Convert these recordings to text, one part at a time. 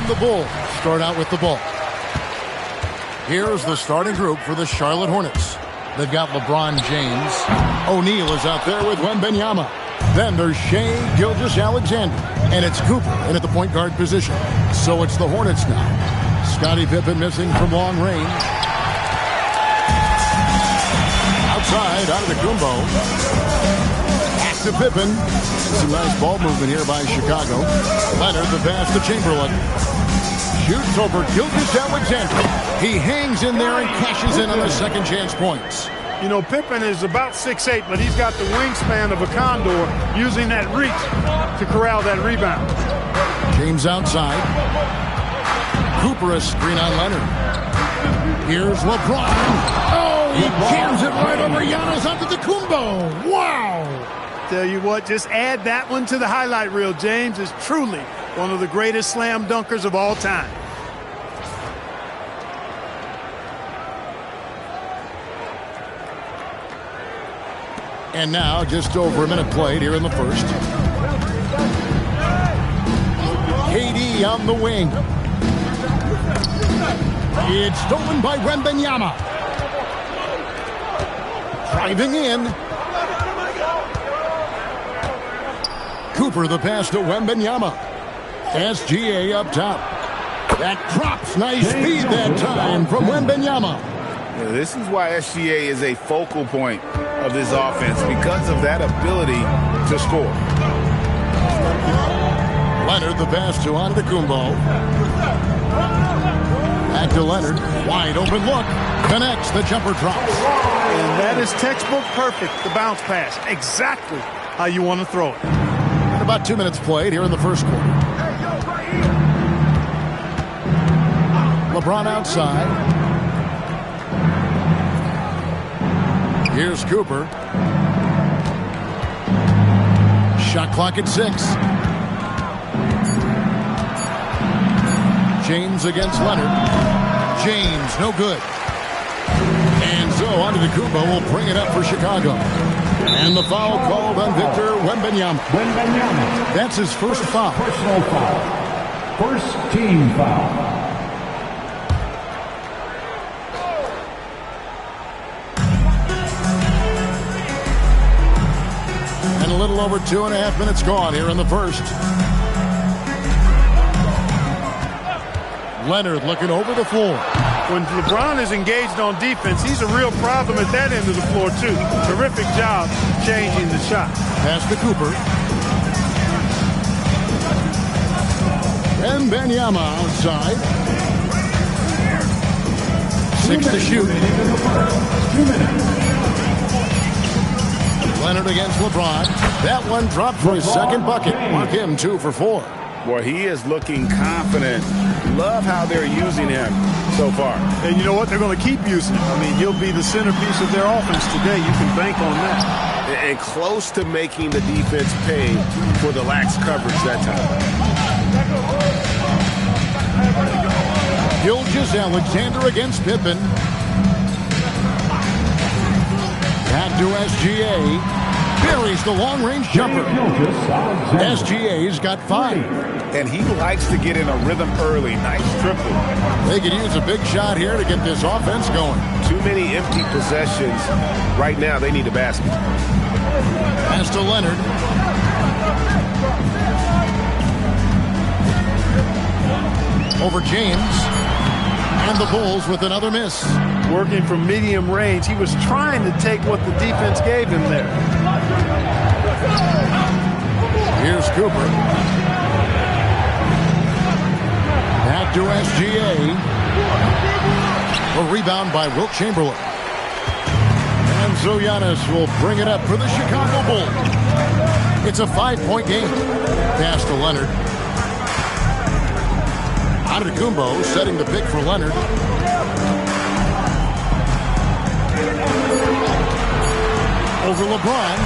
And the Bulls start out with the ball. Here's the starting group for the Charlotte Hornets. They've got LeBron James. O'Neal is out there with Wembanyama. Then there's Shai Gilgeous-Alexander. And it's Cooper in at the point guard position. So it's the Hornets now. Scottie Pippen missing from long range. Outside, Antetokounmpo. Back to Pippen. Some nice ball movement here by Chicago. Leonard, the pass to Chamberlain. Shoots over Gilgeous-Alexander. He hangs in there and cashes in on the second chance points. You know, Pippen is about 6'8", but he's got the wingspan of a condor, using that reach to corral that rebound. James outside. Cooper a screen on Leonard. Here's LeBron. Oh, he jams it right over Giannis Antetokounmpo. Wow. Tell you what, just add that one to the highlight reel. James is truly one of the greatest slam dunkers of all time. And now, just over a minute played here in the first. KD on the wing. It's stolen by Wembanyama. Driving in. Cooper the pass to Wembanyama. SGA up top. That drops. Nice speed that time from Wembanyama. Yeah, this is why SGA is a focal point of this offense, because of that ability to score. Leonard the pass to Antetokounmpo. Back to Leonard. Wide open look. Connects. The jumper drops. And that is textbook perfect. The bounce pass. Exactly how you want to throw it. About 2 minutes played here in the first quarter. LeBron outside. Here's Cooper. Shot clock at 6. James against Leonard. James, no good. And so Antetokounmpo will bring it up for Chicago. And the foul called on Victor Wembanyama. That's his first foul. Personal foul. First team foul. And a little over 2.5 minutes gone here in the first. Leonard looking over the floor. When LeBron is engaged on defense, he's a real problem at that end of the floor, too. Terrific job changing the shot. Pass to Cooper. Wembanyama outside. 6 to shoot. 2 minutes. Leonard against LeBron. That one dropped for his second bucket. Mark him 2 for 4. Boy, he is looking confident. Love how they're using him so far. And you know what? They're going to keep using him. I mean, he'll be the centerpiece of their offense today. You can bank on that. And close to making the defense pay for the lax coverage that time. Gilgeous-Alexander against Pippen. Back to SGA. Buries the long-range jumper. SGA's got 5. And he likes to get in a rhythm early. Nice triple. They could use a big shot here to get this offense going. Too many empty possessions. Right now, they need a basket. Pass to Leonard. Over James. And the Bulls with another miss. Working from medium range. He was trying to take what the defense gave him there. Here's Cooper. Back to SGA. A rebound by Wilt Chamberlain. And so Giannis will bring it up for the Chicago Bulls. It's a 5-point game. Pass to Leonard. Antetokounmpo setting the pick for Leonard. Over LeBron.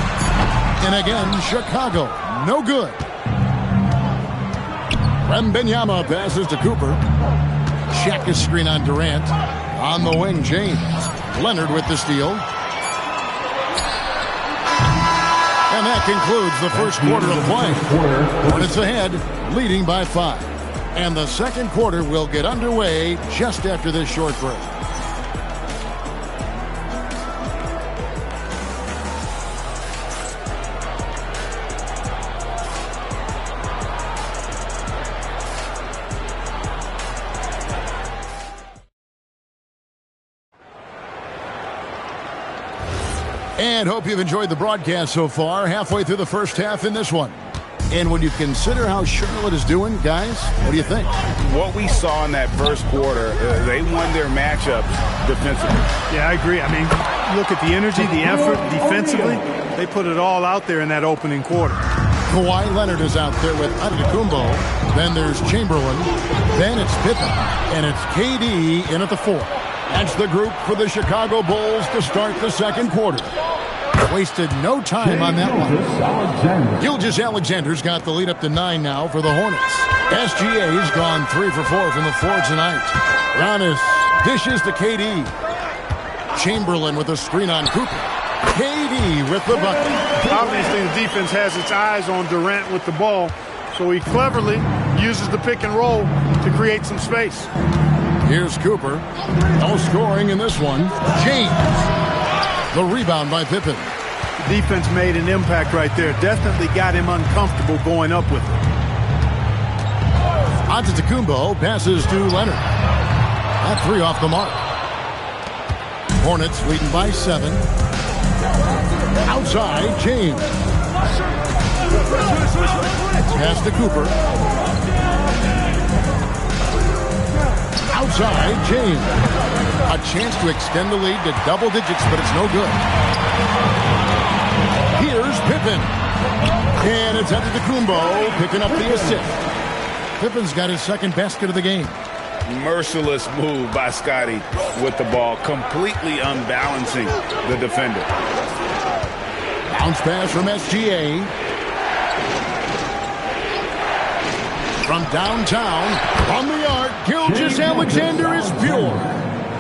And again, Chicago. No good. Wembanyama passes to Cooper. Check his screen on Durant. On the wing, James. Leonard with the steal. And that concludes the first quarter of play. Hornets ahead, leading by 5. And the second quarter will get underway just after this short break. And hope you've enjoyed the broadcast so far. Halfway through the first half in this one. And when you consider how Charlotte is doing, guys, what do you think? What we saw in that first quarter, they won their matchups defensively. Yeah, I agree. I mean, look at the energy, the effort defensively. They put it all out there in that opening quarter. Kawhi Leonard is out there with Antetokounmpo. Then there's Chamberlain. Then it's Pippen. And it's KD in at the 4. That's the group for the Chicago Bulls to start the second quarter. Wasted no time on that one. Gilgeous-Alexander's got the lead up to 9 now for the Hornets. SGA's gone 3 for 4 from the floor tonight. Giannis dishes to KD. Chamberlain with a screen on Cooper. KD with the bucket. Obviously, the defense has its eyes on Durant with the ball, so he cleverly uses the pick and roll to create some space. Here's Cooper. No scoring in this one. James. The rebound by Pippen. The defense made an impact right there. Definitely got him uncomfortable going up with it. Antetokounmpo passes to Leonard. That 3 off the mark. Hornets leading by 7. Outside, James. Pass to Cooper. Outside, James. A chance to extend the lead to double digits, but it's no good. Here's Pippen. And it's Antetokounmpo picking up the assist. Pippen's got his second basket of the game. Merciless move by Scotty with the ball, completely unbalancing the defender. Bounce pass from SGA. From downtown, on the arc, Gilgeous-Alexander is pure.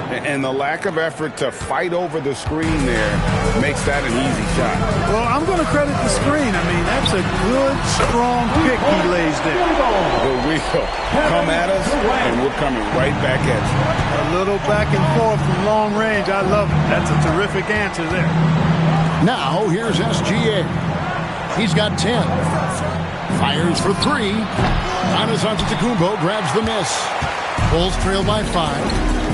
And the lack of effort to fight over the screen there makes that an easy shot. Well, I'm going to credit the screen. I mean, that's a good, strong pick he lays there. But we'll come at us, and we're coming right back at you. A little back and forth from long range. I love it. That's a terrific answer there. Now, here's SGA. He's got 10. Fires for 3. Giannis Antetokounmpo grabs the miss. Bulls trail by 5.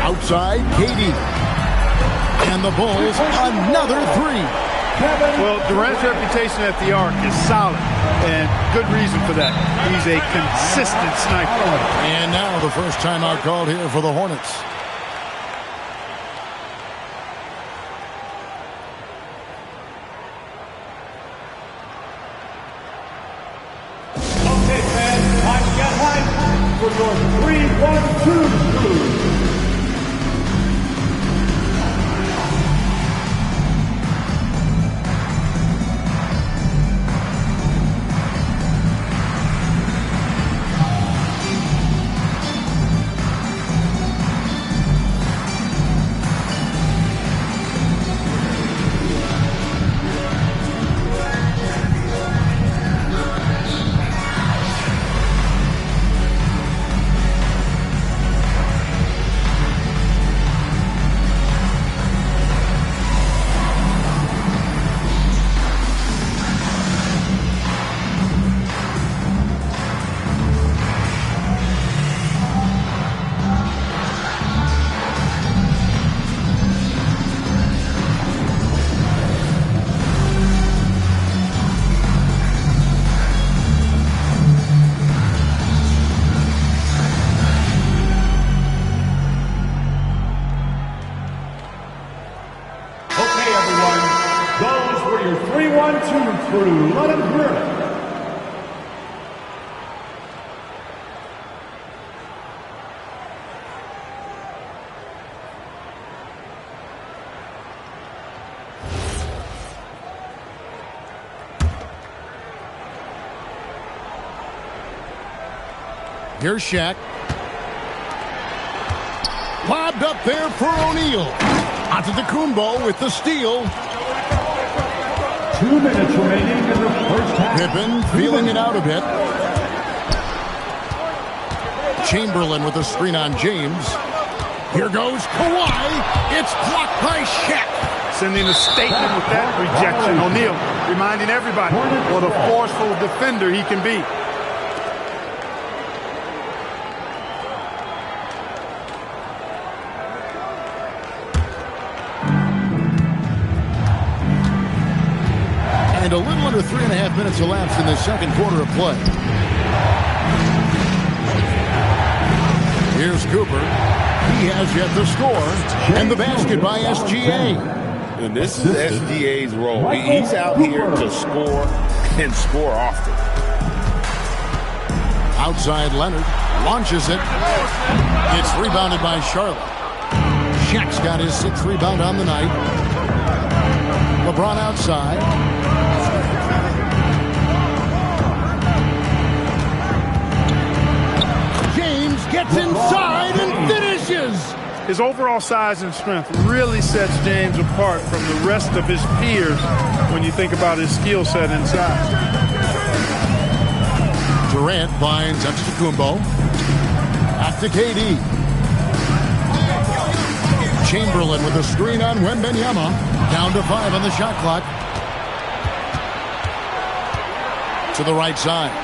Outside, KD. And the Bulls, another 3. Well, Durant's reputation at the arc is solid, and good reason for that. He's a consistent sniper. And now the first timeout called here for the Hornets. Okay, fans, time to get hyped for your 3-1-2 crew. Those were your 3-1-2 crew. Let them hear it. Here's Shaq. Lobbed up there for O'Neal. Antetokounmpo with the steal. 2 minutes remaining in the first half. Pippen feeling it out a bit. Chamberlain with a screen on James. Here goes Kawhi. It's blocked by Shaq. Sending a statement with that rejection. O'Neal reminding everybody what a forceful defender he can be. And a little under 3.5 minutes elapsed in the second quarter of play. Here's Cooper. He has yet to score. And the basket by SGA. And this is SGA's role. He's out here to score and score often. Outside Leonard. Launches it. It's rebounded by Charlotte. Shaq's got his 6th rebound on the night. LeBron outside. Gets inside and finishes. His overall size and strength really sets James apart from the rest of his peers when you think about his skill set inside. Durant finds Antetokounmpo. Back to KD. Chamberlain with a screen on Wembanyama. Down to 5 on the shot clock. To the right side.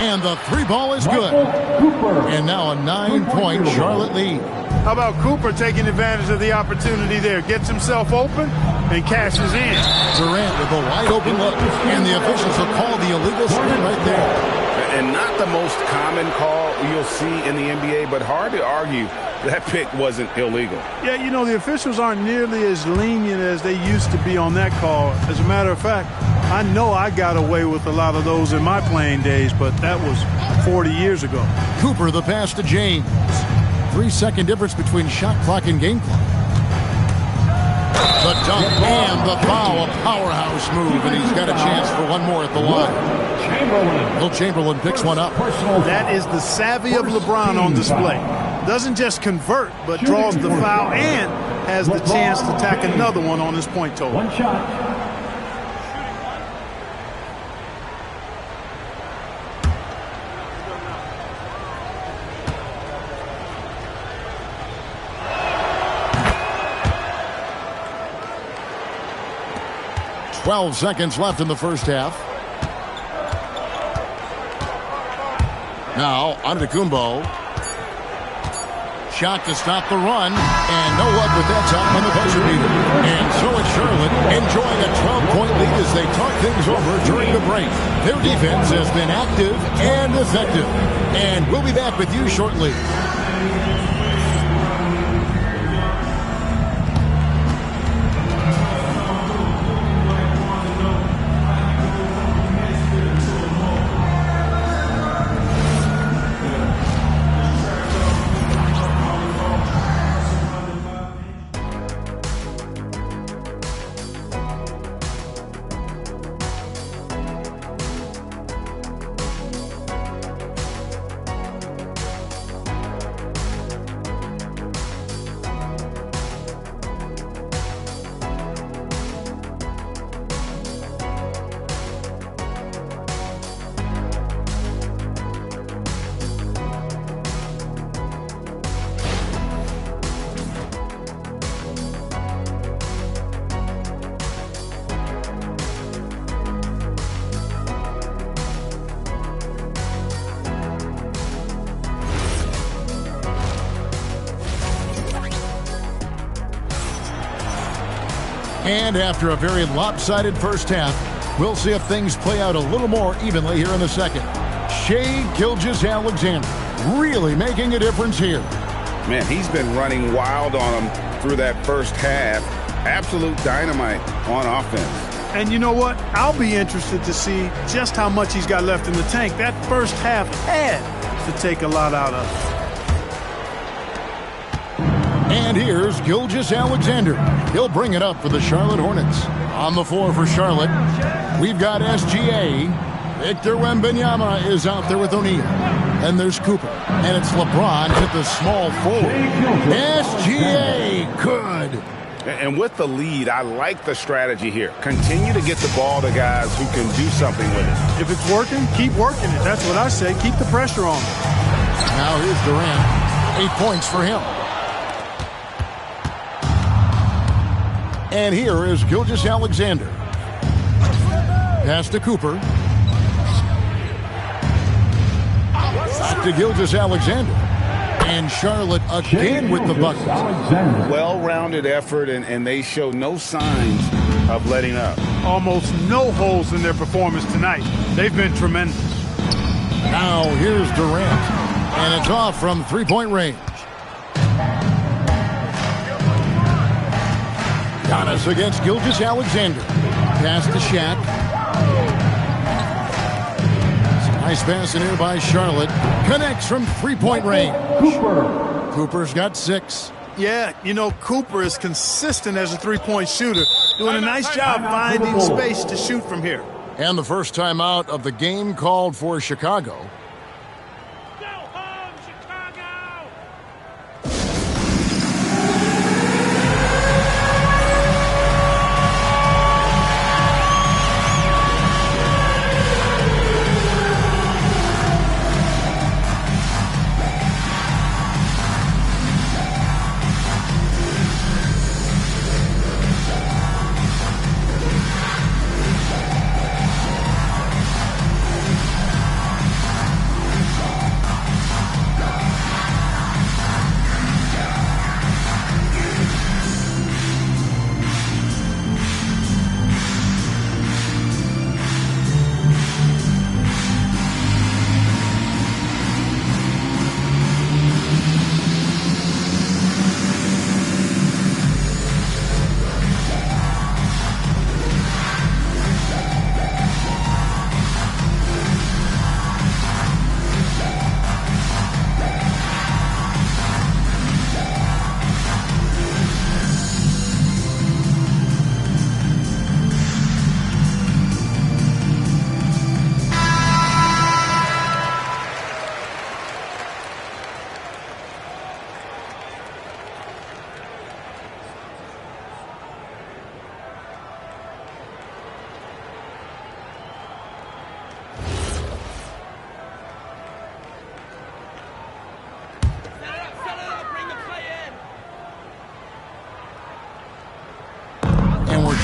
And the 3-ball is good. And now a 9-point Charlotte lead. How about Cooper taking advantage of the opportunity there? Gets himself open and cashes in. Durant with a wide open look. And the officials will call the illegal screen right there. And not the most common call you'll see in the NBA, but hard to argue that pick wasn't illegal. Yeah, you know, the officials aren't nearly as lenient as they used to be on that call. As a matter of fact, I know I got away with a lot of those in my playing days, but that was 40 years ago. Cooper, the pass to James. 3-second difference between shot clock and game clock. The dunk and the foul, a powerhouse move, and he's got a chance for one more at the line. Will Chamberlain picks one up. That is the savvy of LeBron on display. Doesn't just convert, but draws the foul and has the chance to tack another one on his point total. One shot. Twelve seconds left in the first half. Now, Antetokounmpo. Shot to stop the run. And no luck with that time on the buzzer beater. And so it's Charlotte enjoying a 12-point lead as they talk things over during the break. Their defense has been active and effective. And we'll be back with you shortly. And after a very lopsided first half, we'll see if things play out a little more evenly here in the second. Shai Gilgeous-Alexander really making a difference here. Man, he's been running wild on him through that first half. Absolute dynamite on offense. And you know what? I'll be interested to see just how much he's got left in the tank. That first half had to take a lot out of it. And here's Gilgeous-Alexander. He'll bring it up for the Charlotte Hornets. On the floor for Charlotte, we've got SGA. Victor Wembanyama is out there with O'Neal. And there's Cooper. And it's LeBron at the small forward. SGA good. And with the lead, I like the strategy here. Continue to get the ball to guys who can do something with it. If it's working, keep working it. That's what I say. Keep the pressure on. Now here's Durant. 8 points for him. And here is Gilgeous-Alexander. Pass to Cooper. Back to Gilgeous-Alexander. And Charlotte again with the bucket. Well-rounded effort, and they show no signs of letting up. Almost no holes in their performance tonight. They've been tremendous. Now here's Durant. And it's off from three-point range. Giannis against Gilgeous-Alexander. Pass to Shaq. Nice pass in here by Charlotte. Connects from three-point range. Cooper's got 6. Yeah, you know, Cooper is consistent as a three-point shooter, doing a nice job finding space to shoot from here. And the first time out of the game called for Chicago. Go home, Chicago!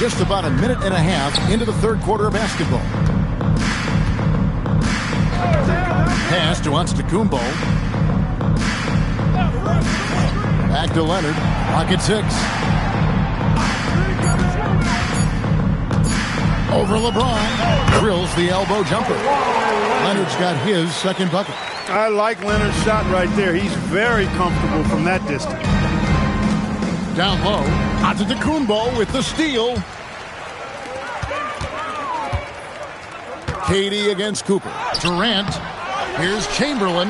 Just about a minute and a half into the third quarter of basketball. Pass to Antetokounmpo. Back to Leonard. Pocket 6. Over LeBron. Drills the elbow jumper. Leonard's got his second bucket. I like Leonard's shot right there. He's very comfortable from that distance. Down low. Antetokounmpo with the steal. KD against Cooper. Durant. Here's Chamberlain.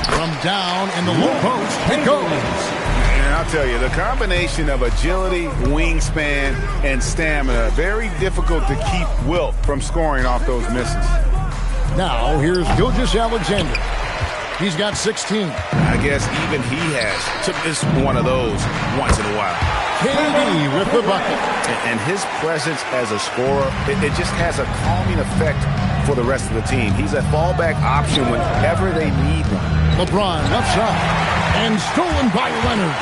From down in the low post. It goes. And I'll tell you, the combination of agility, wingspan, and stamina, very difficult to keep Wilt from scoring off those misses. Now, here's Gilgeous-Alexander. He's got 16. I guess even he has to miss one of those once in a while. KD with the bucket. And his presence as a scorer, it just has a calming effect for the rest of the team. He's a fallback option whenever they need one. LeBron left side. And stolen by Leonard.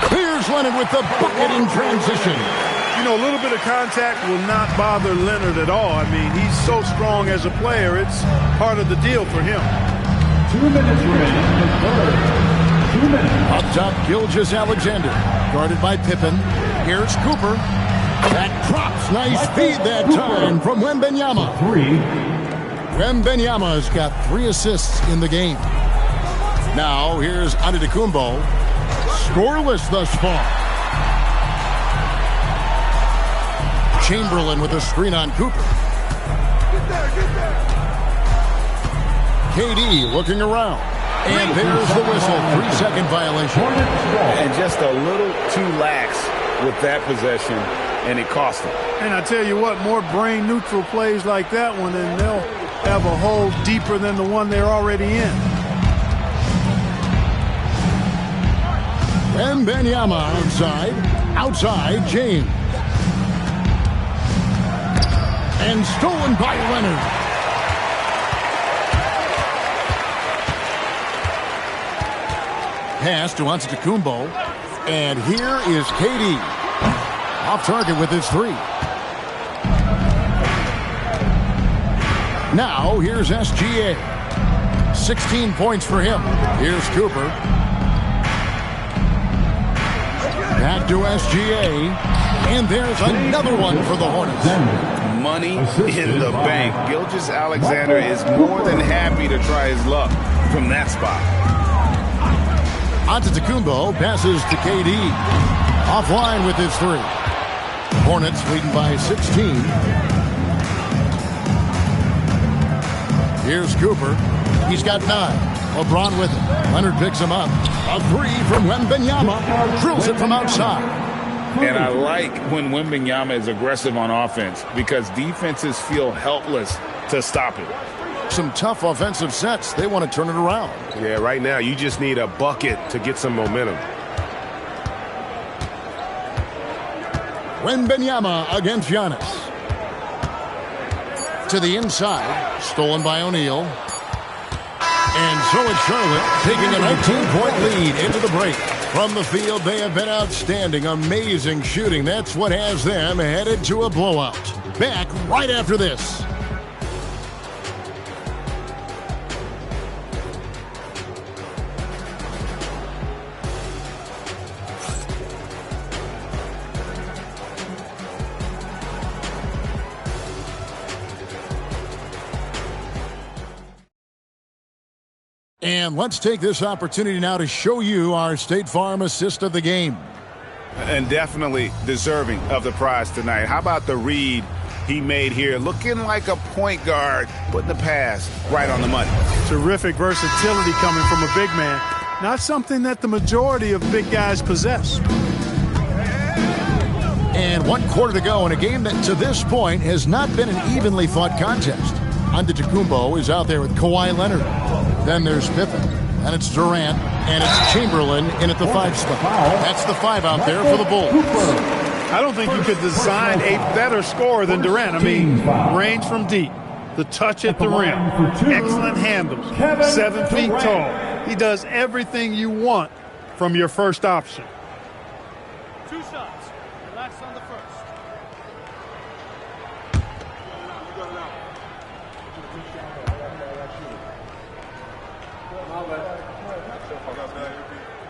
Clears Leonard with the bucket in transition. You know, a little bit of contact will not bother Leonard at all. I mean, he's so strong as a player. It's part of the deal for him. 2 minutes remaining in the third. 2 minutes. Up top, Gilgeous-Alexander. Guarded by Pippen. Here's Cooper. That drops. Nice feed that time from Wembanyama. 3. Wembanyama's got 3 assists in the game. Now, here's Antetokounmpo. Scoreless thus far. Chamberlain with a screen on Cooper. KD looking around. And there's the whistle. 3-second violation. And just a little too lax with that possession, and it cost him. And I tell you what, more brain-neutral plays like that one, and they'll have a hole deeper than the one they're already in. Wembanyama outside James. And stolen by Leonard. Pass to Antetokounmpo. And here is KD. Off target with his three. Now here's SGA. 16 points for him. Here's Cooper. Back to SGA. And there's another one for the Hornets. Money in the bank. Gilgeous-Alexander is more than happy to try his luck from that spot. Antetokounmpo passes to KD. Offline with his three. Hornets leading by 16. Here's Cooper. He's got 9. LeBron with him. Leonard picks him up. A three from Wembanyama. Drills it from outside. And I like when Wembanyama is aggressive on offense because defenses feel helpless to stop it. Some tough offensive sets. They want to turn it around. Yeah, right now you just need a bucket to get some momentum. Wembanyama against Giannis. To the inside. Stolen by O'Neal. And so it's Charlotte taking a 19-point lead into the break. From the field, they have been outstanding. Amazing shooting. That's what has them headed to a blowout. Back right after this. And let's take this opportunity now to show you our State Farm assist of the game. And definitely deserving of the prize tonight. How about the read he made here? Looking like a point guard, putting the pass right on the money. Terrific versatility coming from a big man. Not something that the majority of big guys possess. And 1 quarter to go in a game that to this point has not been an evenly fought contest. Antetokounmpo is out there with Kawhi Leonard. Then there's Pippen. And it's Durant. And it's Chamberlain in at the 5 spot. That's the 5 out there for the Bulls. I don't think you could design a better scorer than Durant. I mean, range from deep. The touch at the rim. Excellent handles. 7 feet tall. He does everything you want from your first option. 2 shots. Relax on the first.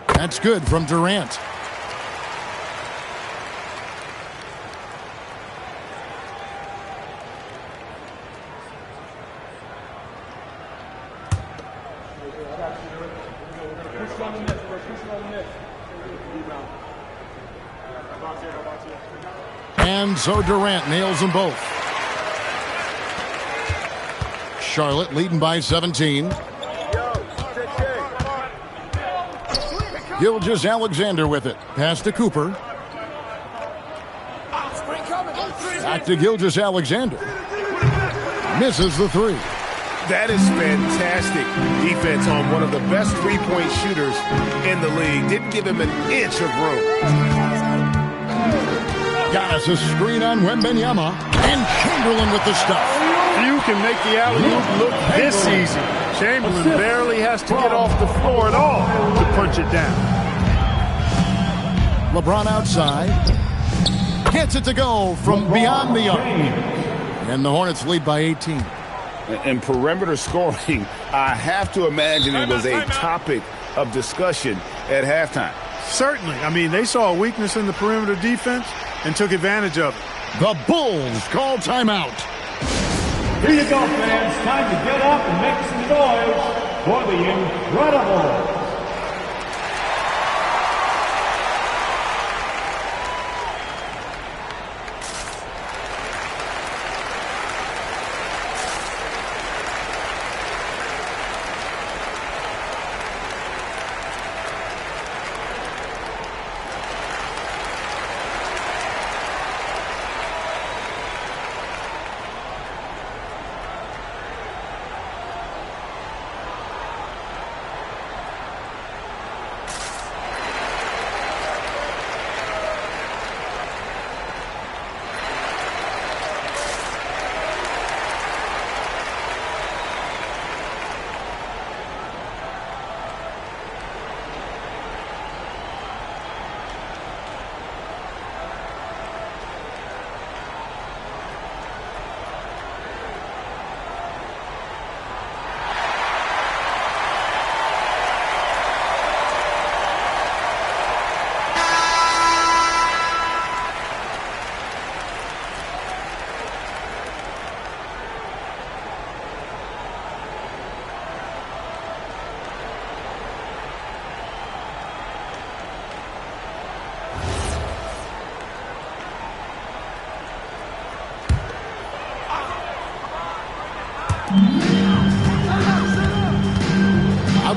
That's good from Durant. And so Durant nails them both. Charlotte leading by 17. Gilgeous-Alexander with it. Pass to Cooper. Back to Gilgeous-Alexander. Misses the 3. That is fantastic defense on one of the best three-point shooters in the league. Didn't give him an inch of room. Giannis a screen on Wembanyama. And Chamberlain with the stuff. Few can make the alley-oop look this easy. Chamberlain barely has to get off the floor at all to punch it down. LeBron outside. Gets it to go from beyond the arc. And the Hornets lead by 18. And perimeter scoring, I have to imagine it was a topic of discussion at halftime. Certainly. I mean, they saw a weakness in the perimeter defense and took advantage of it. The Bulls call timeout. Here you go, fans. Time to get up and make some noise for the Incredibles.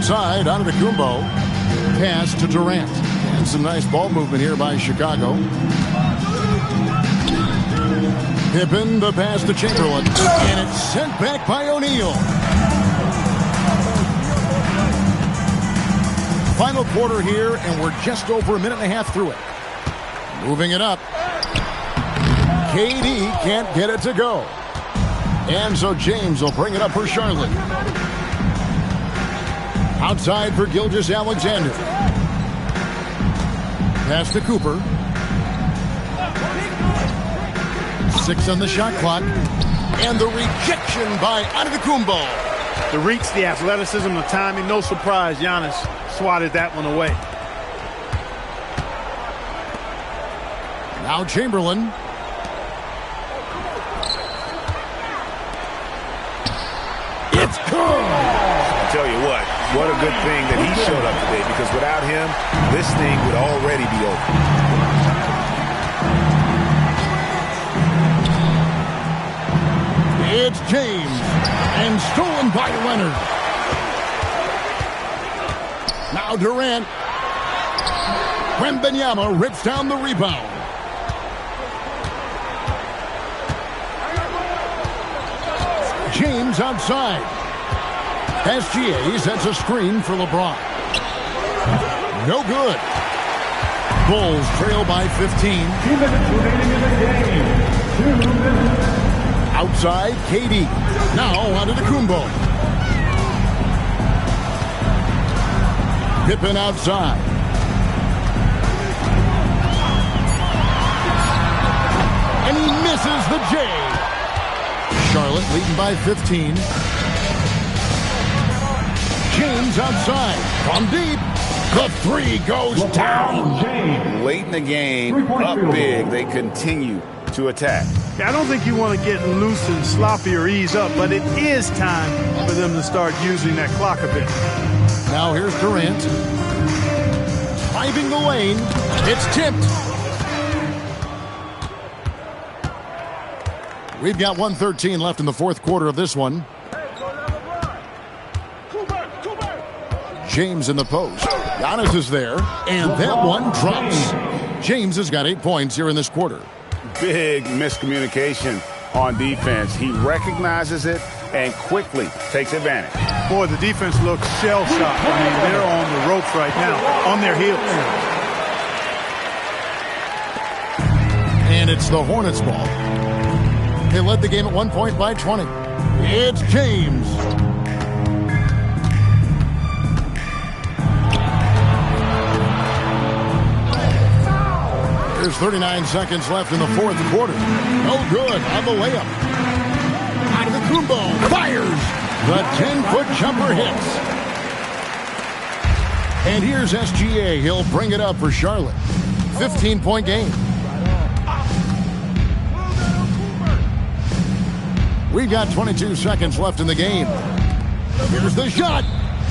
outside, Antetokounmpo. Pass to Durant. And some nice ball movement here by Chicago. Pippen, the pass to Chamberlain. And it's sent back by O'Neal. Final quarter here, and we're just over a minute and a half through it. Moving it up. KD can't get it to go. And so James will bring it up for Charlotte. Outside for Gilgeous-Alexander. Pass to Cooper. 6 on the shot clock. And the rejection by Antetokounmpo. The reach, the athleticism, the timing, no surprise. Giannis swatted that one away. Now Chamberlain. It's good. I tell you what a good thing that he showed up today, because without him, this thing would already be over. It's James, and stolen by Leonard. Now Durant. Wembanyama rips down the rebound. James outside. SGA sets a screen for LeBron. No good. Bulls trail by 15. 2 minutes remaining in the game. 2 minutes. Outside, KD. Now onto the Kumbo. Pippen outside. And he misses the J. Charlotte leading by 15. James outside. From deep. The 3 goes down. Late in the game, up big, they continue to attack. I don't think you want to get loose and sloppy or ease up, but it is time for them to start using that clock a bit. Now here's Durant. Driving the lane. It's tipped. We've got 1:13 left in the fourth quarter of this one. James in the post. Giannis is there, and that one drops. James has got 8 points here in this quarter. Big miscommunication on defense. He recognizes it and quickly takes advantage. Boy, the defense looks shell-shocked. I mean, they're on the ropes right now, on their heels. And it's the Hornets' ball. They led the game at 1 point by 20. It's James. There's 39 seconds left in the fourth quarter. No good on the layup. Antetokounmpo fires. The 10-foot jumper hits. And here's SGA. He'll bring it up for Charlotte. 15-point game. We've got 22 seconds left in the game. Here's the shot.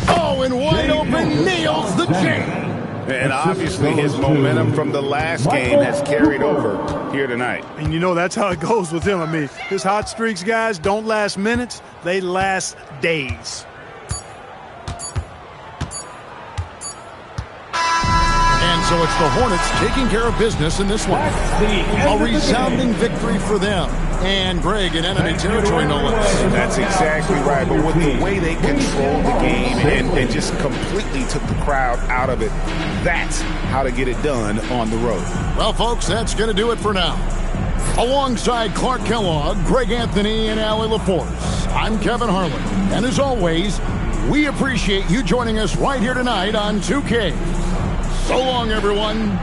Oh, and wide open, nails the J. And obviously his momentum from the last game has carried over here tonight. And you know, that's how it goes with him. I mean, his hot streaks, guys, don't last minutes. They last days. And so it's the Hornets taking care of business in this one. A resounding victory for them. And Greg in enemy territory, no less. That's exactly right. But with the way they controlled the game and just completely took the crowd out of it, that's how to get it done on the road. Well, folks, that's going to do it for now. Alongside Clark Kellogg, Greg Anthony, and Allie LaForce, I'm Kevin Harlan. And as always, we appreciate you joining us right here tonight on 2K. So long, everyone.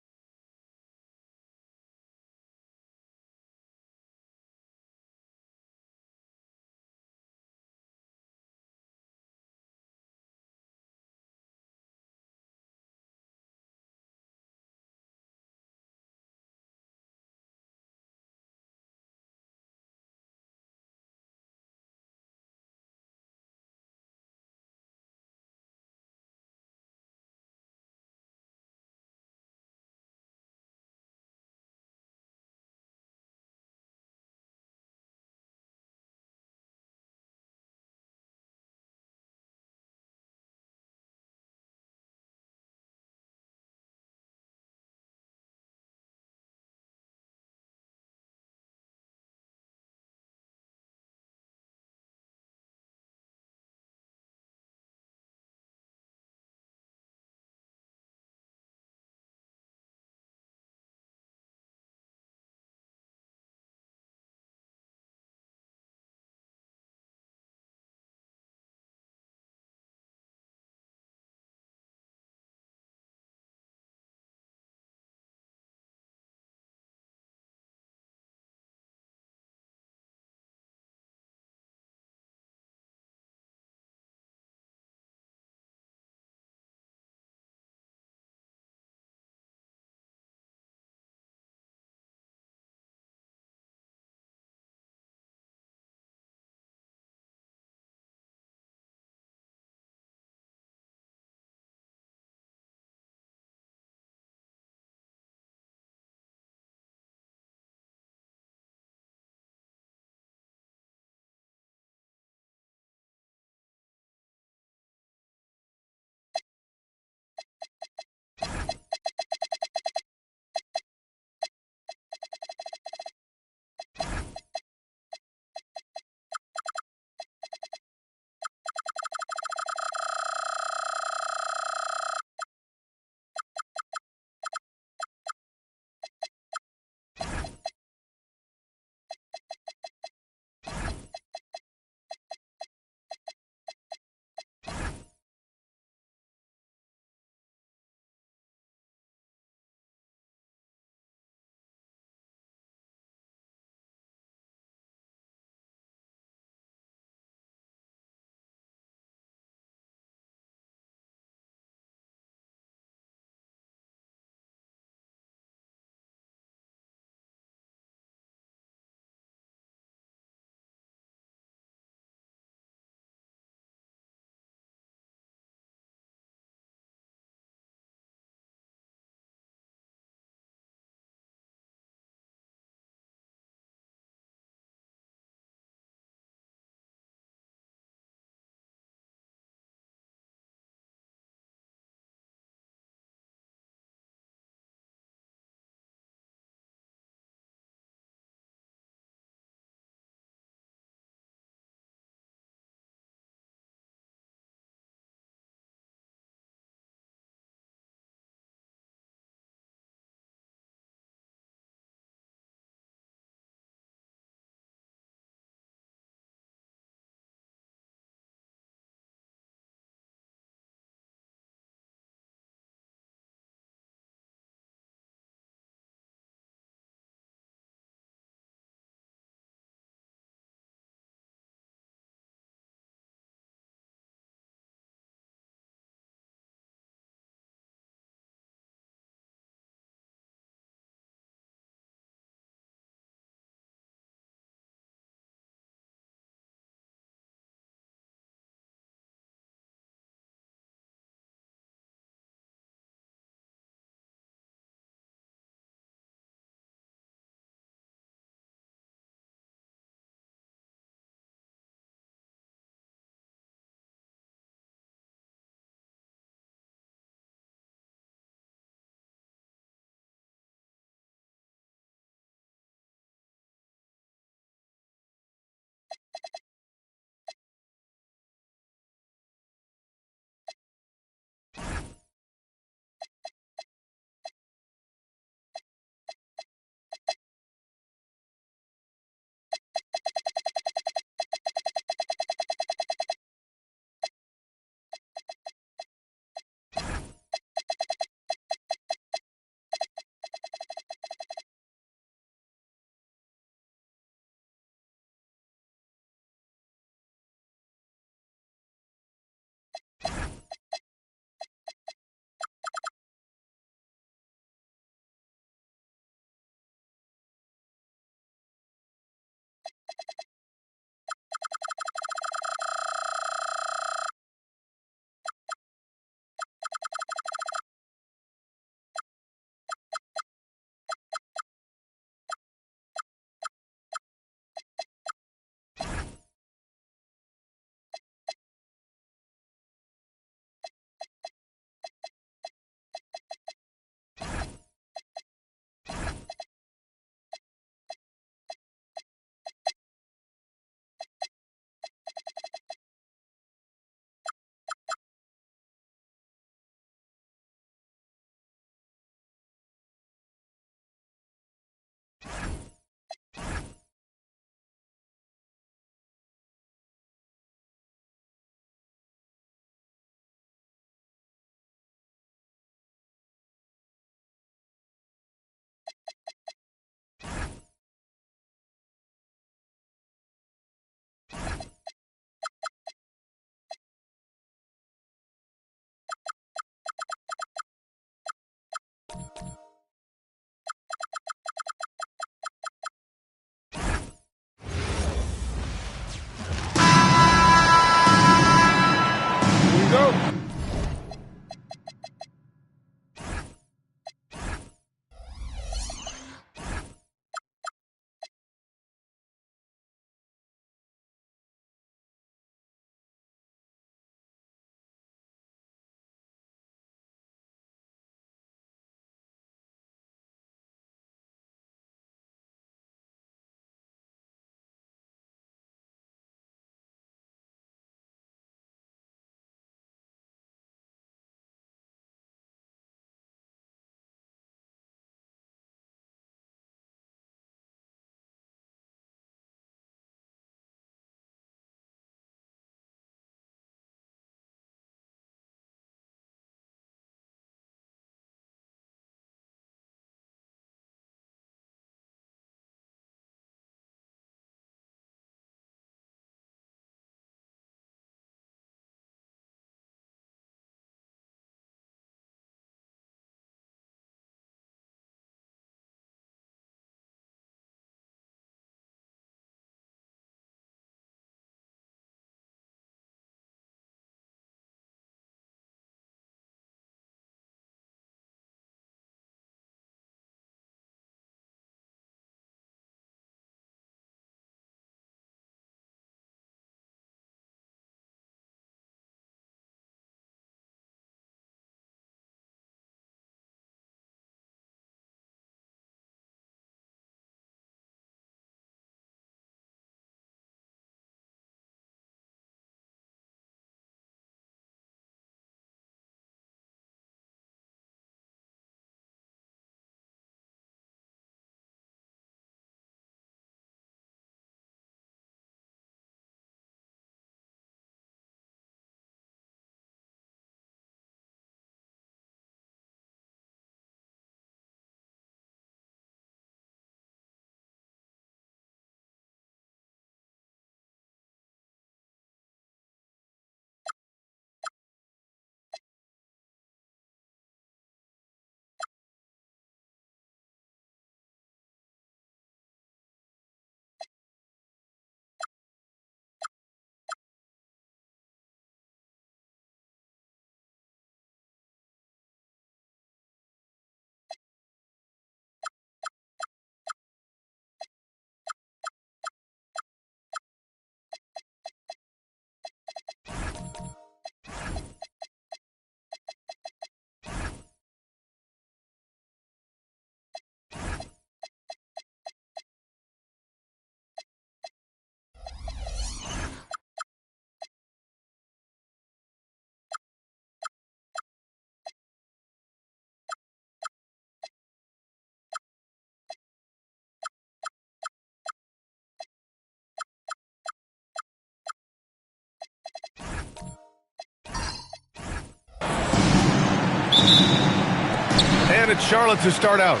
And it's Charlotte to start out.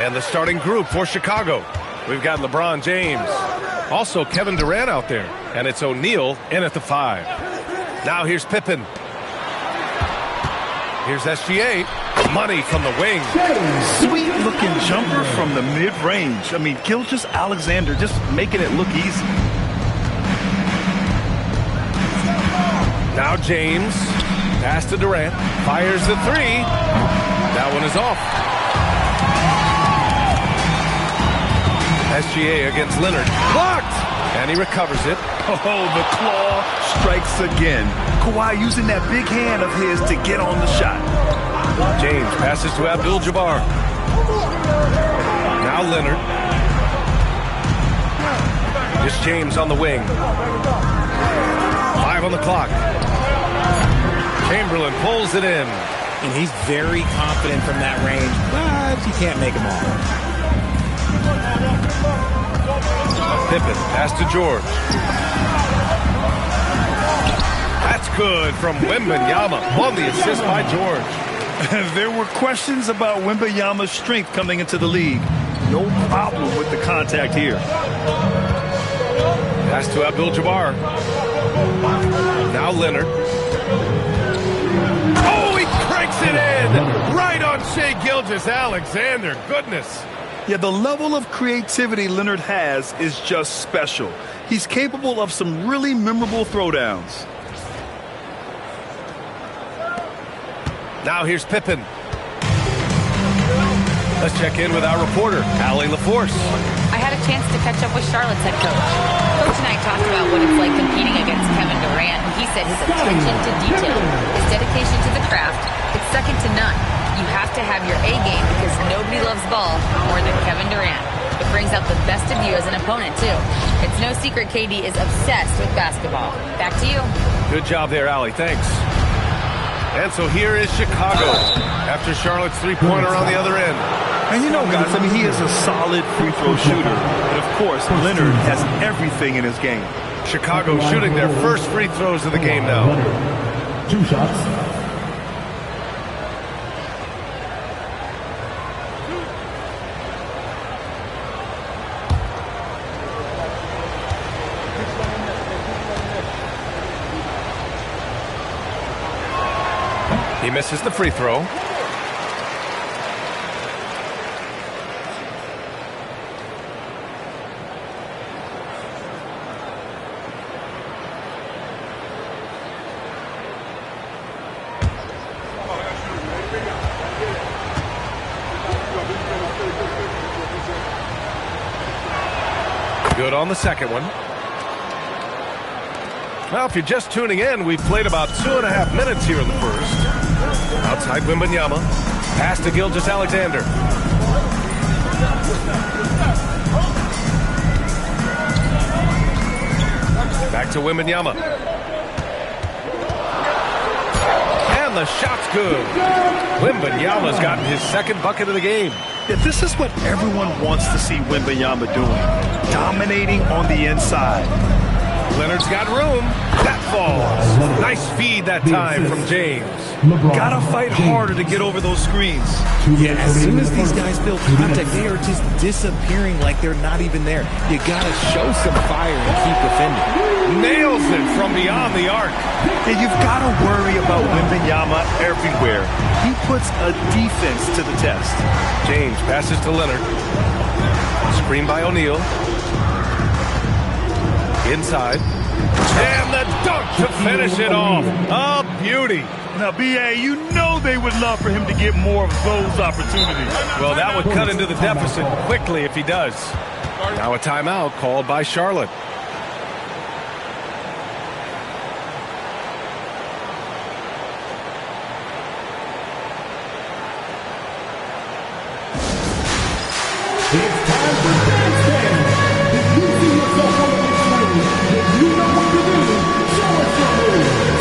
And the starting group for Chicago. We've got LeBron James. Also Kevin Durant out there. And it's O'Neal in at the 5. Now here's Pippen. Here's SGA. Money from the wing. Sweet-looking jumper from the mid-range. I mean, Gilgeous-Alexander just making it look easy. Now James. Pass to Durant. Fires the 3. That one is off. SGA against Leonard. Blocked! And he recovers it. Oh, the claw strikes again. Kawhi using that big hand of his to get on the shot. James passes to Abdul-Jabbar. Now Leonard. Just James on the wing. 5 on the clock. Chamberlain pulls it in. And he's very confident from that range, but he can't make them all. Pippen, pass to George. That's good from Wembanyama on the assist by George. There were questions about Wembanyama's strength coming into the league. No problem with the contact here. Pass to Abdul-Jabbar. Now Leonard. Oh, he cranks it in! Right on Shai Gilgeous-Alexander. Goodness. Yeah, the level of creativity Leonard has is just special. He's capable of some really memorable throwdowns. Now here's Pippen. Let's check in with our reporter, Allie LaForce. I had a chance to catch up with Charlotte's head coach. Coach and I talked about what it's like competing against Kevin Durant, and he said his attention to detail, his dedication to the craft, it's second to none. You have to have your A game because nobody loves ball more than Kevin Durant. It brings out the best of you as an opponent, too. It's no secret KD is obsessed with basketball. Back to you. Good job there, Allie. Thanks. And so here is Chicago after Charlotte's three-pointer on the other end. And you know, guys, I mean, he is a solid free throw shooter. And, of course, Leonard has everything in his game. Chicago shooting their first free throws of the game now. 2 shots. He misses the free throw. Good on the second one. Well, if you're just tuning in, we've played about 2.5 minutes here in the first. Outside Wembanyama. Pass to Gilgeous-Alexander. Back to Wembanyama. And the shot's good. Wembanyama's gotten his second bucket of the game. Yeah, this is what everyone wants to see Wembanyama doing. Dominating on the inside. Leonard's got room. That falls. Nice feed that time from James. Gotta fight harder to get over those screens. Yeah, as soon as these guys feel contact, they are just disappearing like they're not even there. You gotta show some fire and keep defending. Nails it from beyond the arc. Yeah, you've gotta worry about Wembanyama everywhere. He puts a defense to the test. James passes to Leonard. Screen by O'Neal. Inside. And the dunk to finish it off. A beauty. Now, B.A., you know they would love for him to get more of those opportunities. Well, that would cut into the deficit quickly if he does. Now a timeout called by Charlotte. It's time for Dance Dance. If you see yourself on the big screen, then you know what to do. Show us your moves.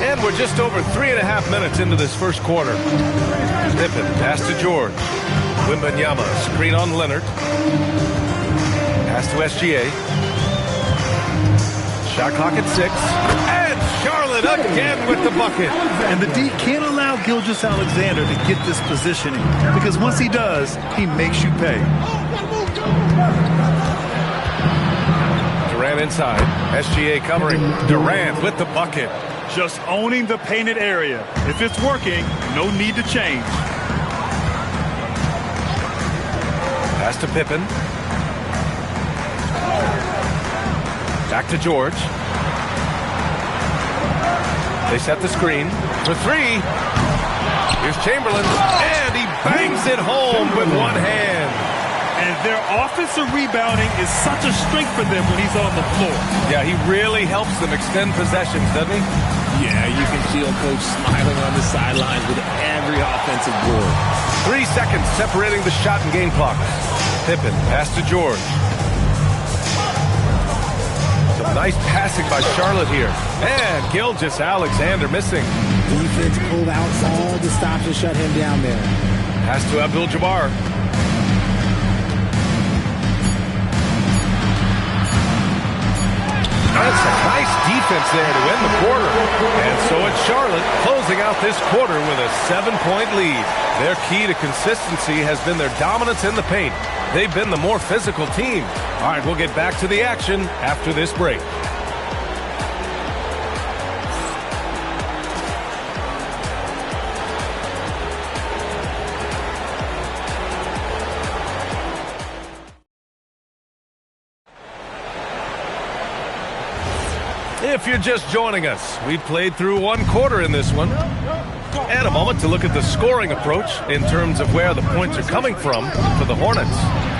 And we're just over 3.5 minutes into this first quarter. Pippen, pass to George. Wembanyama, screen on Leonard. Pass to SGA. Shot clock at 6. And Charlotte again with the bucket. And the D can't allow Gilgeous-Alexander to get this positioning, because once he does, he makes you pay. Durant inside. SGA covering. Durant with the bucket. Just owning the painted area. If it's working, no need to change. Pass to Pippen. Back to George. They set the screen for 3. Here's Chamberlain, and he bangs it home with one hand. And their offensive rebounding is such a strength for them when he's on the floor. Yeah, he really helps them extend possessions, doesn't he? Yeah, you can feel Coach smiling on the sidelines with every offensive board. 3 seconds separating the shot and game clock. Pippen, pass to George. Some nice passing by Charlotte here. And Gilgeous-Alexander missing. Defense pulled out all the stops to shut him down there. Pass to Abdul-Jabbar. That's a nice defense there to end the quarter. And so it's Charlotte closing out this quarter with a 7-point lead. Their key to consistency has been their dominance in the paint. They've been the more physical team. All right, we'll get back to the action after this break. If you're just joining us, we played through 1 quarter in this one. And a moment to look at the scoring approach in terms of where the points are coming from for the Hornets.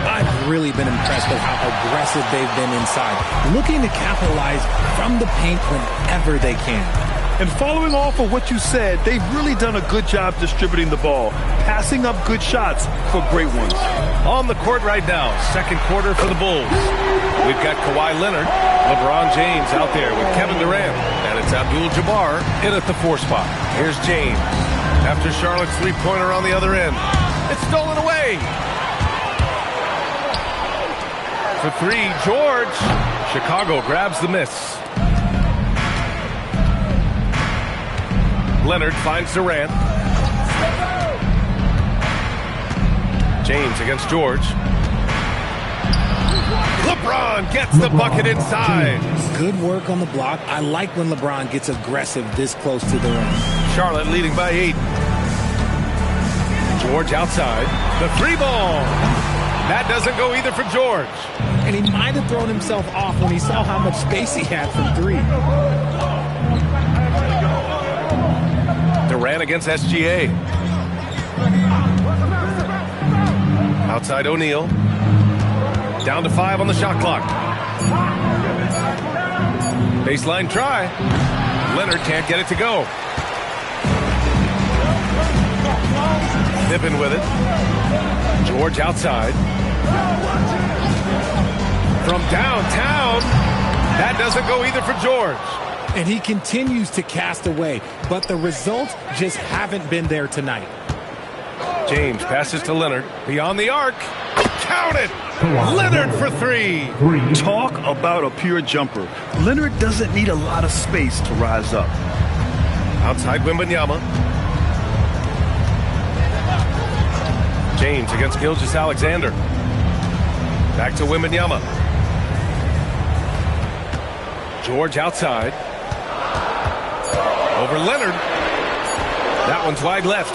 I've really been impressed with how aggressive they've been inside, looking to capitalize from the paint whenever they can. And following off of what you said, they've really done a good job distributing the ball, passing up good shots for great ones. On the court right now, second quarter for the Bulls. We've got Kawhi Leonard, LeBron James out there with Kevin Durant, and it's Abdul-Jabbar in at the 4 spot. Here's James. After Charlotte's three-pointer on the other end. It's stolen away. For 3, George. Chicago grabs the miss. Leonard finds Durant. James against George. LeBron gets the bucket inside. Good work on the block. I like when LeBron gets aggressive this close to the rim. Charlotte leading by 8. George outside. The 3-ball. That doesn't go either for George. And he might have thrown himself off when he saw how much space he had from 3. Durant against SGA. Outside O'Neal. Down to 5 on the shot clock. Baseline try. Leonard can't get it to go. Pippen with it. George outside. From downtown. That doesn't go either for George. And he continues to cast away, but the results just haven't been there tonight. James passes to Leonard. Beyond the arc. Count it! Leonard for 3. Talk about a pure jumper. Leonard doesn't need a lot of space to rise up. Outside Wembanyama. James against Gilgeous-Alexander. Back to Wembanyama. George outside. Over Leonard. That one's wide left.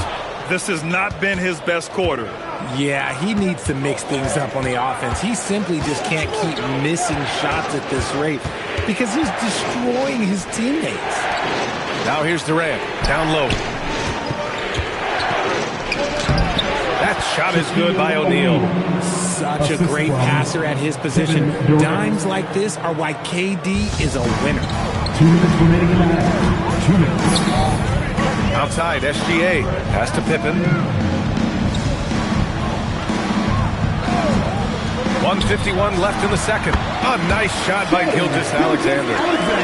This has not been his best quarter. Yeah, he needs to mix things up on the offense. He simply just can't keep missing shots at this rate because he's destroying his teammates. Now here's Durant, down low. That shot is good by O'Neal. Such a great passer at his position. Dimes like this are why KD is a winner. 2 minutes remaining in the half. 2 minutes. Outside, SGA. Pass to Pippen. 1:51 left in the second. A nice shot by Gilgeous-Alexander.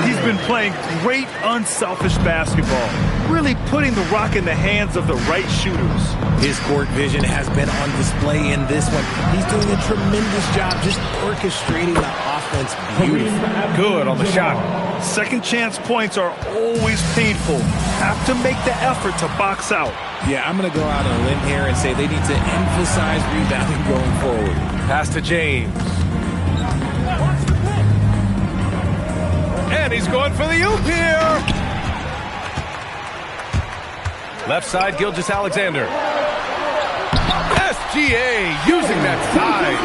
He's been playing great, unselfish basketball, really putting the rock in the hands of the right shooters. His court vision has been on display in this one. He's doing a tremendous job just orchestrating the offense beautifully. Good on the shot. Second chance points are always painful. Have to make the effort to box out. Yeah, I'm going to go out on a limb here and say they need to emphasize rebounding going forward. Pass to James. And he's going for the oop here. Left side, Gilgeous-Alexander. SGA using that size.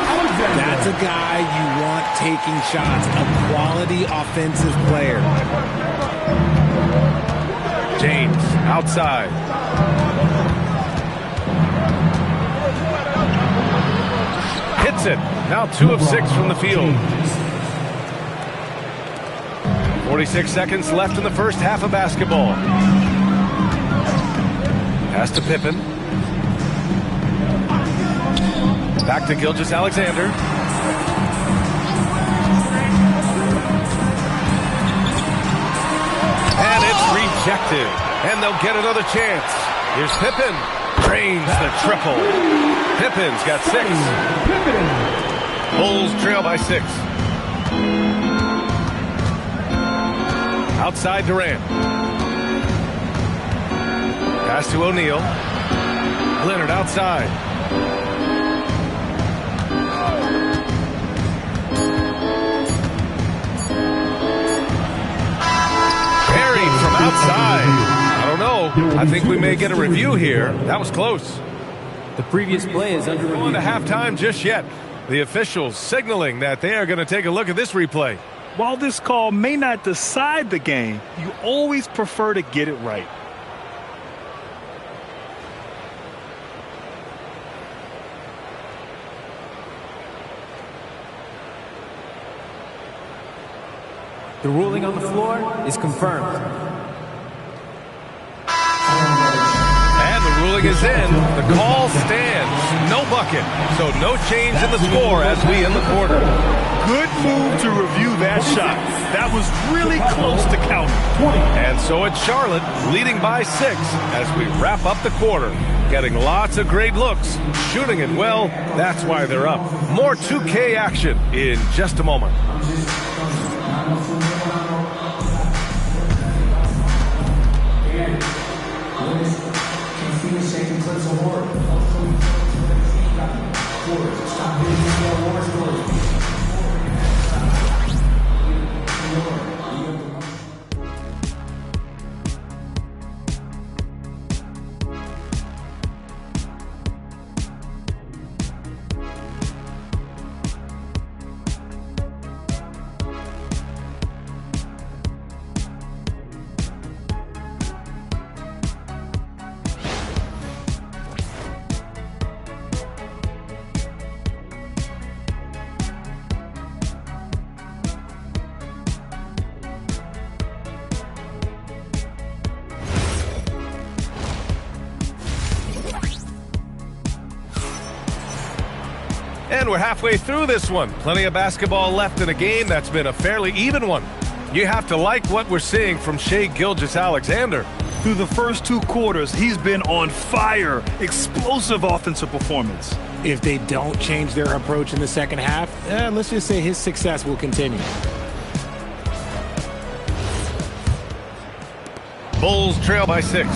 That's a guy you want taking shots, a quality offensive player. James outside. Hits it. Now 2 of 6 from the field. 46 seconds left in the first half of basketball. Pass to Pippen. Back to Gilgeous-Alexander. And it's rejected. And they'll get another chance. Here's Pippen. Drains the triple. Pippen's got 6. Bulls trail by 6. Outside Durant. Pass to O'Neal. Leonard outside. Buried from outside. I don't know. I think we may get a review here. That was close. The previous play is under review. On to halftime just yet. The officials signaling that they are going to take a look at this replay. While this call may not decide the game, you always prefer to get it right. The ruling on the floor is confirmed. And the ruling is in. The call stands. No bucket. So no change in the score as we end the quarter. Good move to review that shot. That was really close to counting. And so it's Charlotte leading by 6 as we wrap up the quarter. Getting lots of great looks. Shooting it well. That's why they're up. More 2K action in just a moment. And we're halfway through this one. Plenty of basketball left in a game that's been a fairly even one. You have to like what we're seeing from Shai Gilgeous-Alexander. Through the first 2 quarters, he's been on fire. Explosive offensive performance. If they don't change their approach in the second half, let's just say his success will continue. Bulls trail by 6.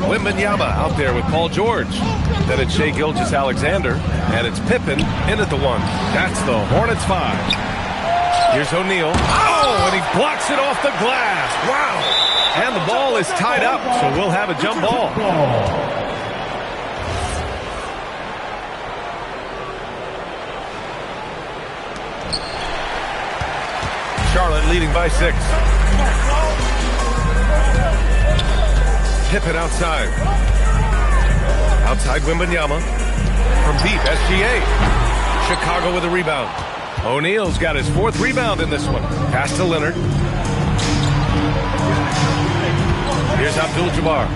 Wembanyama out there with Paul George. Then it's Shai Gilgeous-Alexander, and it's Pippen in at the 1. That's the Hornets 5. Here's O'Neal. Oh, and he blocks it off the glass. Wow. And the ball is tied up, so we'll have a jump ball. Charlotte leading by 6. Pippen outside. Outside Wembanyama. From deep, SGA. Chicago with a rebound. O'Neal's got his 4th rebound in this one. Pass to Leonard. Here's Abdul-Jabbar.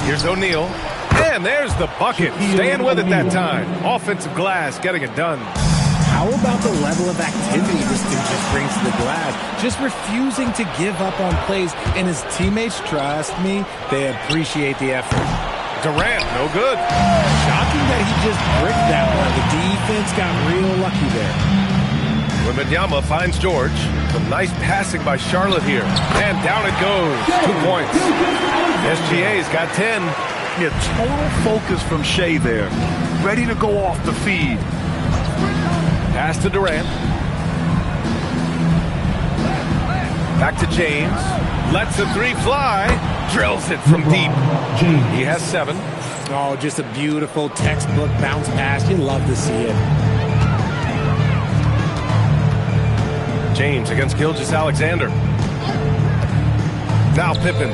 Here's O'Neal. And And there's the bucket. Staying with it that time. Offensive glass getting it done. How about the level of activity this dude just brings to the glass? Just refusing to give up on plays, and his teammates, trust me, they appreciate the effort. Durant, no good. Shocking that he just bricked that one. The defense got real lucky there. Wembanyama finds George. Some nice passing by Charlotte here. And down it goes. 2 points. SGA's got 10. Yeah, total focus from Shea there. Ready to go off the feed. Pass to Durant. Back to James. Lets the three fly. Drills it from deep. He has 7. Oh, just a beautiful textbook bounce pass. You love to see it. James against Gilgeous-Alexander. Now Pippen.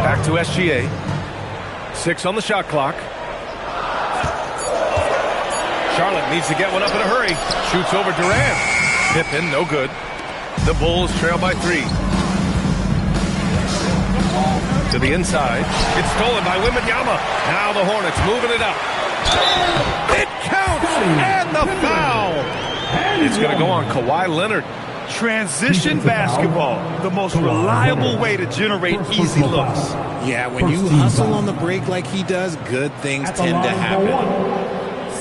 Back to SGA. 6 on the shot clock. Charlotte needs to get one up in a hurry. Shoots over Durant. Pippen, no good. The Bulls trail by 3. To the inside. It's stolen by Wembanyama. Now the Hornets moving it up. It counts! And the foul! It's going to go on Kawhi Leonard. Transition basketball, the most reliable way to generate easy looks. Yeah, when you hustle on the break like he does, good things tend to happen.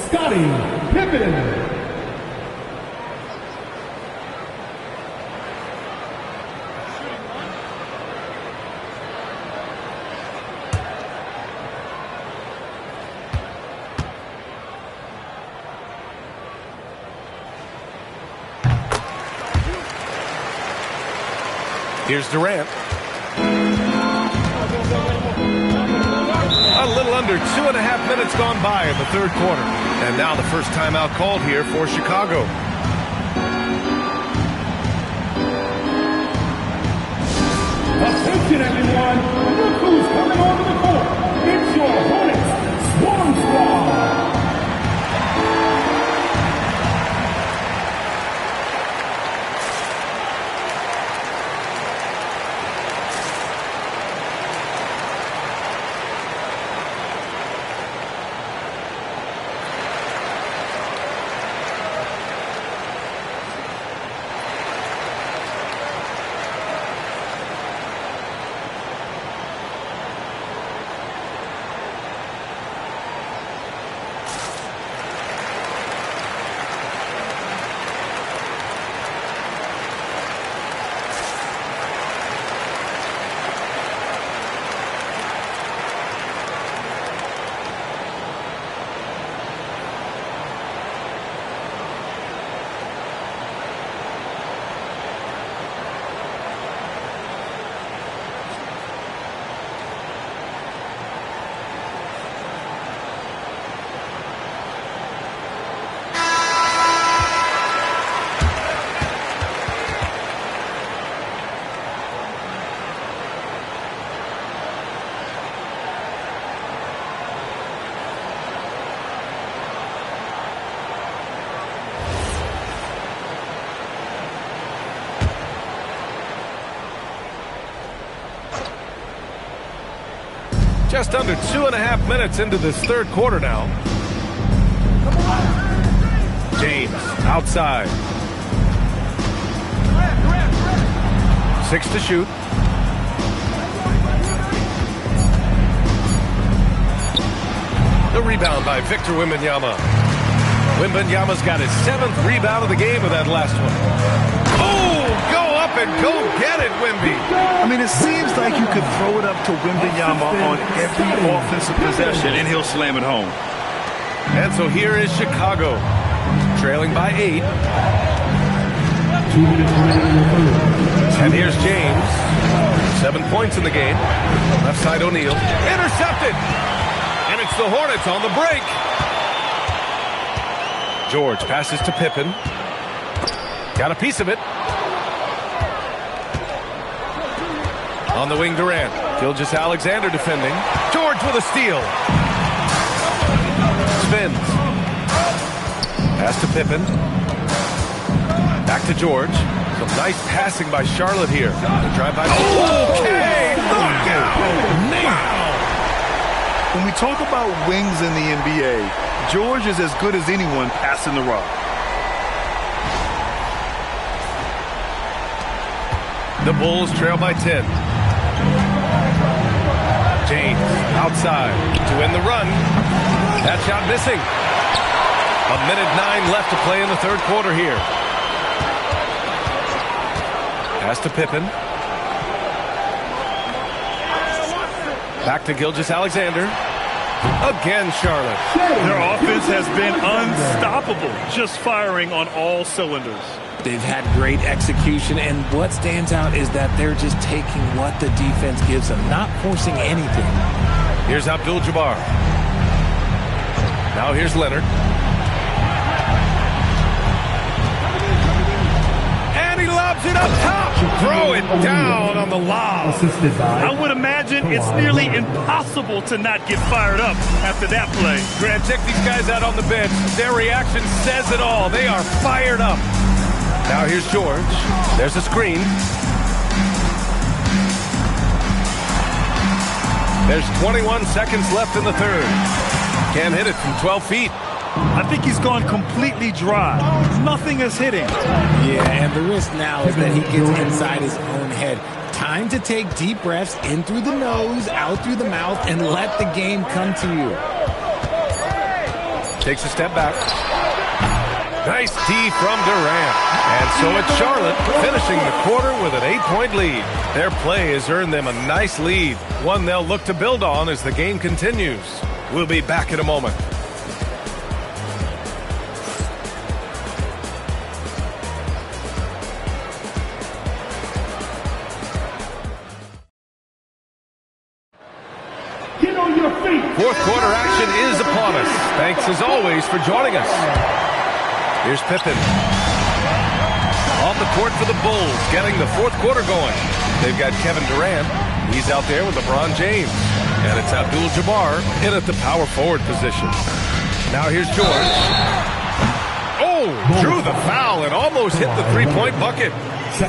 Scottie Pippen. Here's Durant. A little under 2.5 minutes gone by in the third quarter. And now the first timeout called here for Chicago. Attention everyone, look who's coming onto the court. It's your Hornets Swarm Squad. Just under 2.5 minutes into this third quarter now. James outside. 6 to shoot. The rebound by Victor Wembanyama. Wembanyama's got his 7th rebound of the game with that last one. Oh, go up and go get it, Wemby. I mean, it seems like you could throw it up to Wembanyama on every offensive possession, and he'll slam it home. And so here is Chicago, trailing by 8. And here's James. 7 points in the game. Left side O'Neal. Intercepted. And it's the Hornets on the break. George passes to Pippen. Got a piece of it. On the wing, Durant. Gilgeous-Alexander defending. George with a steal. Spins. Pass to Pippen. Back to George. Some nice passing by Charlotte here. The drive by. Okay! Look out! Wow! When we talk about wings in the NBA, George is as good as anyone passing the rock. The Bulls trail by 10. James outside to win the run. That shot missing. 1:09 left to play in the third quarter here. Pass to Pippen. Back to Gilgeous-Alexander. Again, Charlotte. Their offense has been unstoppable, just firing on all cylinders. They've had great execution, and what stands out is that they're just taking what the defense gives them, not forcing anything. Here's Abdul-Jabbar. Now here's Leonard. And he lobs it up top. Throw it down on the lob. I would imagine it's nearly impossible to not get fired up after that play. Grant, check these guys out on the bench. Their reaction says it all. They are fired up. Now here's George. There's a screen. There's 21 seconds left in the third. Can't hit it from 12 feet. I think he's gone completely dry. Nothing is hitting. Yeah, and the risk now is that he gets inside his own head. Time to take deep breaths in through the nose, out through the mouth, and let the game come to you. Takes a step back. Nice D from Durant. And so it's Charlotte finishing the quarter with an 8-point lead. Their play has earned them a nice lead, one they'll look to build on as the game continues. We'll be back in a moment. Get on your feet. Fourth quarter action is upon us. Thanks as always for joining us. Here's Pippen. On the court for the Bulls, getting the fourth quarter going. They've got Kevin Durant. He's out there with LeBron James. And it's Abdul-Jabbar in at the power forward position. Now here's George. Oh, drew the foul and almost hit the three-point bucket.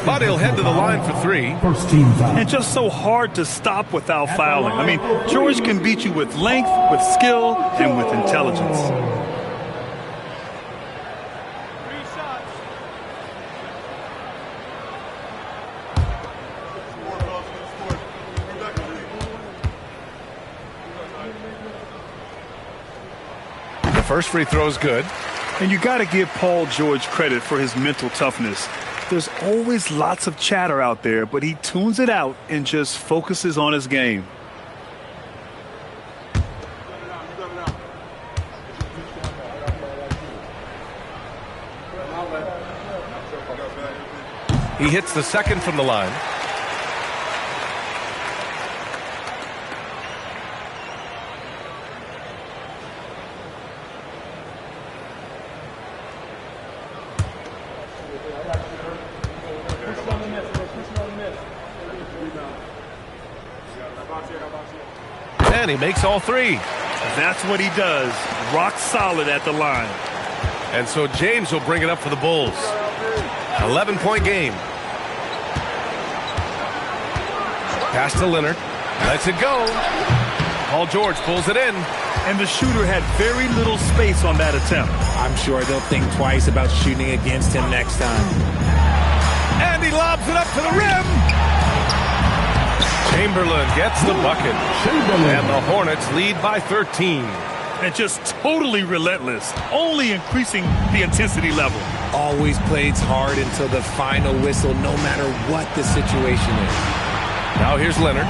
But he'll head to the line for three. First team foul. And just so hard to stop without fouling. I mean, George can beat you with length, with skill, and with intelligence. The first free throw is good. And you got to give Paul George credit for his mental toughness. There's always lots of chatter out there, but he tunes it out and just focuses on his game. He hits the second from the line. And he makes all three. That's what he does. Rock solid at the line. And so James will bring it up for the Bulls. 11-point game. Pass to Leonard. Lets it go. Paul George pulls it in. And the shooter had very little space on that attempt. I'm sure they'll think twice about shooting against him next time. And he lobs it up to the rim. Chamberlain gets the bucket. And the Hornets lead by 13. And just totally relentless, only increasing the intensity level. Always plays hard until the final whistle, no matter what the situation is. Now here's Leonard.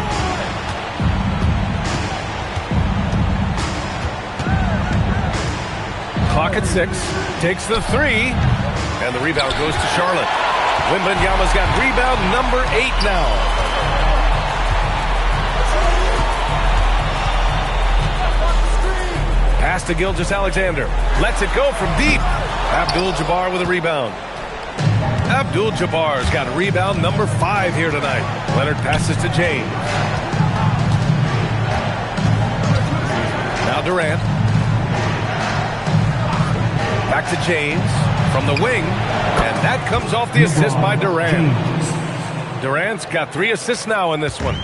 Clock at 6. Takes the three. And the rebound goes to Charlotte. Wembanyama's got rebound number 8 now. Pass to Gilgeous-Alexander. Lets it go from deep. Abdul-Jabbar with a rebound. Abdul-Jabbar's got rebound number 5 here tonight. Leonard passes to James. Now Durant. Back to James from the wing. And that comes off the assist by Durant. Durant's got 3 assists now in this one.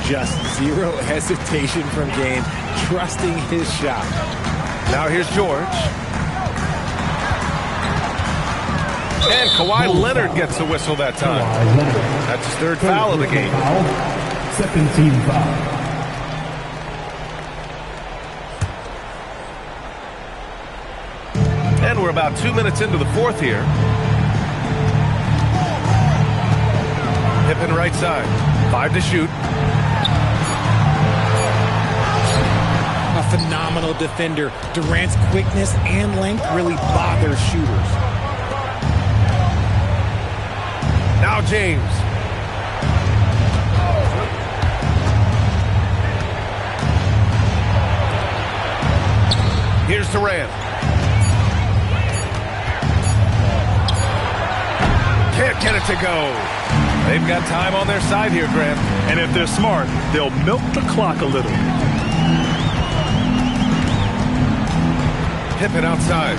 just zero hesitation from game, trusting his shot. Now here's George. And Kawhi Leonard gets the whistle that time. That's his third foul of the game. Second team foul. And we're about 2 minutes into the fourth here. Pippen right side. 5 to shoot. A phenomenal defender. Durant's quickness and length really bother shooters. Now James. Here's Durant. Can't get it to go. They've got time on their side here, Grant. And if they're smart, they'll milk the clock a little. Pippen outside.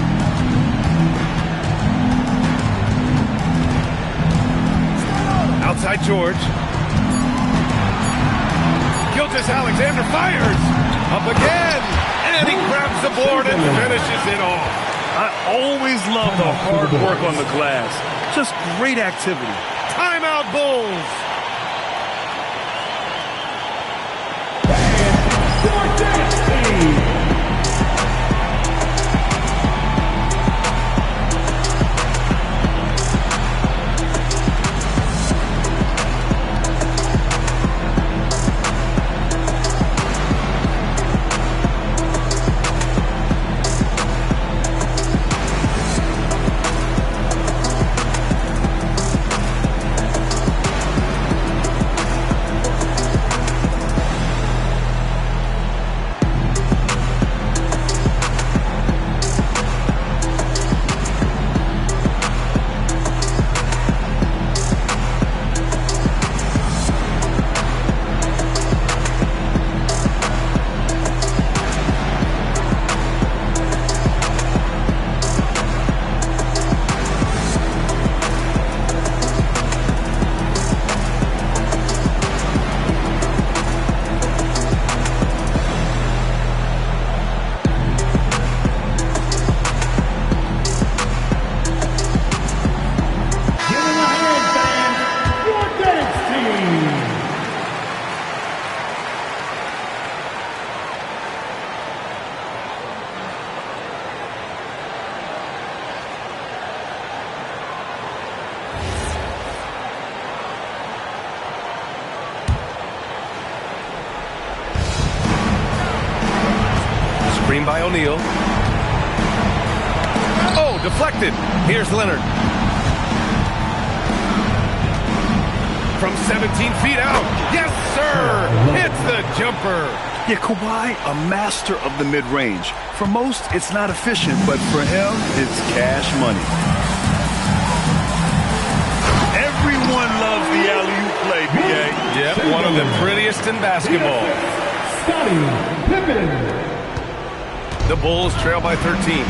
Outside George. Gilgeous-Alexander fires. Up again. And he grabs the board and finishes it off. I always love the hard work on the glass. Just great activity. Timeout Bulls. Screen by O'Neal. Oh, deflected. Here's Leonard. From 17 feet out. Yes, sir. Hits the jumper. Yeah, Kawhi, a master of the mid-range. For most, it's not efficient, but for him, it's cash money. Everyone loves the alley-oop play, B.A. Yep, one of the prettiest in basketball. Scottie Pippen. The Bulls trail by 13.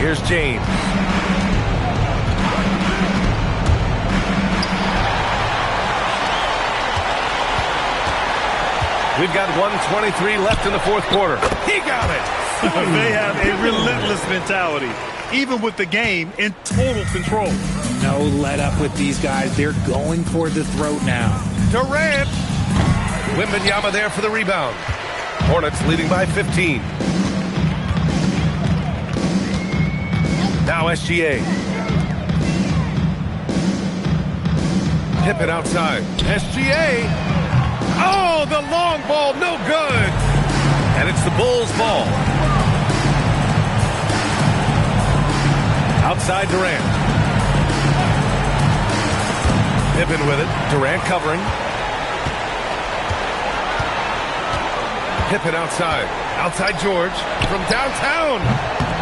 Here's James. We've got 1:23 left in the fourth quarter. He got it! They have a relentless mentality, even with the game in total control. No let up with these guys. They're going for the throat now. Durant! Wembanyama there for the rebound. Hornets leading by 15. Now SGA. Pippen outside. SGA. Oh, the long ball, no good. And it's the Bulls' ball. Outside Durant. Pippen with it. Durant covering. Pippen outside. Outside George from downtown.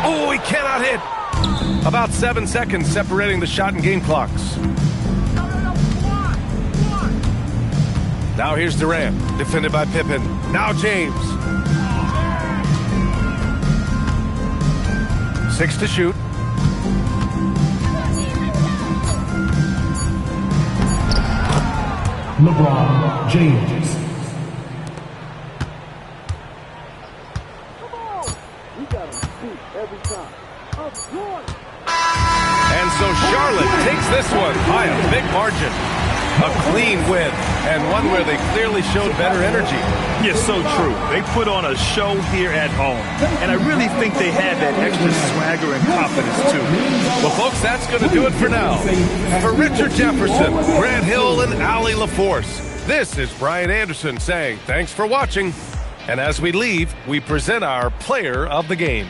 Oh, he cannot hit. About 7 seconds separating the shot and game clocks. Now here's Durant, defended by Pippen. Now James. 6 to shoot. LeBron James. And so Charlotte takes this one by a big margin. A clean win, and one where they clearly showed better energy. Yes, so true. They put on a show here at home, and I really think they had that extra swagger and confidence, too. Well, folks, that's going to do it for now. For Richard Jefferson, Grant Hill, and Allie LaForce, this is Brian Anderson saying thanks for watching. And as we leave, we present our player of the game.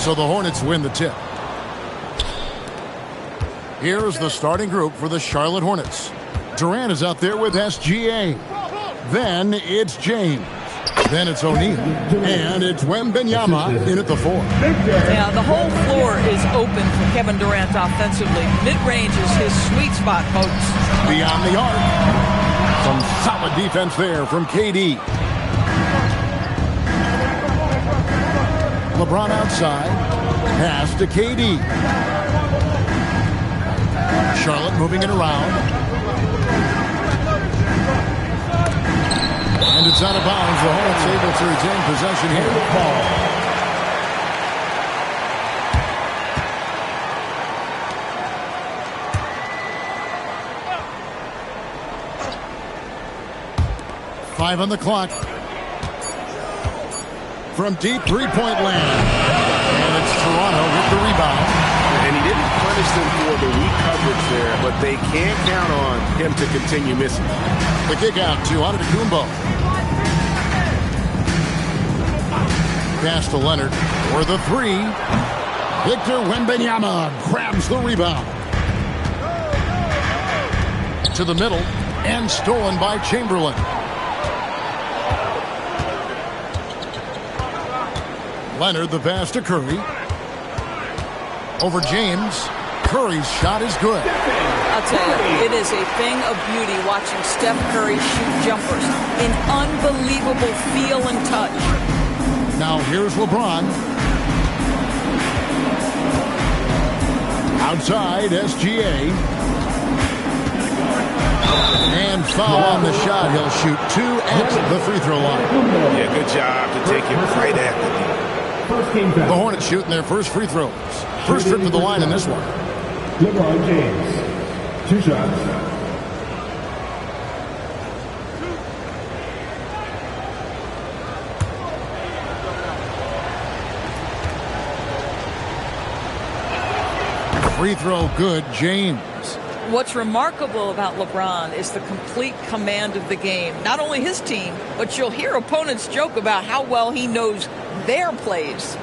So the Hornets win the tip. Here's the starting group for the Charlotte Hornets. Durant is out there with SGA. Then it's James. Then it's O'Neal. And it's Wembanyama in at the 4. Yeah, the whole floor is open for Kevin Durant offensively. Mid-range is his sweet spot, folks. Beyond the arc. Some solid defense there from KD. LeBron outside. Pass to KD. Charlotte moving it around. And it's out of bounds. The Hornets able to retain possession here. Ball. Five on the clock. From deep three-point land. And it's Toronto with the rebound. And he didn't punish them for the weak coverage there, but they can't count on him to continue missing. The kick out to Antetokounmpo. Pass to Leonard for the 3. Victor Wembanyama grabs the rebound. To the middle and stolen by Chamberlain. Leonard the pass to Curry. Over James. Curry's shot is good. I'll tell you, it is a thing of beauty watching Steph Curry shoot jumpers. An unbelievable feel and touch. Now here's LeBron. Outside, SGA. And foul on the shot. He'll shoot 2 at the free throw line. Yeah, good job to take him right at the The Hornets shooting their first free throws. First trip to the line in this one. LeBron James, 2 shots. Free throw good, James. What's remarkable about LeBron is the complete command of the game. Not only his team, but you'll hear opponents joke about how well he knows their plays.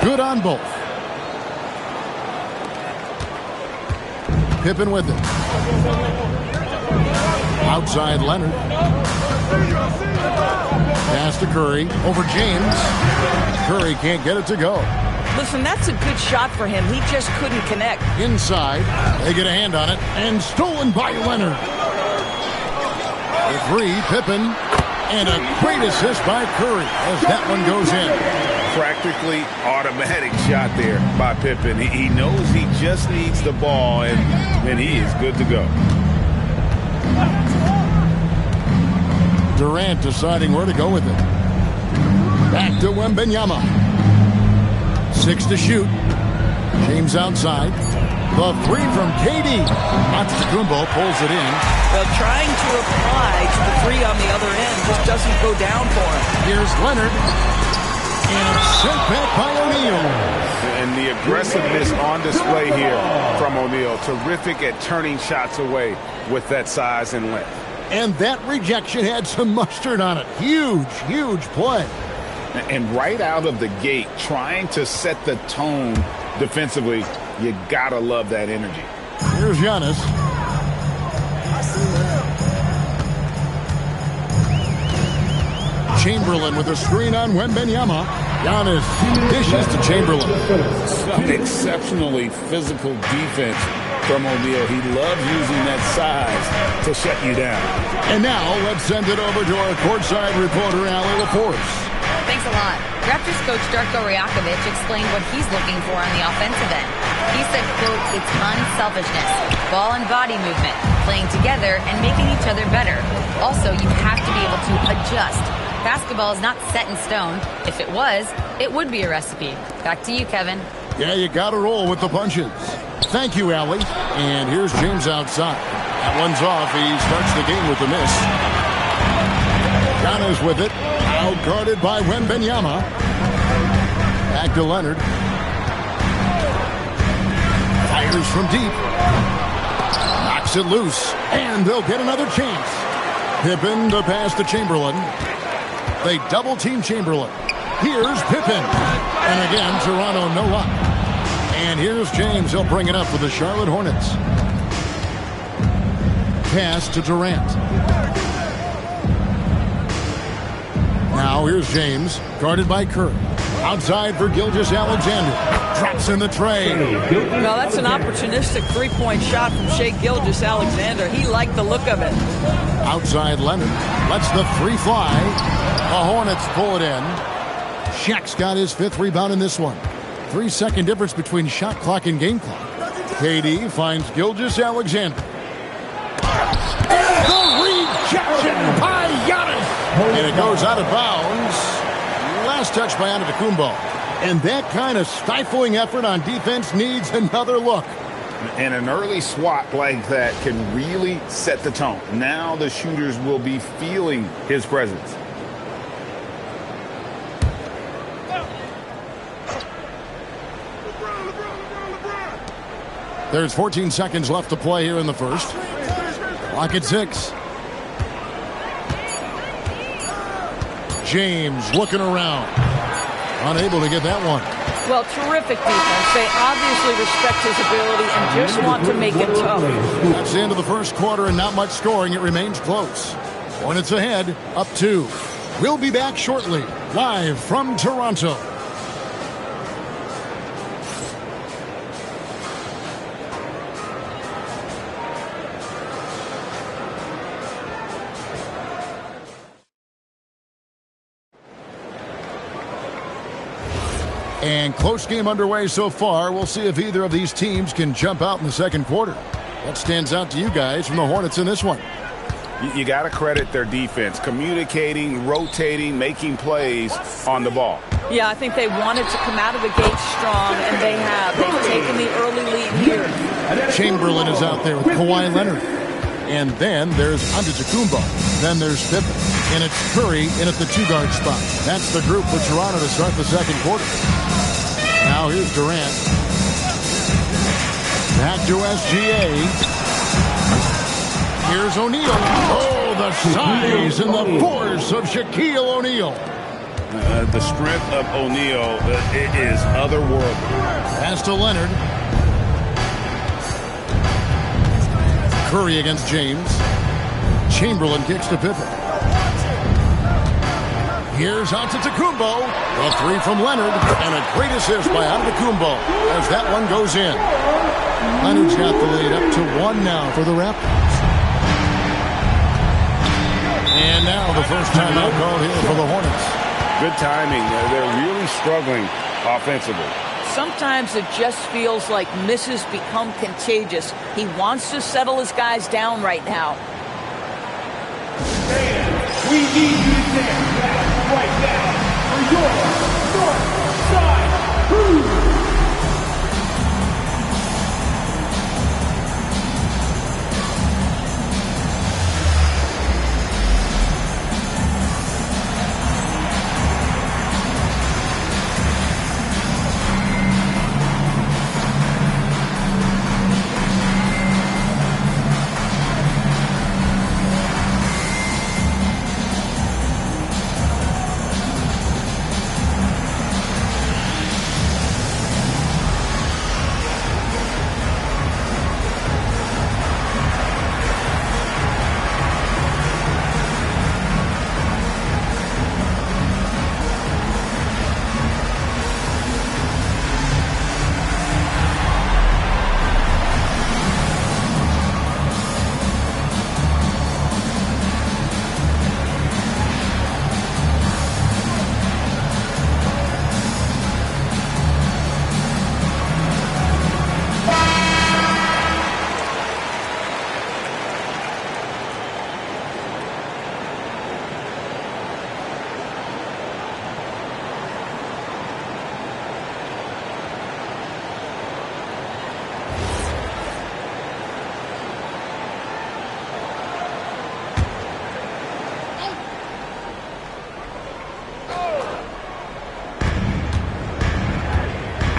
Good on both. Pippen with it. Outside Leonard. Pass to Curry. Over James. Curry can't get it to go. Listen, that's a good shot for him. He just couldn't connect. Inside. They get a hand on it. And stolen by Leonard. The 3, Pippen. And a great assist by Curry as that one goes in. Practically automatic shot there by Pippen. He knows he just needs the ball, and he is good to go. Durant deciding where to go with it. Back to Wembanyama. 6 to shoot. James outside. The 3 from KD. Antetokounmpo pulls it in. Well, trying to apply to the 3 on the other end just doesn't go down for him. Here's Leonard. And sent back by O'Neal. And the aggressiveness on display here from O'Neal. Terrific at turning shots away with that size and length. And that rejection had some mustard on it. Huge, huge play. And right out of the gate, trying to set the tone defensively, you gotta love that energy. Here's Giannis. Chamberlain with a screen on Wembanyama. Giannis dishes to Chamberlain. Some exceptionally physical defense from O'Neal. He loves using that size to shut you down. And now let's send it over to our courtside reporter, Allie LaForce. Thanks a lot. Raptors coach Darko Rajakovic explained what he's looking for on the offensive end. He said, quote, it's unselfishness, ball and body movement, playing together and making each other better. Also, you have to be able to adjust. Basketball is not set in stone. If it was, it would be a recipe. Back to you, Kevin. Yeah, you got to roll with the punches. Thank you, Allie. And here's James outside. That one's off. He starts the game with a miss. Giannis with it. Out guarded by Wembanyama. Back to Leonard. Fires from deep. Knocks Rips it loose, and they'll get another chance. Pippen to pass to Chamberlain. They double-team Chamberlain. Here's Pippen. And again, Toronto no luck. And here's James. He'll bring it up for the Charlotte Hornets. Pass to Durant. Now here's James, guarded by Curry. Outside for Gilgeous-Alexander. Drops in the tray. Well, that's an opportunistic three-point shot from Shai Gilgeous-Alexander. He liked the look of it. Outside Leonard. Lets the three fly. The Hornets pull it in. Shaq's got his 5th rebound in this one. 3-second difference between shot clock and game clock. KD finds Gilgeous-Alexander. The rejection by Giannis. And it goes out of bounds. Last touch by Antetokounmpo. And that kind of stifling effort on defense needs another look. And an early swat like that can really set the tone. Now the shooters will be feeling his presence. There's 14 seconds left to play here in the first. Clock at 6. James looking around. Unable to get that one. Well, terrific defense. They obviously respect his ability and just want to make it tough. That's the end of the first quarter and not much scoring. It remains close. Hornets ahead, up 2. We'll be back shortly, live from Toronto. And close game underway so far. We'll see if either of these teams can jump out in the second quarter. What stands out to you guys from the Hornets in this one? You got to credit their defense, communicating, rotating, making plays on the ball. Yeah, I think they wanted to come out of the gate strong, and they have. They've taken the early lead here. Chamberlain is out there with Kawhi Leonard. And then there's Antetokounmpo. Then there's Pippen. And it's Curry in at the 2-guard spot. That's the group for Toronto to start the second quarter. Now here's Durant. Back to SGA. Here's O'Neal. Oh, the size and the force of Shaquille O'Neal. The strength of O'Neal is otherworldly. Pass to Leonard. Curry against James. Chamberlain kicks to Pippen. Here's Antetokounmpo. A 3 from Leonard. And a great assist by Antetokounmpo as that one goes in. Leonard's got the lead up to 1 now for the Raptors. And now the first timeout called here for the Hornets. Good timing. They're really struggling offensively. Sometimes it just feels like misses become contagious. He wants to settle his guys down right now. We need you to stand back right now for your North Side Crew.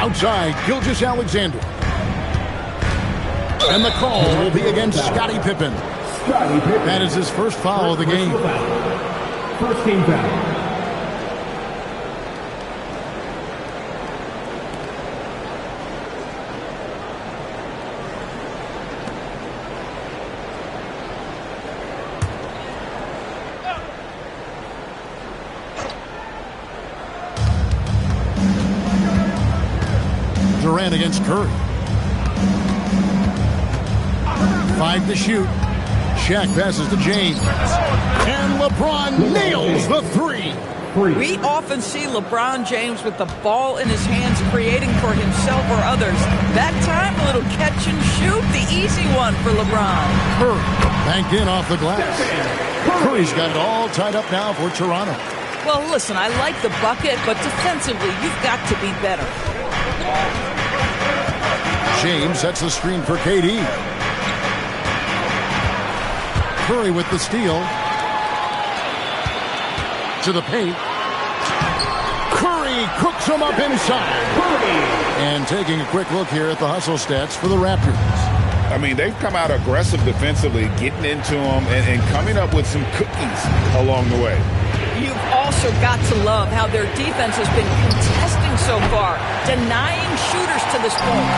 Outside, Gilgeous-Alexander. And the call will be against Scottie Pippen. That is his first foul of the game. First team foul. Durant against Curry. 5 to shoot. Shaq passes to James. And LeBron nails the 3. We often see LeBron James with the ball in his hands creating for himself or others. That time, a little catch and shoot, the easy one for LeBron. Curry banked in off the glass. Curry's got it all tied up now for Toronto. Well, listen, I like the bucket, but defensively, you've got to be better. James sets the screen for KD. Curry with the steal. To the paint. Curry cooks him up inside. And taking a quick look here at the hustle stats for the Raptors. I mean, they've come out aggressive defensively, getting into them and coming up with some cookies along the way. You've also got to love how their defense has been contesting so far, denying shooters to this point.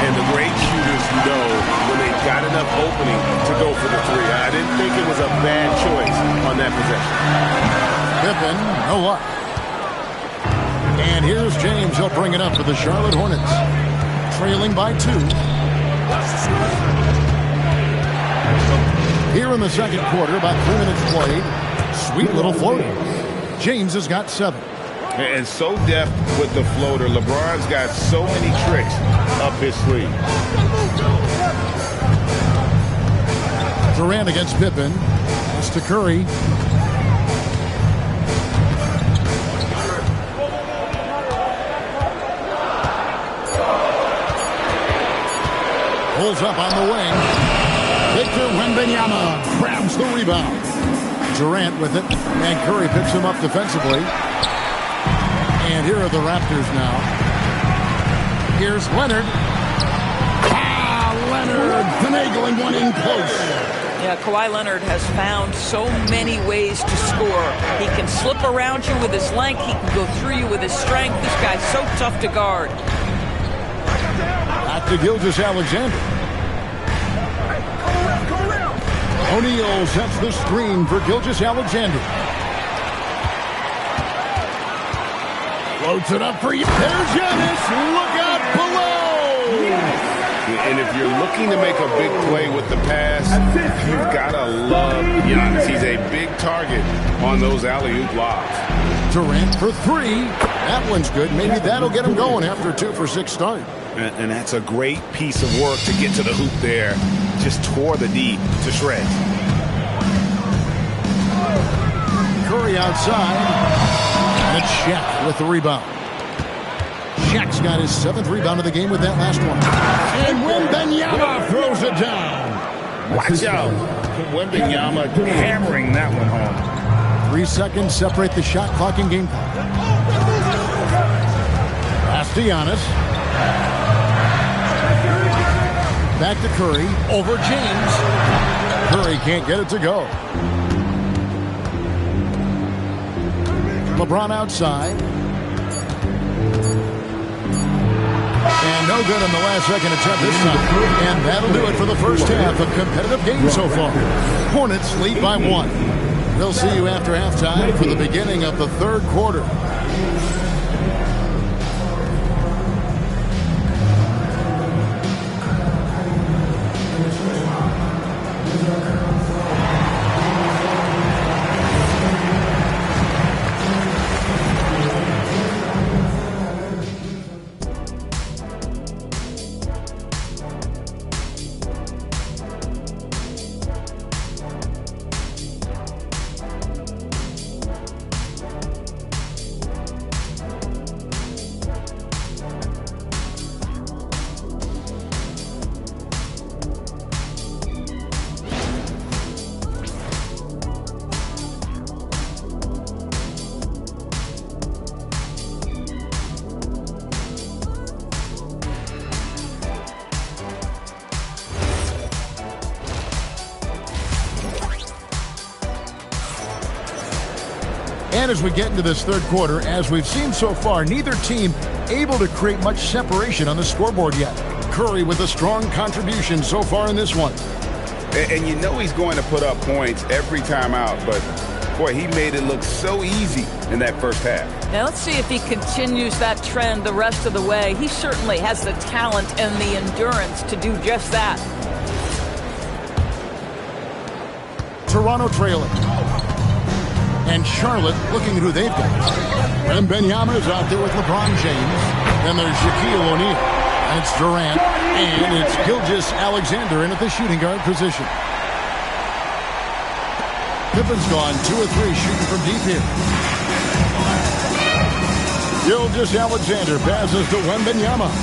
And the great shooters know when they've got enough opening to go for the 3. I didn't think it was a bad choice on that possession. Pippen, no luck. And here's James. He'll bring it up for the Charlotte Hornets. Trailing by 2. Here in the second quarter, about 3 minutes played. Sweet little floater. James has got 7. And so deft with the floater. LeBron's got so many tricks up his sleeve. Durant against Pippen. Pass to Curry. Pulls up on the wing. Victor Wembanyama grabs the rebound. Durant with it, and Curry picks him up defensively. And here are the Raptors now. Here's Leonard. Leonard finagling one in close. Yeah, Kawhi Leonard has found so many ways to score. He can slip around you with his length. He can go through you with his strength. This guy's so tough to guard. Back to Gilgeous-Alexander. O'Neal sets the screen for Gilgeous-Alexander. Floats it up for you. There's Giannis. Look out below. And if you're looking to make a big play with the pass, you've got to love Giannis. He's a big target on those alley-oop lobs. Durant for 3. That one's good. Maybe that'll get him going after a 2 for 6 start. And that's a great piece of work to get to the hoop there. Just tore the D to shreds. Curry outside. And it's Shaq with the rebound. Shaq's got his 7th rebound of the game with that last one. And Wembanyama throws it down. Watch out. Wembanyama hammering that one home. 3 seconds separate the shot clock and game clock. Pass to Giannis. Back to Curry. Over James. Curry can't get it to go. LeBron outside. And no good on the last second attempt this time. And that'll do it for the first half of competitive game so far. Hornets lead by 1. They'll see you after halftime for the beginning of the 3rd quarter. And as we get into this third quarter, as we've seen so far, neither team able to create much separation on the scoreboard yet. Curry with a strong contribution so far in this one. And you know he's going to put up points every time out, but boy, he made it look so easy in that first half. Now let's see if he continues that trend the rest of the way. He certainly has the talent and the endurance to do just that. Toronto trailing. And Charlotte looking at who they've got. Wembanyama is out there with LeBron James. Then there's Shaquille O'Neal. And it's Durant. And it's Gilgeous-Alexander in at the shooting guard position. Pippen's gone 2 of 3 shooting from deep here. Gilgeous-Alexander passes to Wembanyama.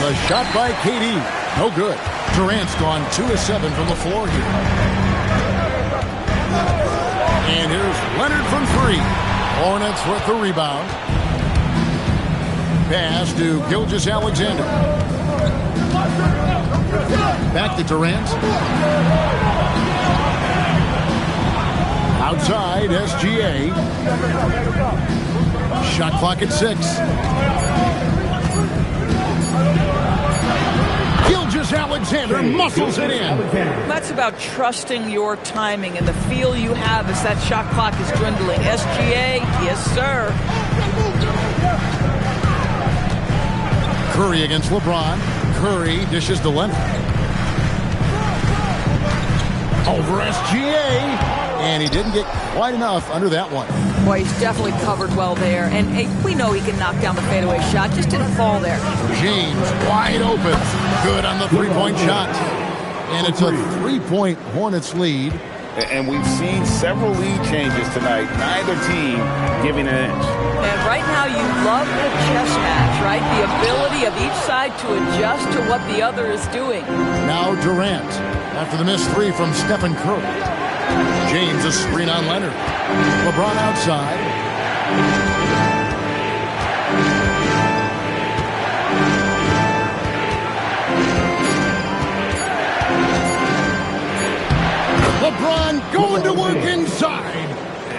The shot by KD. No good. Durant's gone 2 of 7 from the floor here. And here's Leonard from 3. Hornets with the rebound. Pass to Gilgeous-Alexander. Back to Durant. Outside, SGA. Shot clock at 6. Gilgeous-Alexander muscles it in. That's about trusting your timing and the feel you have as that shot clock is dwindling. SGA, yes, sir. Curry against LeBron. Curry dishes to Leonard. Over SGA. And he didn't get quite enough under that one. Boy, he's definitely covered well there. And hey, we know he can knock down the fadeaway shot. Just didn't fall there. James wide open. Good on the three-point shot. And it's a 3-point Hornets lead. And we've seen several lead changes tonight. Neither team giving an inch. And right now you love the chess match, right? The ability of each side to adjust to what the other is doing. Now Durant after the missed 3 from Stephen Curry. James a screen on Leonard. LeBron outside. LeBron going to work inside.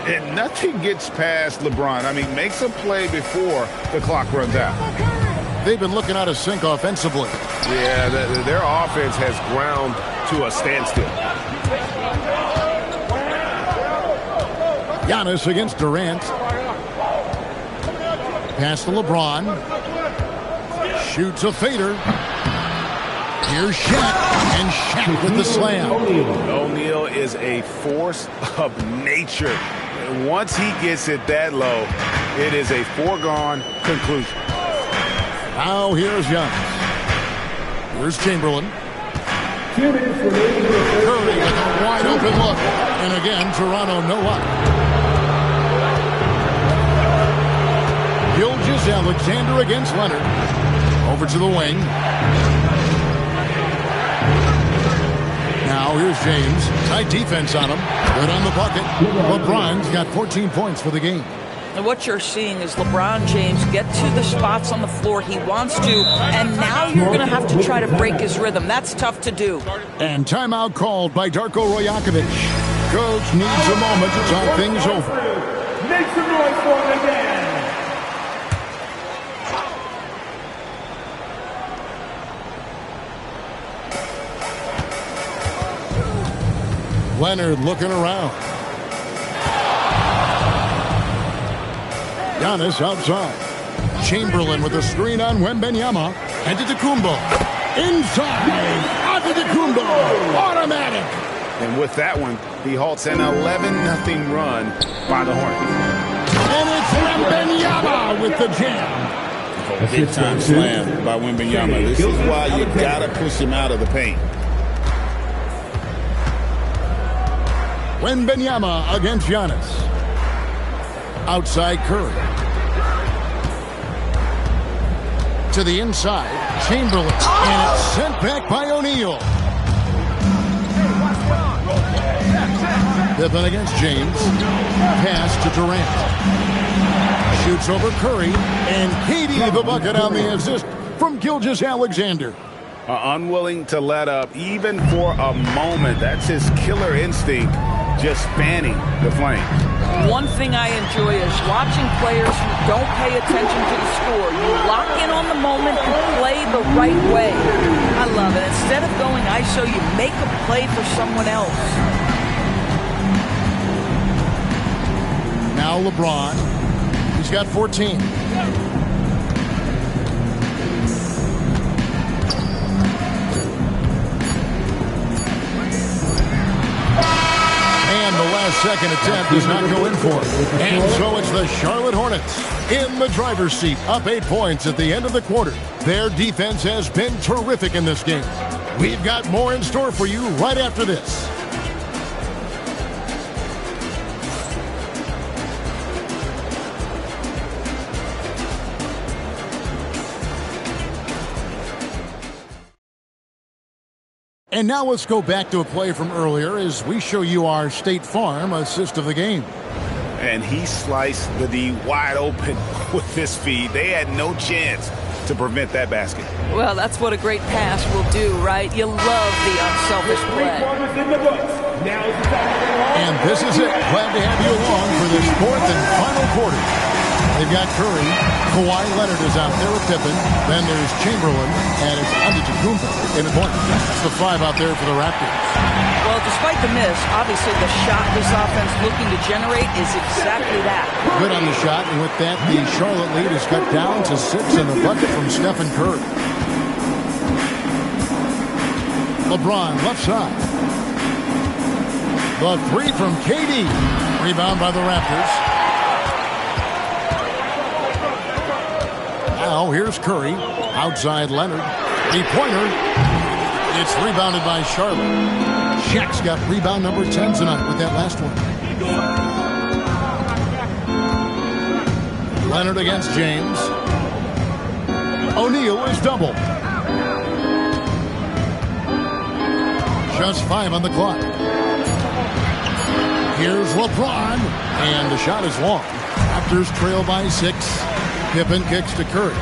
And nothing gets past LeBron. I mean, makes a play before the clock runs out. They've been looking out of sync offensively. Yeah, their offense has ground to a standstill. Giannis against Durant. Pass to LeBron. Shoots a fader. Here's Shaq. And Shaq with the slam. O'Neal is a force of nature. Once he gets it that low, it is a foregone conclusion. Now here's Giannis. Here's Chamberlain. 2 minutes remaining. Curry with a wide open look. And again, Toronto no up. Gilgeous-Alexander against Leonard. Over to the wing. Now here's James. Tight defense on him. Good on the bucket. LeBron's got 14 points for the game. And what you're seeing is LeBron James get to the spots on the floor he wants to, and now you're going to have to try to break his rhythm. That's tough to do. And timeout called by Darko Rajakovic. Coach needs a moment to talk things over. Make some noise for him again. Leonard looking around. Giannis outside. Chamberlain with a screen on Wembanyama. And Antetokounmpo. Inside. Antetokounmpo. Automatic. And with that one, he halts an 11-0 run by the Hornets. And it's Wembanyama with the jam. Big-time slam by Wembanyama. This is why you got to push him out of the paint. Wembanyama against Giannis. Outside Curry. To the inside, Chamberlain. And it's sent back by O'Neal. Pippen against James. Pass to Durant. Shoots over Curry. And KD the bucket on the assist from Gilgeous-Alexander. Unwilling to let up even for a moment. That's his killer instinct, just spanning the flame. One thing I enjoy is watching players who don't pay attention to the score. You lock in on the moment and play the right way. I love it. Instead of going ISO, you make a play for someone else. Now LeBron. He's got 14. And the last-second attempt does not go in for it. And so it's the Charlotte Hornets in the driver's seat, up 8 points at the end of the quarter. Their defense has been terrific in this game. We've got more in store for you right after this. And now let's go back to a play from earlier as we show you our State Farm assist of the game. And he sliced the D wide open with this feed. They had no chance to prevent that basket. Well, that's what a great pass will do, right? You love the unselfish play. And this is it. Glad to have you along for this fourth and final quarter. They've got Curry. Kawhi Leonard is out there with Pippen. Then there's Chamberlain, and it's Antetokounmpo in the corner. That's the 5 out there for the Raptors. Well, despite the miss, obviously the shot this offense looking to generate is exactly that. Good on the shot, and with that, the Charlotte lead is cut down to 6 in the bucket from Stephen Curry. LeBron, left side. The 3 from KD. Rebound by the Raptors. Now here's Curry. Outside Leonard. Three-pointer. It's rebounded by Charlotte. Shaq's got rebound number 10 tonight with that last one. Leonard against James. O'Neal is double. Just 5 on the clock. Here's LeBron. And the shot is long. Raptors trail by 6. Pippen kicks to Curry.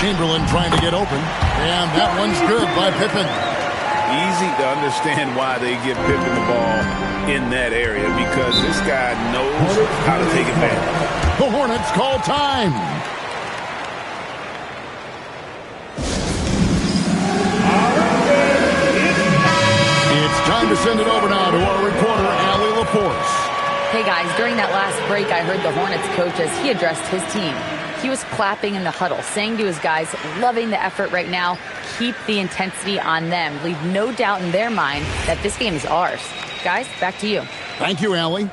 Chamberlain trying to get open. And that one's good by Pippen. Easy to understand why they give Pippen the ball in that area, because this guy knows how to take advantage. The Hornets call time. It's time to send it over now to our reporter, Allie LaForce. Hey guys, during that last break, I heard the Hornets coach as he addressed his team. He was clapping in the huddle, saying to his guys, loving the effort right now, keep the intensity on them. Leave no doubt in their mind that this game is ours. Guys, back to you. Thank you, Allie.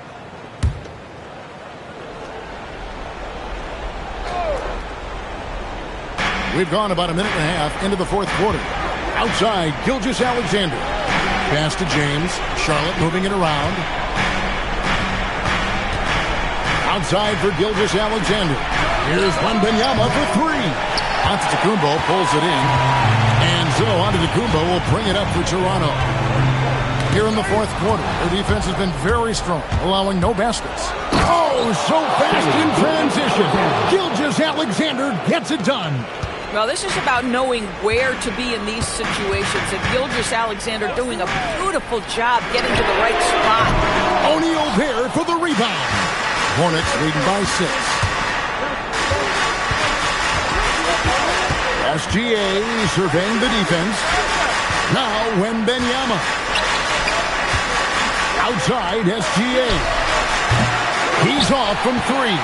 We've gone about a minute and a half into the fourth quarter. Outside, Gilgeous-Alexander. Pass to James. Charlotte moving it around. Outside for Gilgeous-Alexander. Here's Wembanyama for 3. Antetokounmpo pulls it in. And so Antetokounmpo will bring it up for Toronto. Here in the fourth quarter, their defense has been very strong, allowing no baskets. Oh, so fast in transition. Gilgeous-Alexander gets it done. Well, this is about knowing where to be in these situations. And Gilgeous-Alexander doing a beautiful job getting to the right spot. O'Neal there for the rebound. Hornets leading by 6. SGA surveying the defense. Now Wembanyama. Outside SGA. He's off from 3.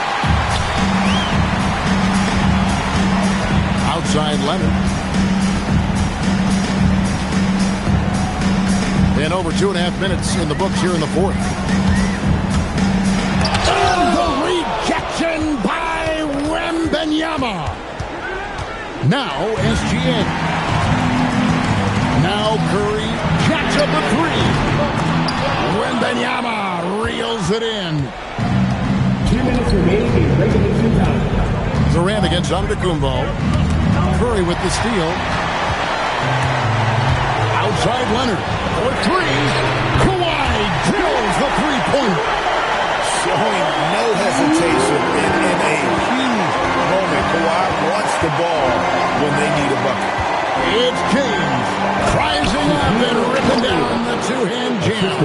Outside Leonard. And over 2.5 minutes in the books here in the fourth. Rejection by Wembanyama. Now SGA. Now Curry jacks up a 3. Wembanyama reels it in. 2 minutes remaining in regulation time. Durant against Antetokounmpo. Curry with the steal. Outside Leonard for 3. Kawhi drills the 3-pointer. Showing no hesitation in a huge moment. Kawhi wants the ball when they need a bucket. It's James rising up and ripping down the two-hand jam.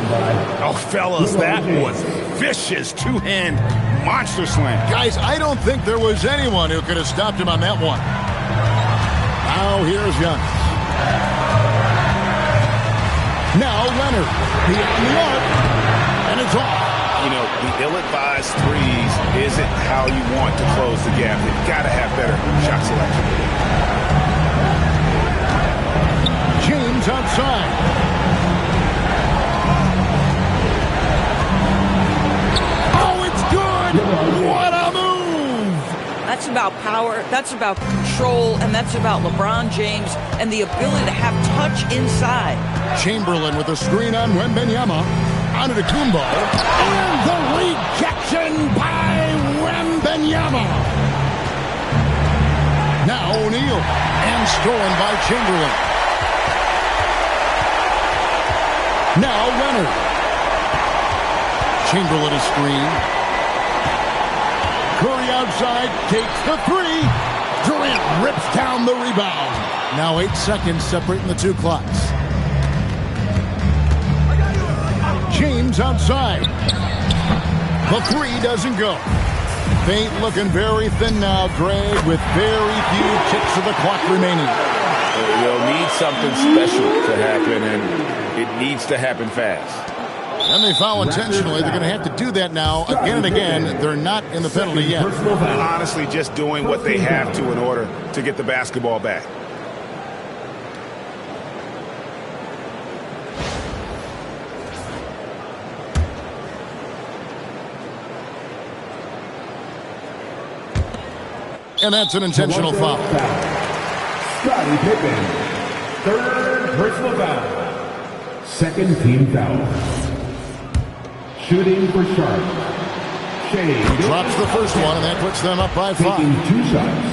Oh, fellas, that was vicious two-hand monster slam. Guys, I don't think there was anyone who could have stopped him on that one. Now here's Young. Now Leonard. Beyond the arc. And it's off. You know, the ill-advised threes isn't how you want to close the gap. You've got to have better shot selection. James outside. Oh, it's good! What a move! That's about power, that's about control, and that's about LeBron James and the ability to have touch inside. Chamberlain with a screen on Wembanyama. Antetokounmpo. And the rejection by Wembanyama. Now O'Neal. And stolen by Chamberlain. Now Leonard. Chamberlain is screened. Curry outside takes the three. Durant rips down the rebound. Now 8 seconds separating the two clocks. James outside. The three doesn't go. Paint looking very thin now, Greg, with very few ticks of the clock remaining. They'll need something special to happen, and it needs to happen fast. And they foul intentionally. They're going to have to do that now again and again. They're not in the penalty yet. Honestly, just doing what they have to in order to get the basketball back. And that's an intentional foul. Scottie Pippen. Third personal foul. Second team foul. Shooting for Charlotte. Shea drops the first one, and that puts them up by 5. Taking 2 shots.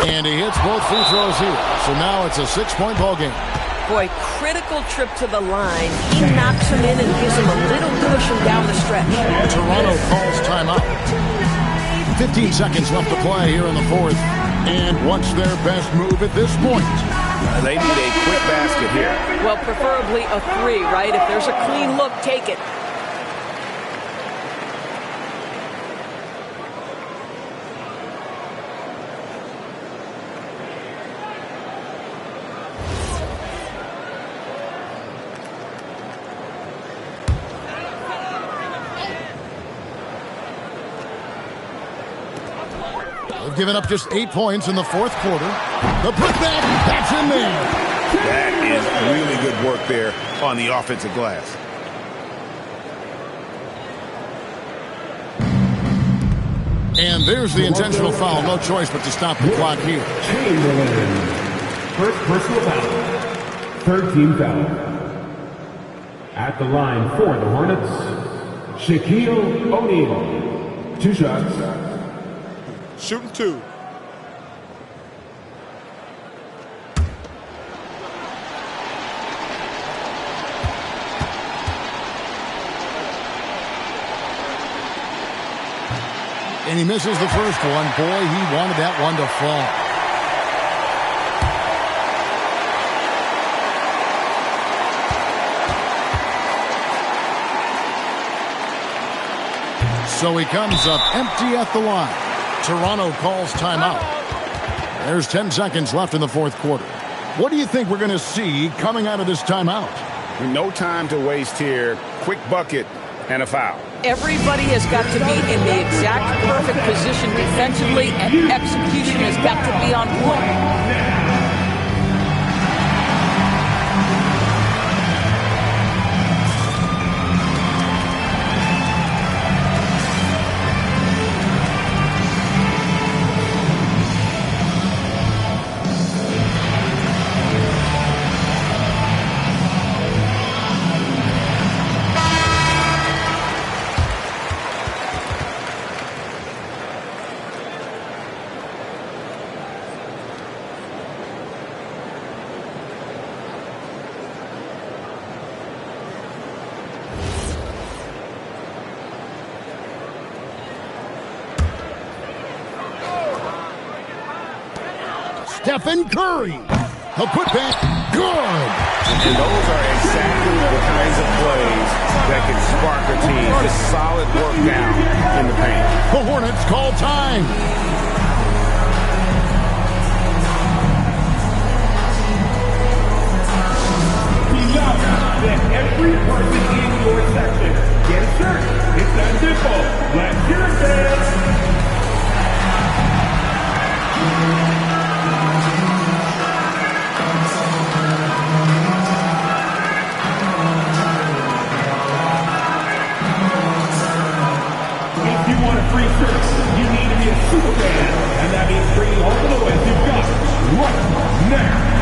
And he hits both free throws here. So now it's a 6-point ball game. Boy, critical trip to the line. He knocks him in and gives him a little cushion down the stretch. Toronto calls timeout. 15 seconds left to play here in the fourth. And what's their best move at this point? They need a quick basket here. Well, preferably a 3, right? If there's a clean look, take it. They've given up just 8 points in the fourth quarter. The putback, that's in there. That is really good work there on the offensive glass. And there's the intentional foul. No choice but to stop the clock here. Chamberlain. First personal foul. Third team foul. At the line for the Hornets, Shaquille O'Neal. 2 shots. Shooting 2. And he misses the first one. Boy, he wanted that one to fall. So he comes up empty at the line. Toronto calls timeout. There's 10 seconds left in the fourth quarter. What do you think we're going to see coming out of this timeout? No time to waste here. Quick bucket and a foul. Everybody has got to be in the exact perfect position defensively, and execution has got to be on point. Stephen Curry. The putback, good. And those are exactly the kinds of plays that can spark a team. Just solid work down in the paint. The Hornets call time. That every person in your section get a shirt. It's that simple. Let's hear it. If you want a free shirt, you need to be a super fan, and that means bringing all the noise you've got right now.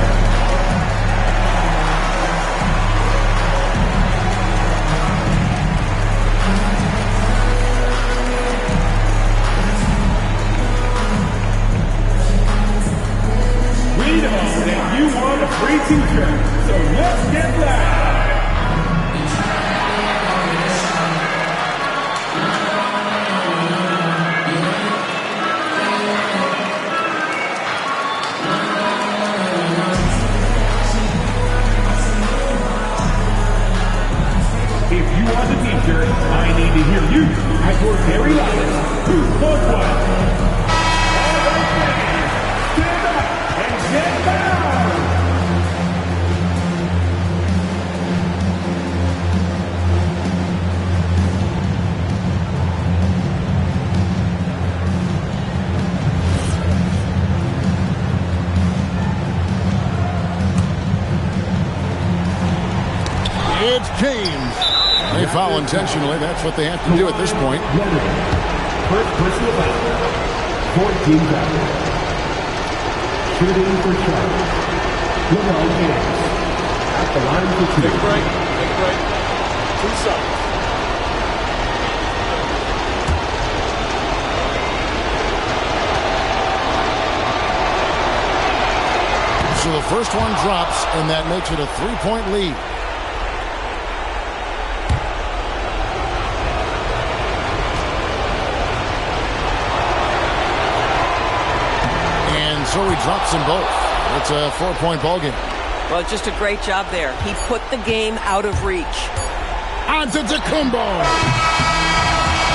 That you want a free t-shirt, so let's get loud. If you want the t-shirt, I need to hear you at your very loudest. Who wants one? Stand up and get down. It's James. They foul intentionally. That's what they have to do at this point. First personal foul. 14 fouls. Shooting for Charlotte. LeBron James. At the line for two. Take a break. Take a break. 2 seconds. So the first one drops, and that makes it a 3-point lead. And so he drops them both. It's a 4-point ball game. Well, just a great job there. He put the game out of reach. On to Tacumbo.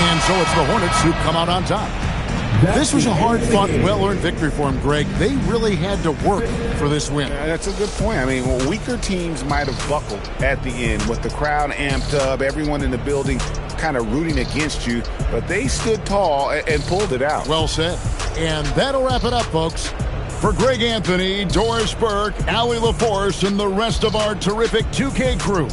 And so it's the Hornets who come out on top. This was a hard-fought, well-earned victory for him, Greg. They really had to work for this win. That's a good point. I mean, weaker teams might have buckled at the end with the crowd amped up, everyone in the building kind of rooting against you, but they stood tall and pulled it out. Well said. And that'll wrap it up, folks. For Greg Anthony, Doris Burke, Allie LaForce, and the rest of our terrific 2K crew,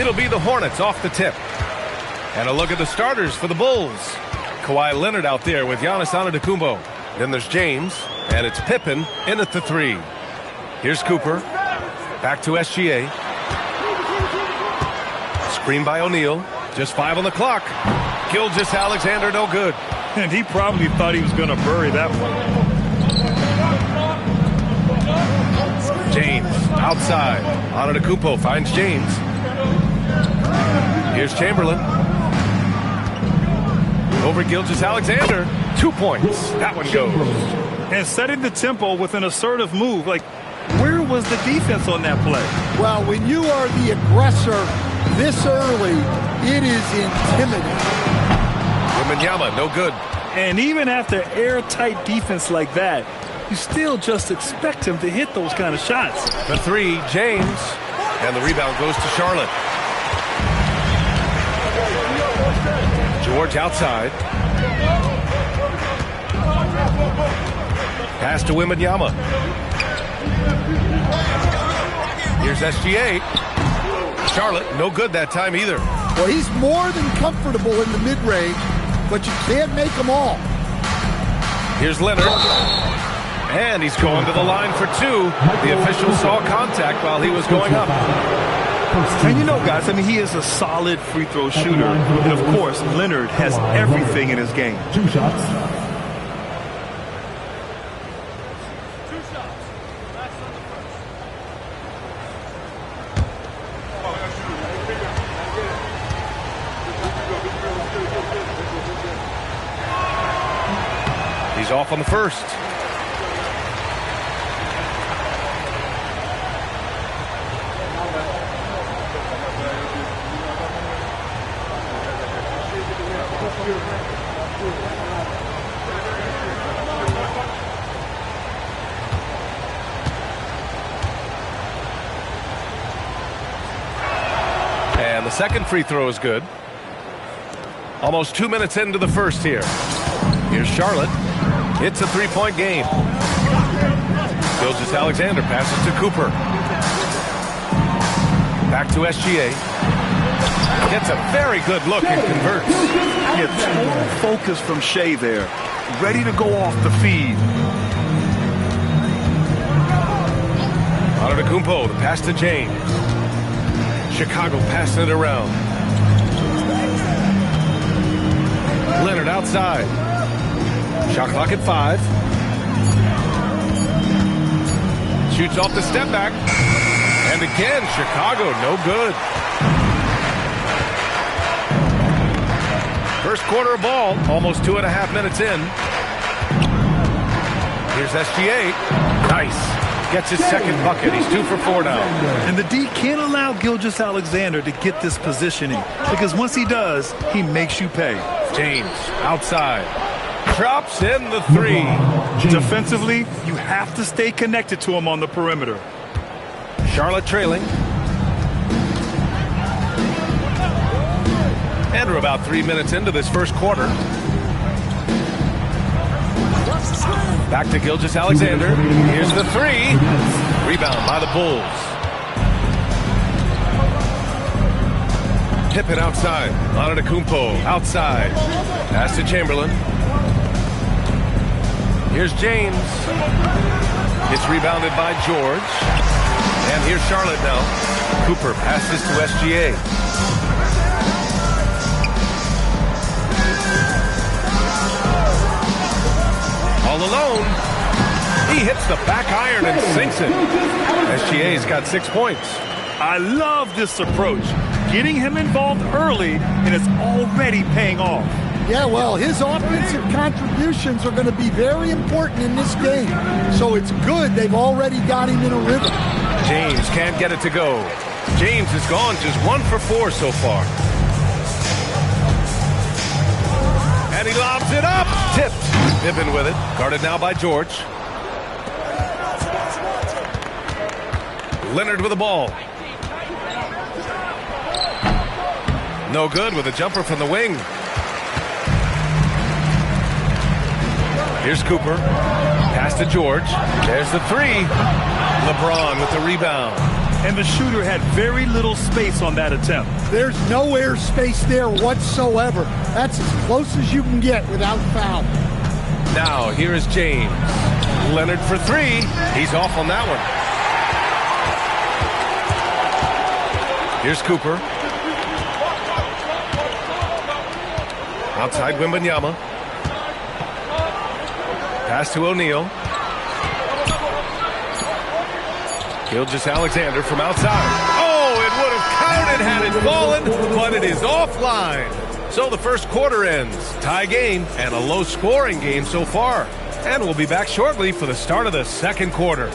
It'll be the Hornets off the tip. And a look at the starters for the Bulls. Kawhi Leonard out there with Giannis Antetokounmpo. Then there's James, and it's Pippen in at the 3. Here's Cooper. Back to SGA. Screen by O'Neal. Just 5 on the clock. Gilgeous-Alexander, no good. And he probably thought he was going to bury that one. James outside. Antetokounmpo finds James. Here's Chamberlain. Over Gilgeous-Alexander. 2 points. That one goes. And setting the tempo with an assertive move. Like, where was the defense on that play? Well, when you are the aggressor this early, it is intimidating. Wembanyama, no good. And even after airtight defense like that, you still just expect him to hit those kind of shots. The 3, James. And the rebound goes to Charlotte. George outside. Pass to Wembanyama. Here's SGA. Charlotte, no good that time either. Well, he's more than comfortable in the mid-range, but you can't make them all. Here's Leonard. And he's going to the line for 2. The official saw contact while he was going up. And you know, guys, I mean, he is a solid free throw shooter. And, of course, Leonard has everything in his game. 2 shots. He's off on the first. And the second free throw is good. Almost 2 minutes into the first here. Here's Charlotte. It's a 3-point game. Gilgeous-Alexander passes to Cooper. Back to SGA. Gets a very good look and converts. Yeah, total focus from Shea there. Ready to go off the feed. Antetokounmpo, the pass to James. Chicago passing it around. Leonard outside. Shot clock at 5. Shoots off the step back. And again, Chicago, no good. First quarter of ball, almost 2.5 minutes in. Here's SGA. Nice. Gets his second bucket. He's 2 for 4 now. And the D can't allow Gilgeous-Alexander to get this positioning, because once he does, he makes you pay. James outside. Drops in the 3. Defensively, you have to stay connected to him on the perimeter. Charlotte trailing. And we're about 3 minutes into this first quarter. Back to Gilgeous-Alexander. Here's the 3. Rebound by the Bulls. Pippen outside. Antetokounmpo outside. Pass to Chamberlain. Here's James. It's rebounded by George. And here's Charlotte now. Cooper passes to SGA. All alone. He hits the back iron and sinks it. SGA's got 6 points. I love this approach. Getting him involved early, and it's already paying off. Yeah, well, his offensive contributions are going to be very important in this game. So it's good they've already got him in a rhythm. James can't get it to go. James has gone just 1 for 4 so far. And he lobs it up. Tipped. Pippen with it. Guarded now by George. Leonard with the ball. No good with a jumper from the wing. Here's Cooper. Pass to George. There's the 3. LeBron with the rebound. and the shooter had very little space on that attempt. There's no air space there whatsoever. That's as close as you can get without foul. Now, here is James. Leonard for three. He's off on that one. Here's Cooper. Outside Wembanyama. Pass to O'Neal. Gilgeous-Alexander from outside. Oh, it would have counted had it fallen, but it is offline. So the first quarter ends. Tie game and a low-scoring game so far. And we'll be back shortly for the start of the second quarter.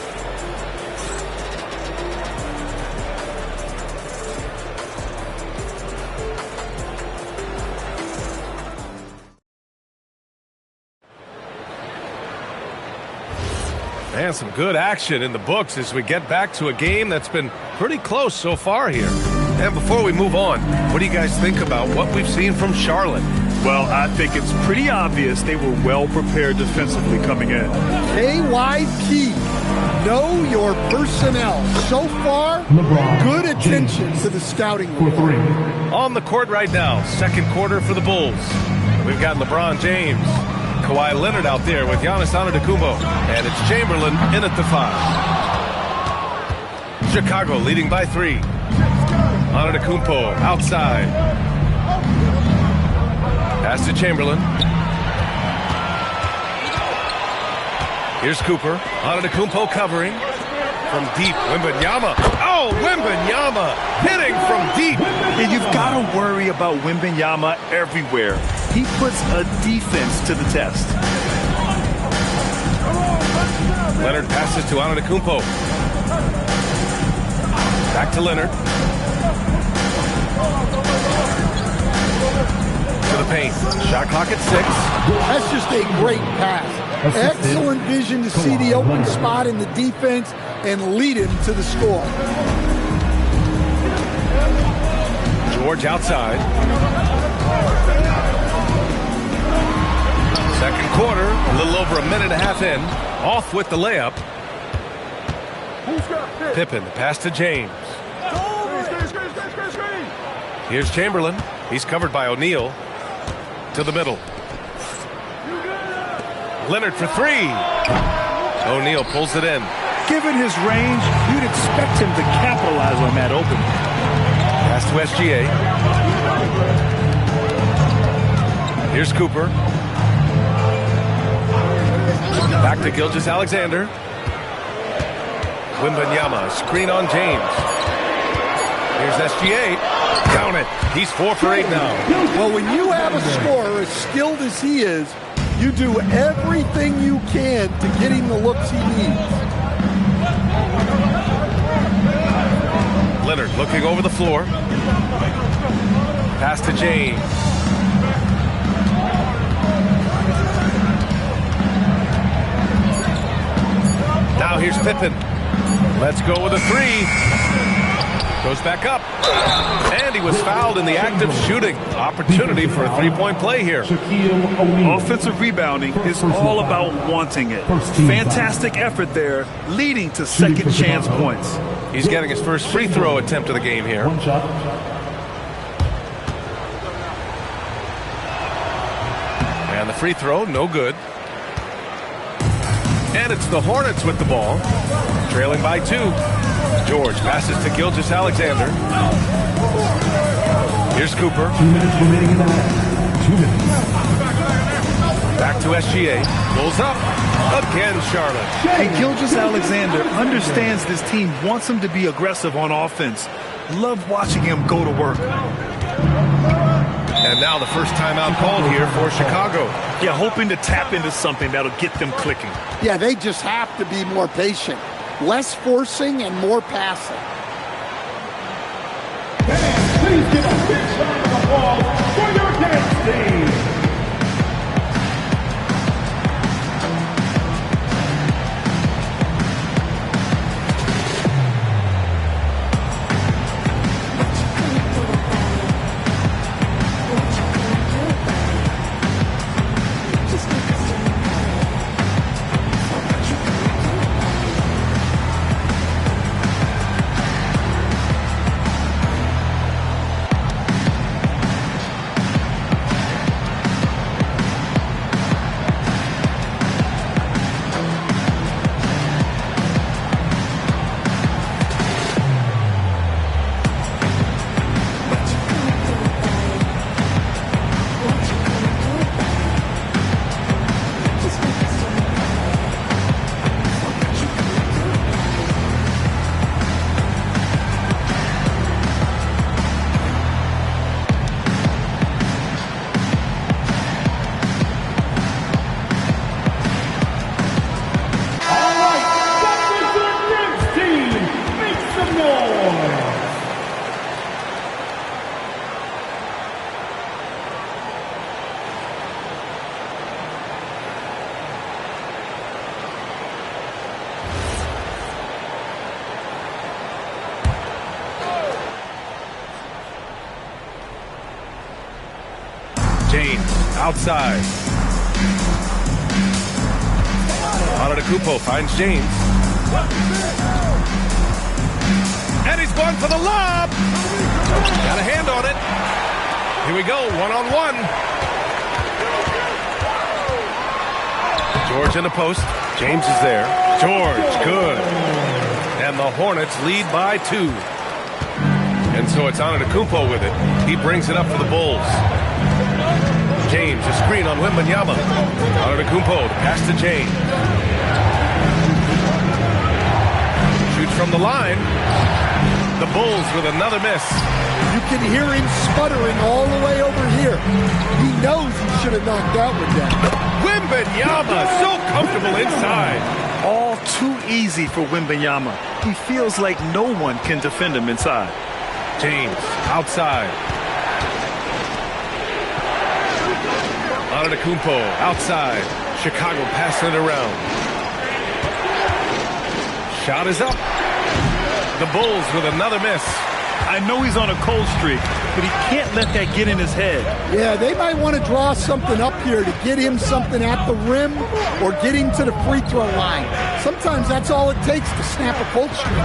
And some good action in the books as we get back to a game that's been pretty close so far here. And before we move on, what do you guys think about what we've seen from Charlotte? Well, I think it's pretty obvious they were well prepared defensively coming in. KYP, know your personnel. So far, good attention to the scouting report. On the court right now, second quarter for the Bulls. We've got LeBron James, Kawhi Leonard out there with Giannis Antetokounmpo, and it's Chamberlain in at the 5. Chicago leading by 3. Antetokounmpo outside. Pass to Chamberlain. Here's Cooper. Antetokounmpo covering from deep. Wembanyama. Oh, Wembanyama hitting from deep. And you've got to worry about Wembanyama everywhere. He puts a defense to the test. Leonard passes to Antetokounmpo. Back to Leonard. To the paint. Shot clock at 6. That's just a great pass. Excellent vision to see the open spot in the defense and lead him to the score. George outside. Second quarter, a little over a minute and a half in. Off with the layup. Pippen, the pass to James. Here's Chamberlain. He's covered by O'Neal. To the middle. Leonard for 3. O'Neal pulls it in. Given his range, you'd expect him to capitalize on that opening. Pass to SGA. Here's Cooper. Back to Gilgeous-Alexander. Wembanyama, screen on James. Here's SGA. Count it. He's 4 for 8 now. Well, when you have a scorer as skilled as he is, you do everything you can to get him the looks he needs. Leonard looking over the floor. Pass to James. Now here's Pippen. Let's go with a 3. Goes back up. And he was fouled in the act of shooting. Opportunity for a 3-point play here. Offensive rebounding is all about wanting it. Fantastic effort there, leading to second chance points. He's getting his first free throw attempt of the game here. And the free throw, no good. And it's the Hornets with the ball. Trailing by 2. George passes to Gilgeous-Alexander. Here's Cooper. 2 minutes remaining in the half. 2 minutes. Back to SGA. Pulls up. Again, Charlotte. Hey, Gilgeous-Alexander understands this team wants him to be aggressive on offense. Love watching him go to work. And now the first timeout called here for Chicago. Yeah, hoping to tap into something that'll get them clicking. Yeah, they just have to be more patient. Less forcing and more passing. Please give a big round of applause for your dance team. outside. Antetokounmpo finds James. And he's going for the lob. Got a hand on it. Here we go, one-on-one. George in the post. James is there. George, good. And the Hornets lead by 2. And so it's Antetokounmpo with it. He brings it up for the Bulls. James, a screen on Wembanyama. Antetokounmpo, the pass to James. Shoots from the line. The Bulls with another miss. You can hear him sputtering all the way over here. He knows he should have knocked out with that. Wembanyama, so comfortable inside. All too easy for Wembanyama. He feels like no one can defend him inside. James, outside. Antetokounmpo, outside. Chicago passing it around. Shot is up. The Bulls with another miss. I know he's on a cold streak, but he can't let that get in his head. Yeah, they might want to draw something up here to get him something at the rim or get him to the free throw line. Sometimes that's all it takes to snap a cold streak.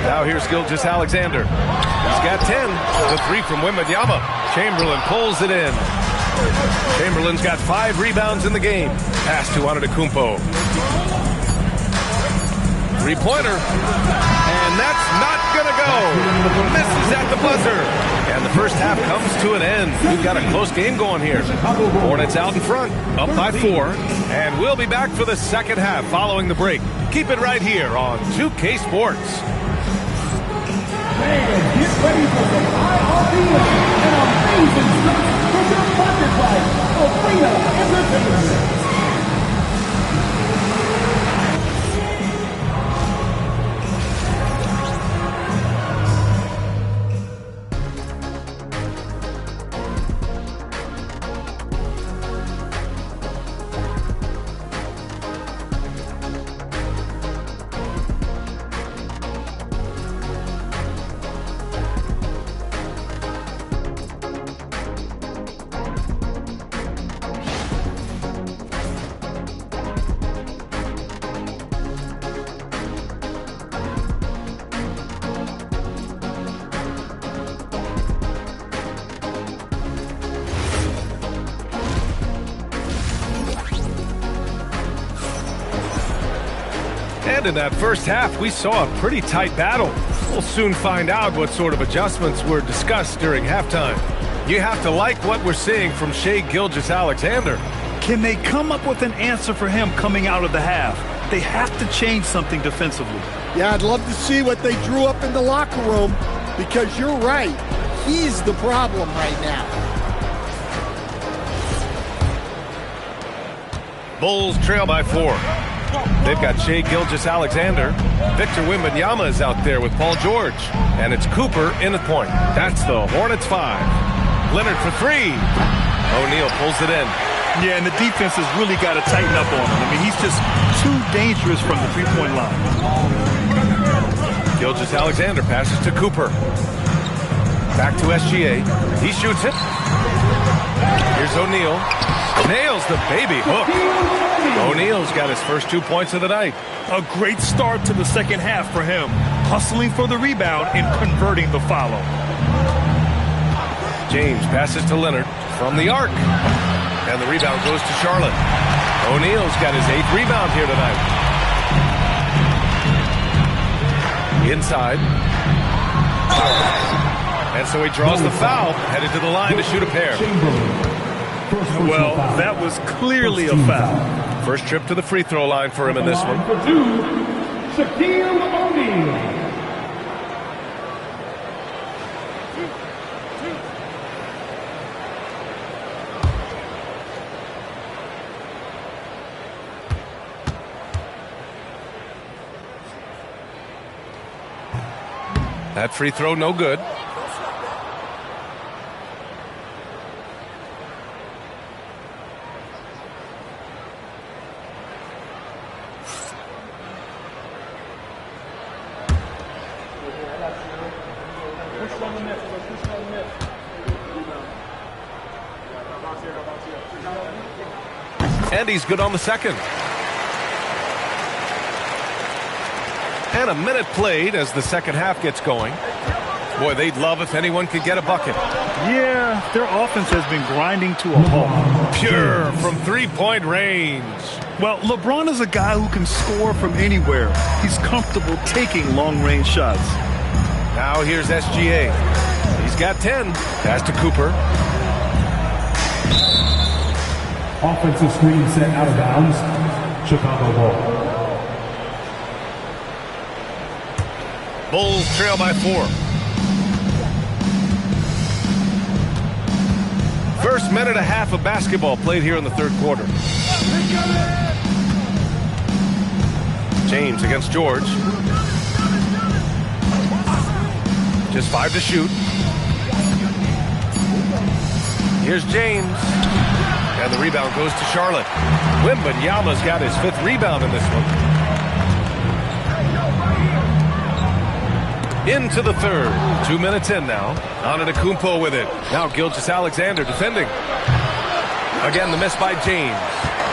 Now here's Gilgeous-Alexander. He's got 10. The 3 from Wembanyama. Chamberlain pulls it in. Chamberlain's got 5 rebounds in the game. Pass to Antetokounmpo. Three-pointer. And that's not going to go. Misses at the buzzer. And the first half comes to an end. We've got a close game going here. Hornets out in front, up by 4. And we'll be back for the second half following the break. Keep it right here on 2K Sports. Fans, get ready for the IRBA and amazing stuff from your pocket by Arena Entertainment. And in that first half, we saw a pretty tight battle. We'll soon find out what sort of adjustments were discussed during halftime. You have to like what we're seeing from Shai Gilgeous-Alexander. Can they come up with an answer for him coming out of the half? They have to change something defensively. Yeah, I'd love to see what they drew up in the locker room because you're right. He's the problem right now. Bulls trail by 4. They've got Shai Gilgeous-Alexander. Victor Wembanyama is out there with Paul George. And it's Cooper in the point. That's the Hornets 5. Leonard for 3. O'Neal pulls it in. Yeah, and the defense has really got to tighten up on him. I mean, he's just too dangerous from the three-point line. Gilgeous-Alexander passes to Cooper. Back to SGA. He shoots it. Here's O'Neal. Nails the baby hook. O'Neal's got his first 2 points of the night. A great start to the second half for him. Hustling for the rebound and converting the follow. James passes to Leonard from the arc. And the rebound goes to Charlotte. O'Neal's got his 8th rebound here tonight. Inside. And so he draws the foul, headed to the line to shoot a pair. Well, that was clearly a foul. First trip to the free throw line for him in this one. For 2, Shaquille O'Neal. That free throw no good. And he's good on the second. And a minute played as the second half gets going. Boy, they'd love if anyone could get a bucket. Yeah, their offense has been grinding to a halt. Pure from three-point range. Well, LeBron is a guy who can score from anywhere. He's comfortable taking long-range shots. Now here's SGA. He's got 10. Pass to Cooper. Offensive screen set out of bounds. Chicago ball. Bulls trail by 4. First minute and a half of basketball played here in the third quarter. James against George. Just 5 to shoot. Here's James. And the rebound goes to Charlotte. Wembanyama's got his 5th rebound in this one. Into the third. 2 minutes in now. Antetokounmpo with it. Now Gilgeous-Alexander defending. Again, the miss by James.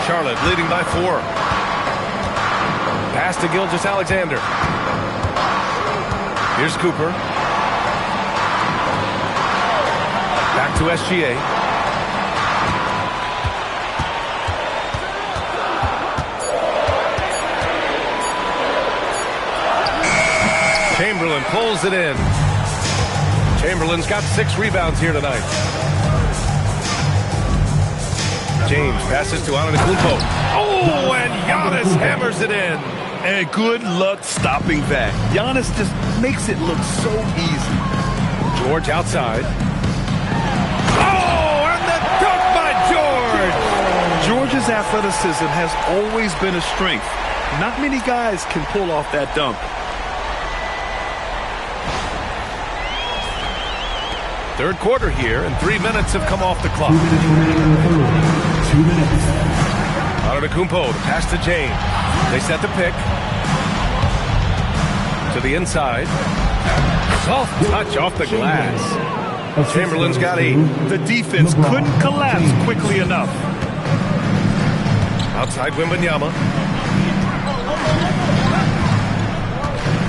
Charlotte leading by 4. Pass to Gilgeous-Alexander. Here's Cooper. Back to SGA. Chamberlain pulls it in. Chamberlain's got 6 rebounds here tonight. James passes to Antetokounmpo. Oh, and Giannis hammers it in. And good luck stopping that. Giannis just makes it look so easy. George outside. Oh, and the dunk by George. George's athleticism has always been a strength. Not many guys can pull off that dunk. Third quarter here, and 3 minutes have come off the clock. 2 minutes. Antetokounmpo to pass to James. They set the pick. To the inside. Soft touch off the glass. Chamberlain's got 8. The defense couldn't collapse quickly enough. Outside Wembanyama.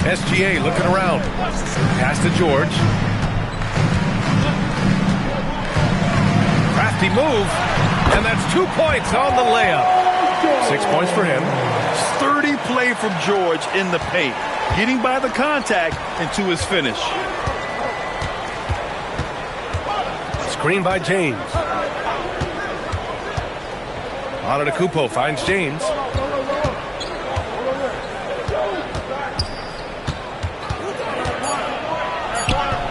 SGA looking around. Pass to George. Crafty move. And that's 2 points on the layup. 6 points for him. Sturdy play from George in the paint. Getting by the contact and to his finish. Screen by James. Antetokounmpo finds James.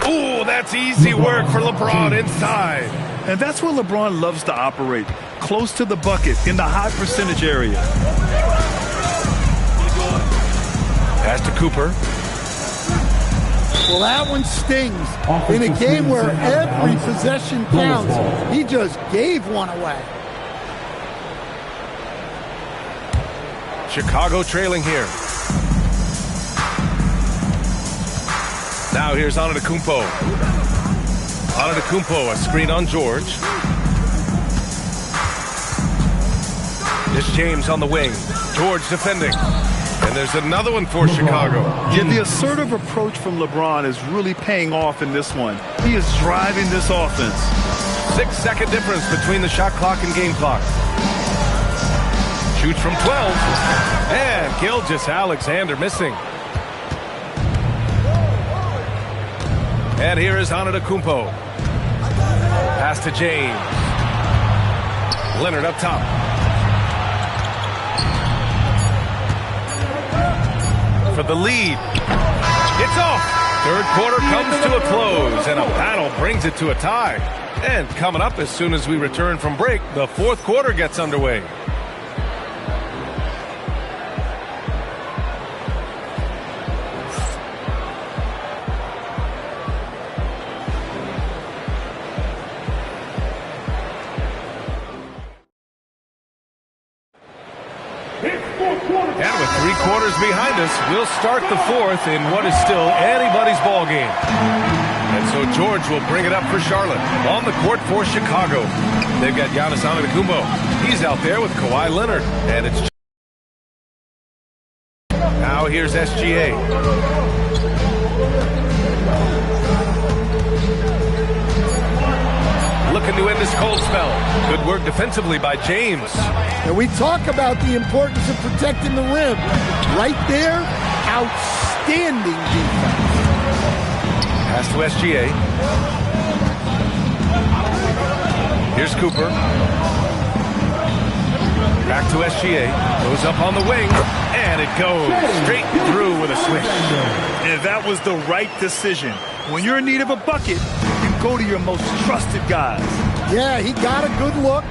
Ooh, that's easy work for LeBron inside. And that's where LeBron loves to operate. Close to the bucket in the high percentage area. Pass to Cooper. Well, that one stings. In a game where every possession counts, he just gave one away. Chicago trailing here. Now here's Antetokounmpo. Antetokounmpo, a screen on George. There's James on the wing. George defending. And there's another one for Chicago. Yeah, the assertive approach from LeBron is really paying off in this one. He is driving this offense. 6-second difference between the shot clock and game clock. Shoots from 12. And Gilgeous-Alexander missing. And here is Antetokounmpo. Pass to James. Leonard up top. For the lead. It's off. Third quarter comes to a close, and a battle brings it to a tie. And coming up as soon as we return from break, the fourth quarter gets underway. And with 3 quarters behind us, we'll start the fourth in what is still anybody's ball game. And so George will bring it up for Charlotte. On the court for Chicago. They've got Giannis Antetokounmpo. He's out there with Kawhi Leonard. And it's now here's SGA. Looking to end this cold spell. Good work defensively by James. And we talk about the importance of protecting the rim. Right there, outstanding defense. Pass to SGA. Here's Cooper. Back to SGA. Goes up on the wing. And it goes straight through with a swish. And that was the right decision. When you're in need of a bucket, you go to your most trusted guys. Yeah, he got a good look,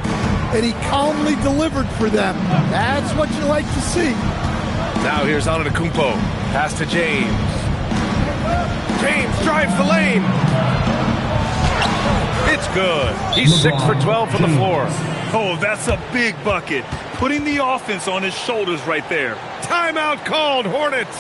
and he calmly delivered for them. That's what you like to see. Now here's Antetokounmpo. Pass to James. James drives the lane. It's good. He's 6 for 12 from the floor. Oh, that's a big bucket. Putting the offense on his shoulders right there. Timeout called, Hornets.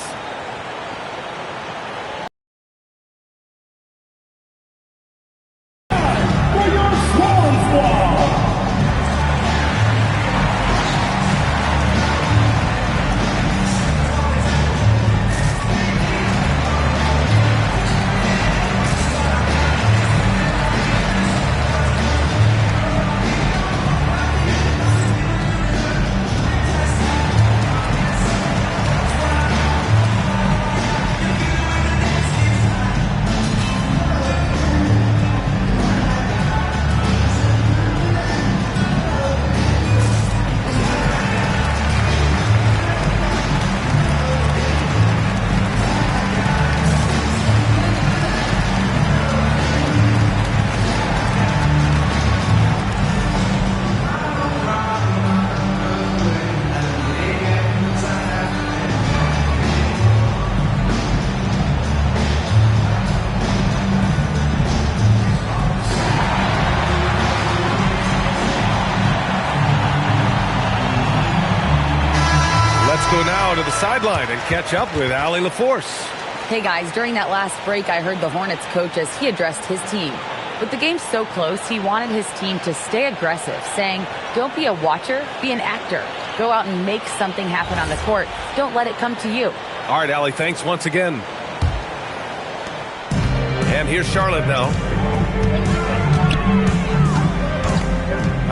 Go now to the sideline and catch up with Allie LaForce. Hey guys, during that last break, I heard the Hornets coach as he addressed his team. With the game so close, he wanted his team to stay aggressive, saying, don't be a watcher, be an actor. Go out and make something happen on the court. Don't let it come to you. All right, Allie, thanks once again. And here's Charlotte now.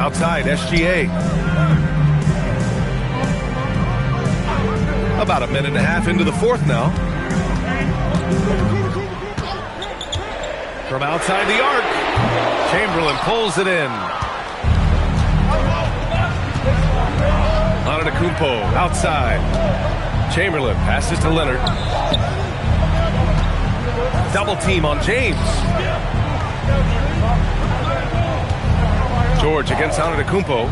Outside, SGA. About a minute and a half into the fourth now. From outside the arc, Chamberlain pulls it in. Antetokounmpo outside. Chamberlain passes to Leonard. Double team on James. George against Antetokounmpo.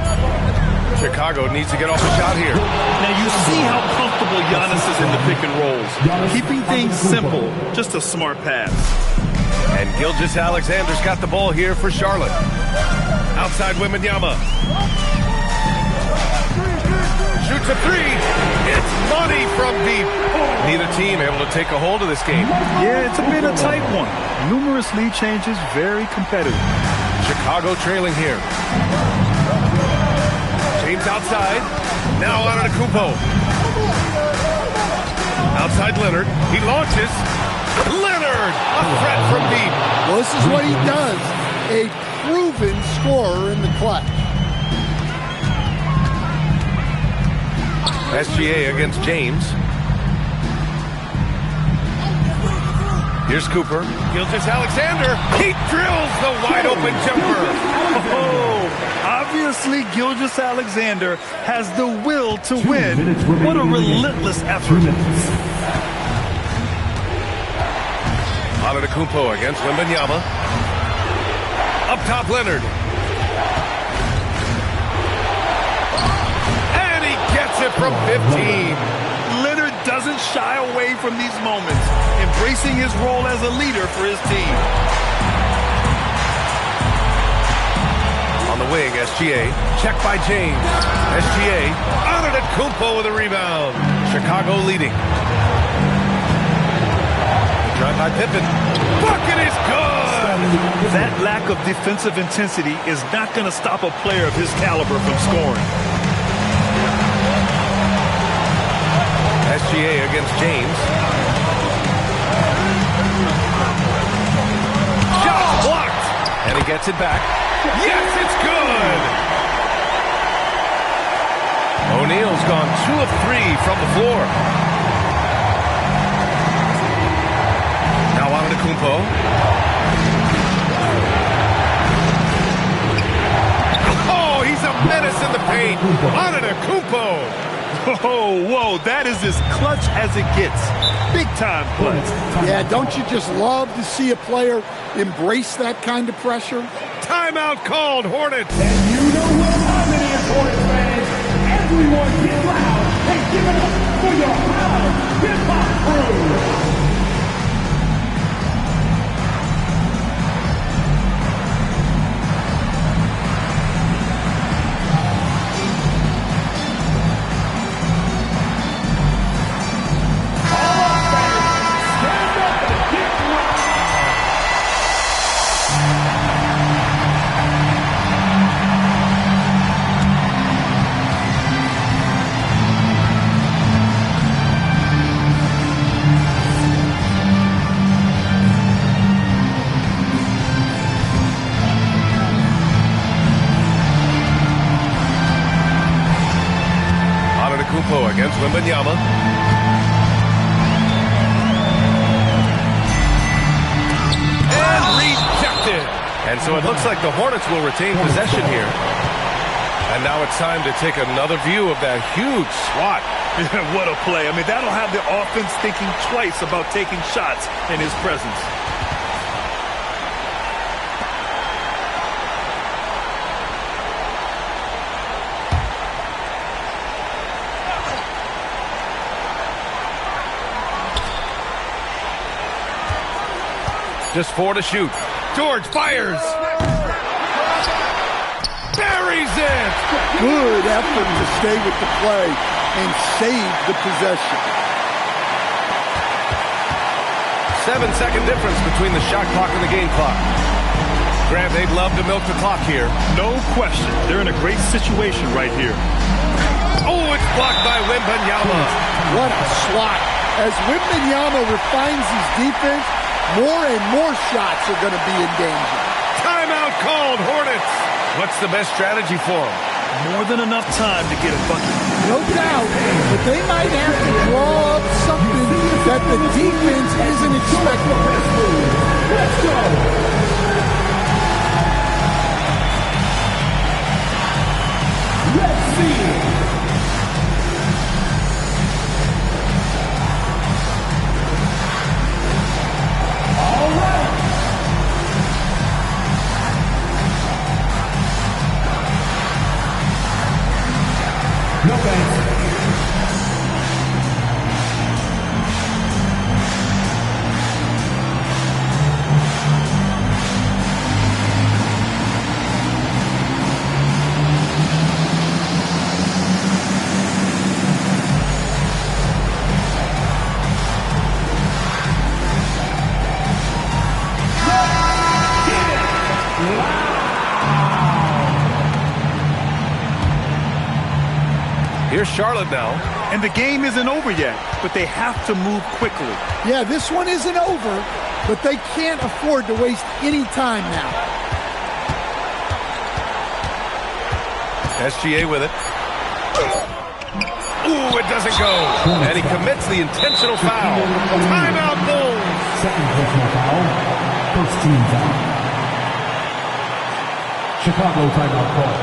Chicago needs to get off the shot here. Now you see how comfortable Giannis is in the pick and rolls. Keeping things simple. Just a smart pass. And Gilgeous-Alexander's got the ball here for Charlotte. Outside Wembanyama. Shoots a three. It's money from deep. Neither team able to take a hold of this game. Yeah, it's a bit of a tight one. Numerous lead changes, very competitive. Chicago trailing here. James outside. Now Antetokounmpo. Outside Leonard. He launches. Leonard! A threat from deep. Well, this is what he does. A proven scorer in the clutch. SGA against James. Here's Cooper. Gilgeous-Alexander. He drills the wide open jumper. Oh, obviously Gilgeous-Alexander has the will to win. What a relentless effort. Antetokounmpo against Wembanyama. Up top, Leonard. And he gets it from 15. Leonard doesn't shy away from these moments, embracing his role as a leader for his team. On the wing, SGA. Check by James. SGA. Antetokounmpo with a rebound. Chicago leading. Right by Pippen. Bucket is good! That lack of defensive intensity is not going to stop a player of his caliber from scoring. SGA against James. Shot blocked! And he gets it back. Yes, it's good! O'Neal's gone 2 of 3 from the floor. Now Antetokounmpo. Oh, he's a menace in the paint. Antetokounmpo. Oh, whoa, that is as clutch as it gets. Big time clutch. Yeah, don't you just love to see a player embrace that kind of pressure? Timeout called, Hornets. And you know what time it is, Hornets fans. Everyone get loud and give it up for your proud hip-hop crew. Against Wembanyama. And rejected. And so it looks like the Hornets will retain possession here. And now it's time to take another view of that huge swat. What a play. I mean, that'll have the offense thinking twice about taking shots in his presence. Just 4 to shoot. George fires. Buries it. Good effort to stay with the play and save the possession. 7-second difference between the shot clock and the game clock. Grant, they'd love to milk the clock here. No question. They're in a great situation right here. Oh, it's blocked by Wembanyama. What a slot. As Wembanyama refines his defense, more and more shots are going to be in danger. Timeout called, Hornets. What's the best strategy for them? More than enough time to get a bucket. No doubt, but they might have to draw up something that the defense isn't expecting. Let's go. Let's see. No thanks. Here's Charlotte now. And the game isn't over yet, but they have to move quickly. Yeah, this one isn't over, but they can't afford to waste any time now. SGA with it. Ooh, it doesn't go. And he commits the intentional foul. Timeout Bulls. Second personal foul. First team foul. Chicago timeout call.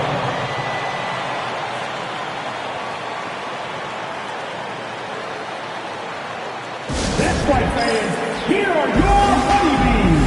That's right, fans. Here are your honeybees.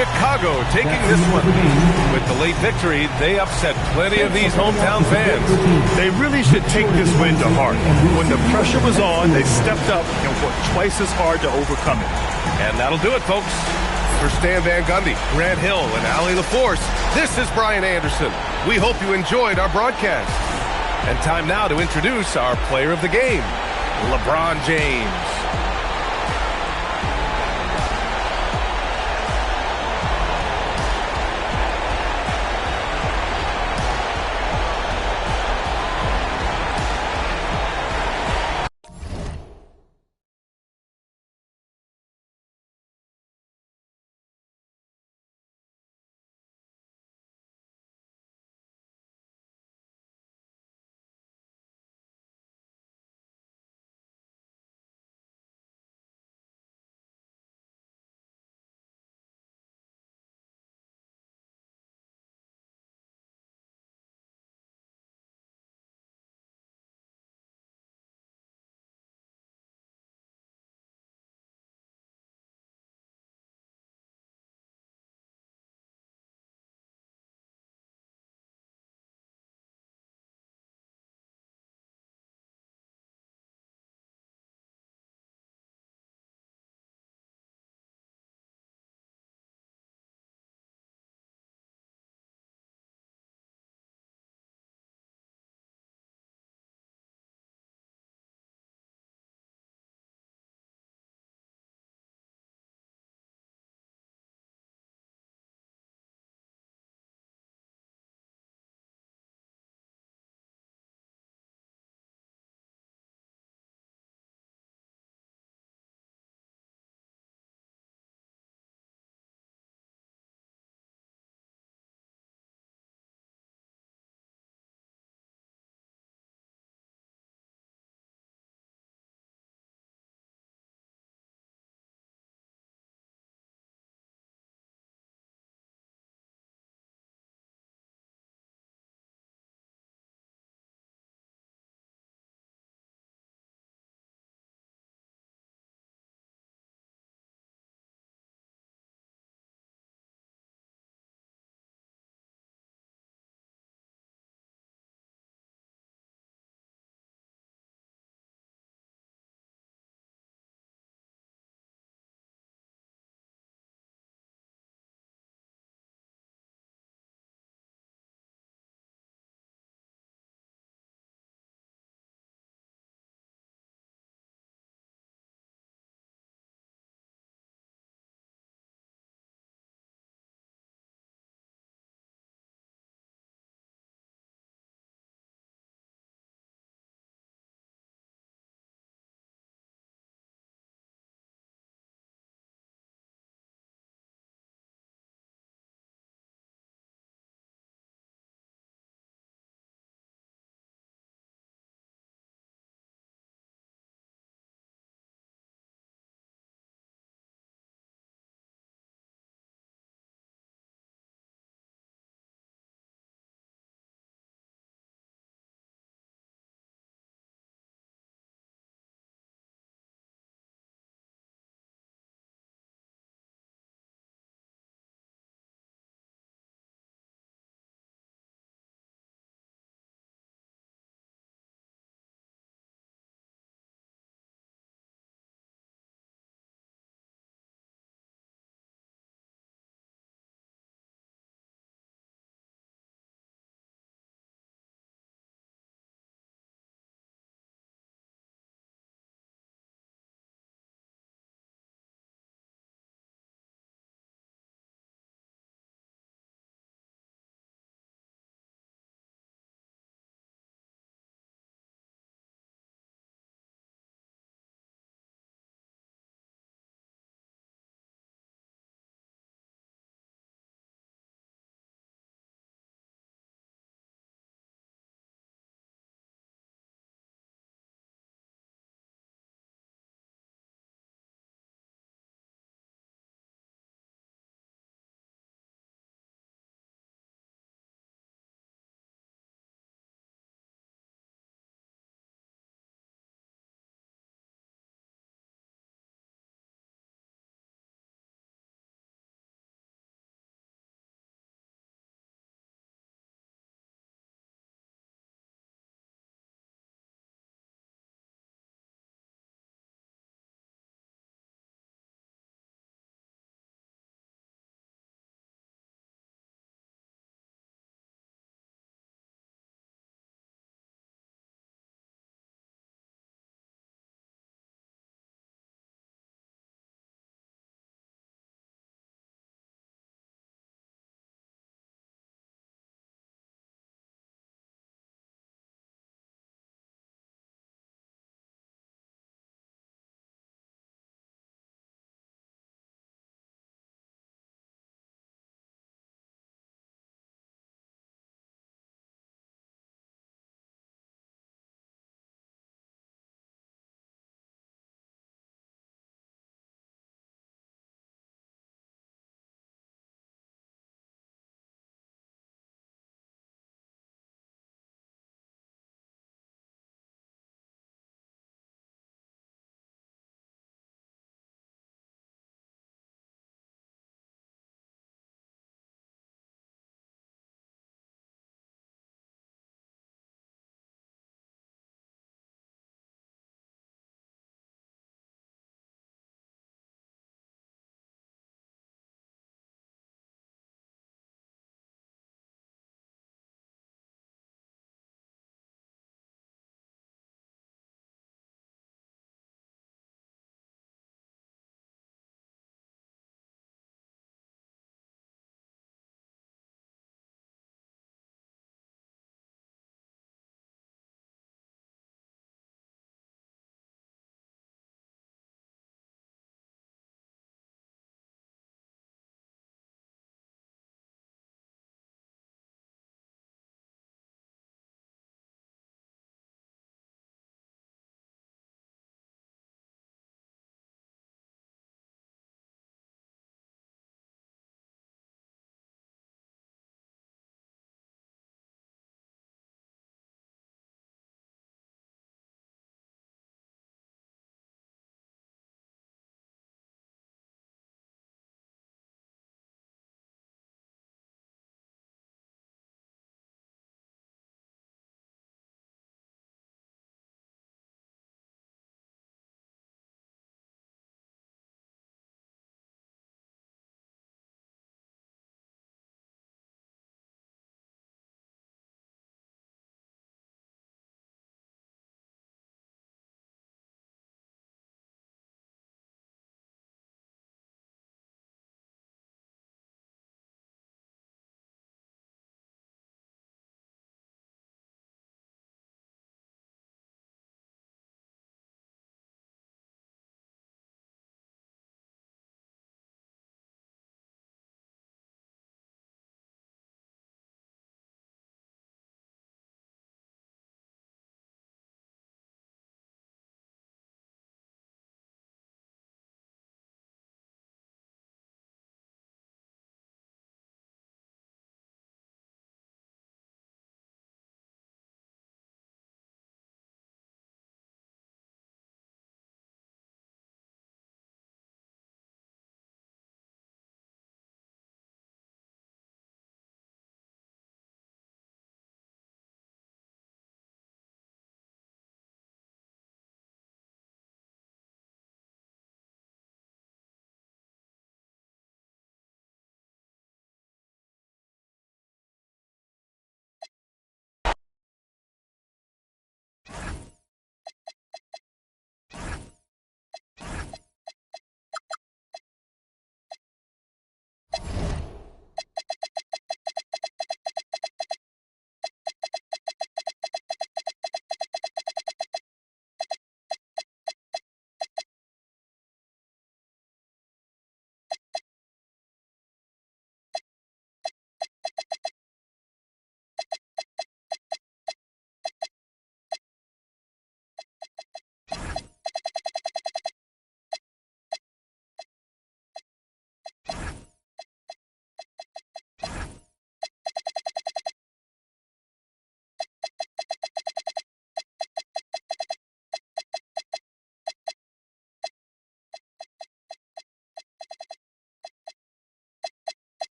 Chicago taking this one. With the late victory, they upset plenty of these hometown fans. They really should take this win to heart. When the pressure was on, they stepped up and worked twice as hard to overcome it. And that'll do it, folks. For Stan Van Gundy, Grant Hill, and Allie LaForce, this is Brian Anderson. We hope you enjoyed our broadcast. And time now to introduce our player of the game, LeBron James.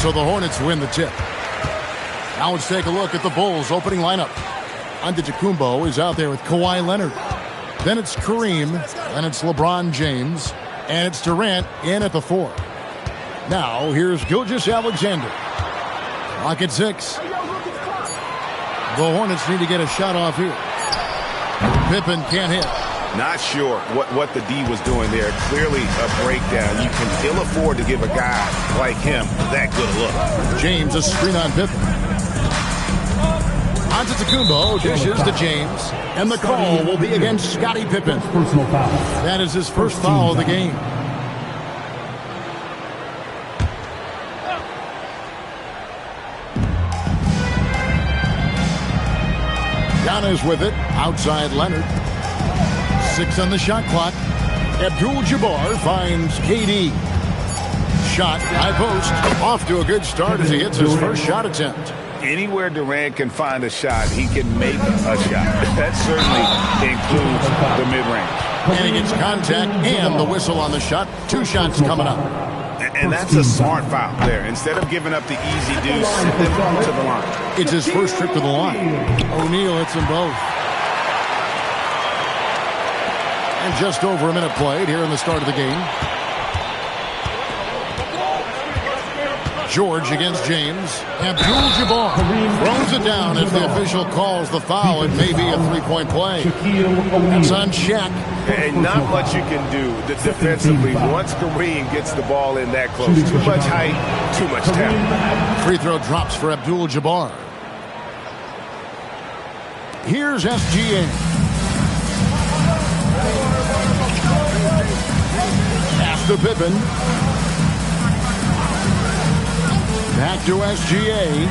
So the Hornets win the tip. Now let's take a look at the Bulls' opening lineup. Antetokounmpo is out there with Kawhi Leonard. Then it's Kareem. Then it's LeBron James. And it's Durant in at the 4. Now here's Gilgeous-Alexander. Clock at 6. The Hornets need to get a shot off here. Pippen can't hit. Not sure what the D was doing there. Clearly a breakdown. You can ill afford to give a guy like him that good look. James, a screen on Pippen. Antetokounmpo dishes to James. And the call will be against Scottie Pippen. That is his first foul of the game. Giannis with it. Outside Leonard. 6 on the shot clock. Abdul-Jabbar finds KD. Shot, high post. Off to a good start as he hits his first shot attempt. Anywhere Durant can find a shot, he can make a shot. That certainly includes the mid-range. And he gets contact and the whistle on the shot. 2 shots coming up. And that's a smart foul there. Instead of giving up the easy deuce, send them to the line. It's his first trip to the line. O'Neal hits them both. And just over a minute played here in the start of the game. George against James. Abdul-Jabbar throws it down as the official calls the foul. It may be a 3-point play. That's on Shaq. And not much you can do defensively once Kareem gets the ball in that close. Too much height, too much talent. Free throw drops for Abdul-Jabbar. Here's SGA. Pass to Pippen. Back to SGA.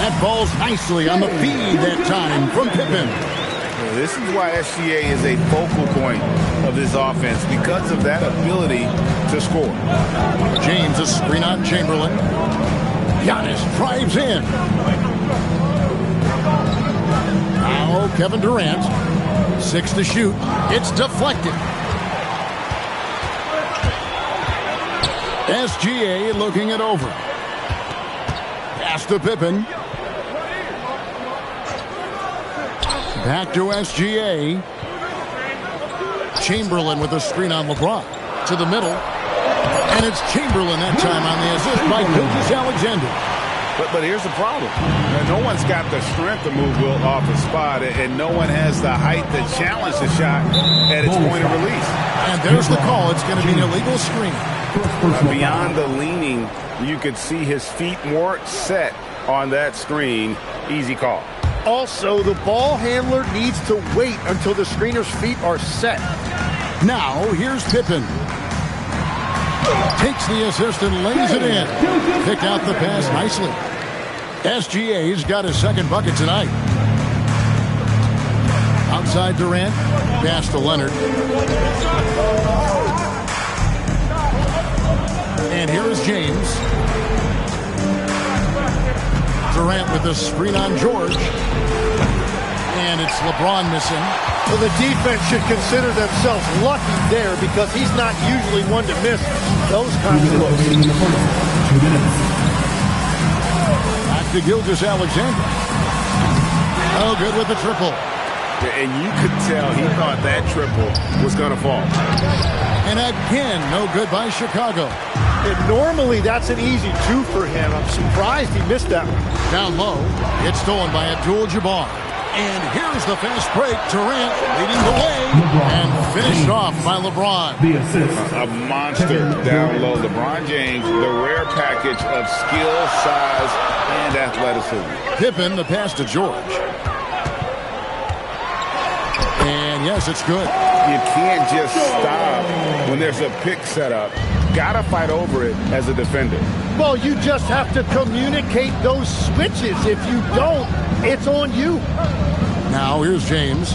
That ball's nicely on the feed that time from Pippen. This is why SGA is a focal point of this offense, because of that ability to score. James, a screen on Chamberlain. Giannis drives in. Now Kevin Durant. 6 to shoot. It's deflected. SGA looking it over. Pass to Pippen. Back to SGA. Chamberlain with a screen on LeBron. To the middle. And it's Chamberlain that time on the assist by Gilgeous-Alexander. But here's the problem. No one's got the strength to move Wilt off the spot, and no one has the height to challenge the shot at its point of release. And there's the call. It's going to be an illegal screen. Beyond the leaning, you could see his feet more set on that screen. Easy call. Also, the ball handler needs to wait until the screener's feet are set. Now, here's Pippen. Takes the assist and lays it in. Picked out the pass nicely. SGA's got his second bucket tonight. Outside Durant. Pass to Leonard. And here is James. Durant with the screen on George. And it's LeBron missing. Well, the defense should consider themselves lucky there, because he's not usually one to miss those kinds of looks. Back to Gilgeous-Alexander. Oh, good with the triple. And you could tell he thought that triple was going to fall. And again, no good by Chicago. And normally that's an easy 2 for him. I'm surprised he missed that one. Down low, it's stolen by Abdul-Jabbar. And here's the fast break. Durant leading the way. And finished off by LeBron. A monster down low. LeBron James, the rare package of skill, size, and athleticism. Pippen, the pass to George. And yes, it's good. You can't just stop when there's a pick set up. Gotta fight over it as a defender. Well, you just have to communicate those switches. If you don't, it's on you. Now here's James.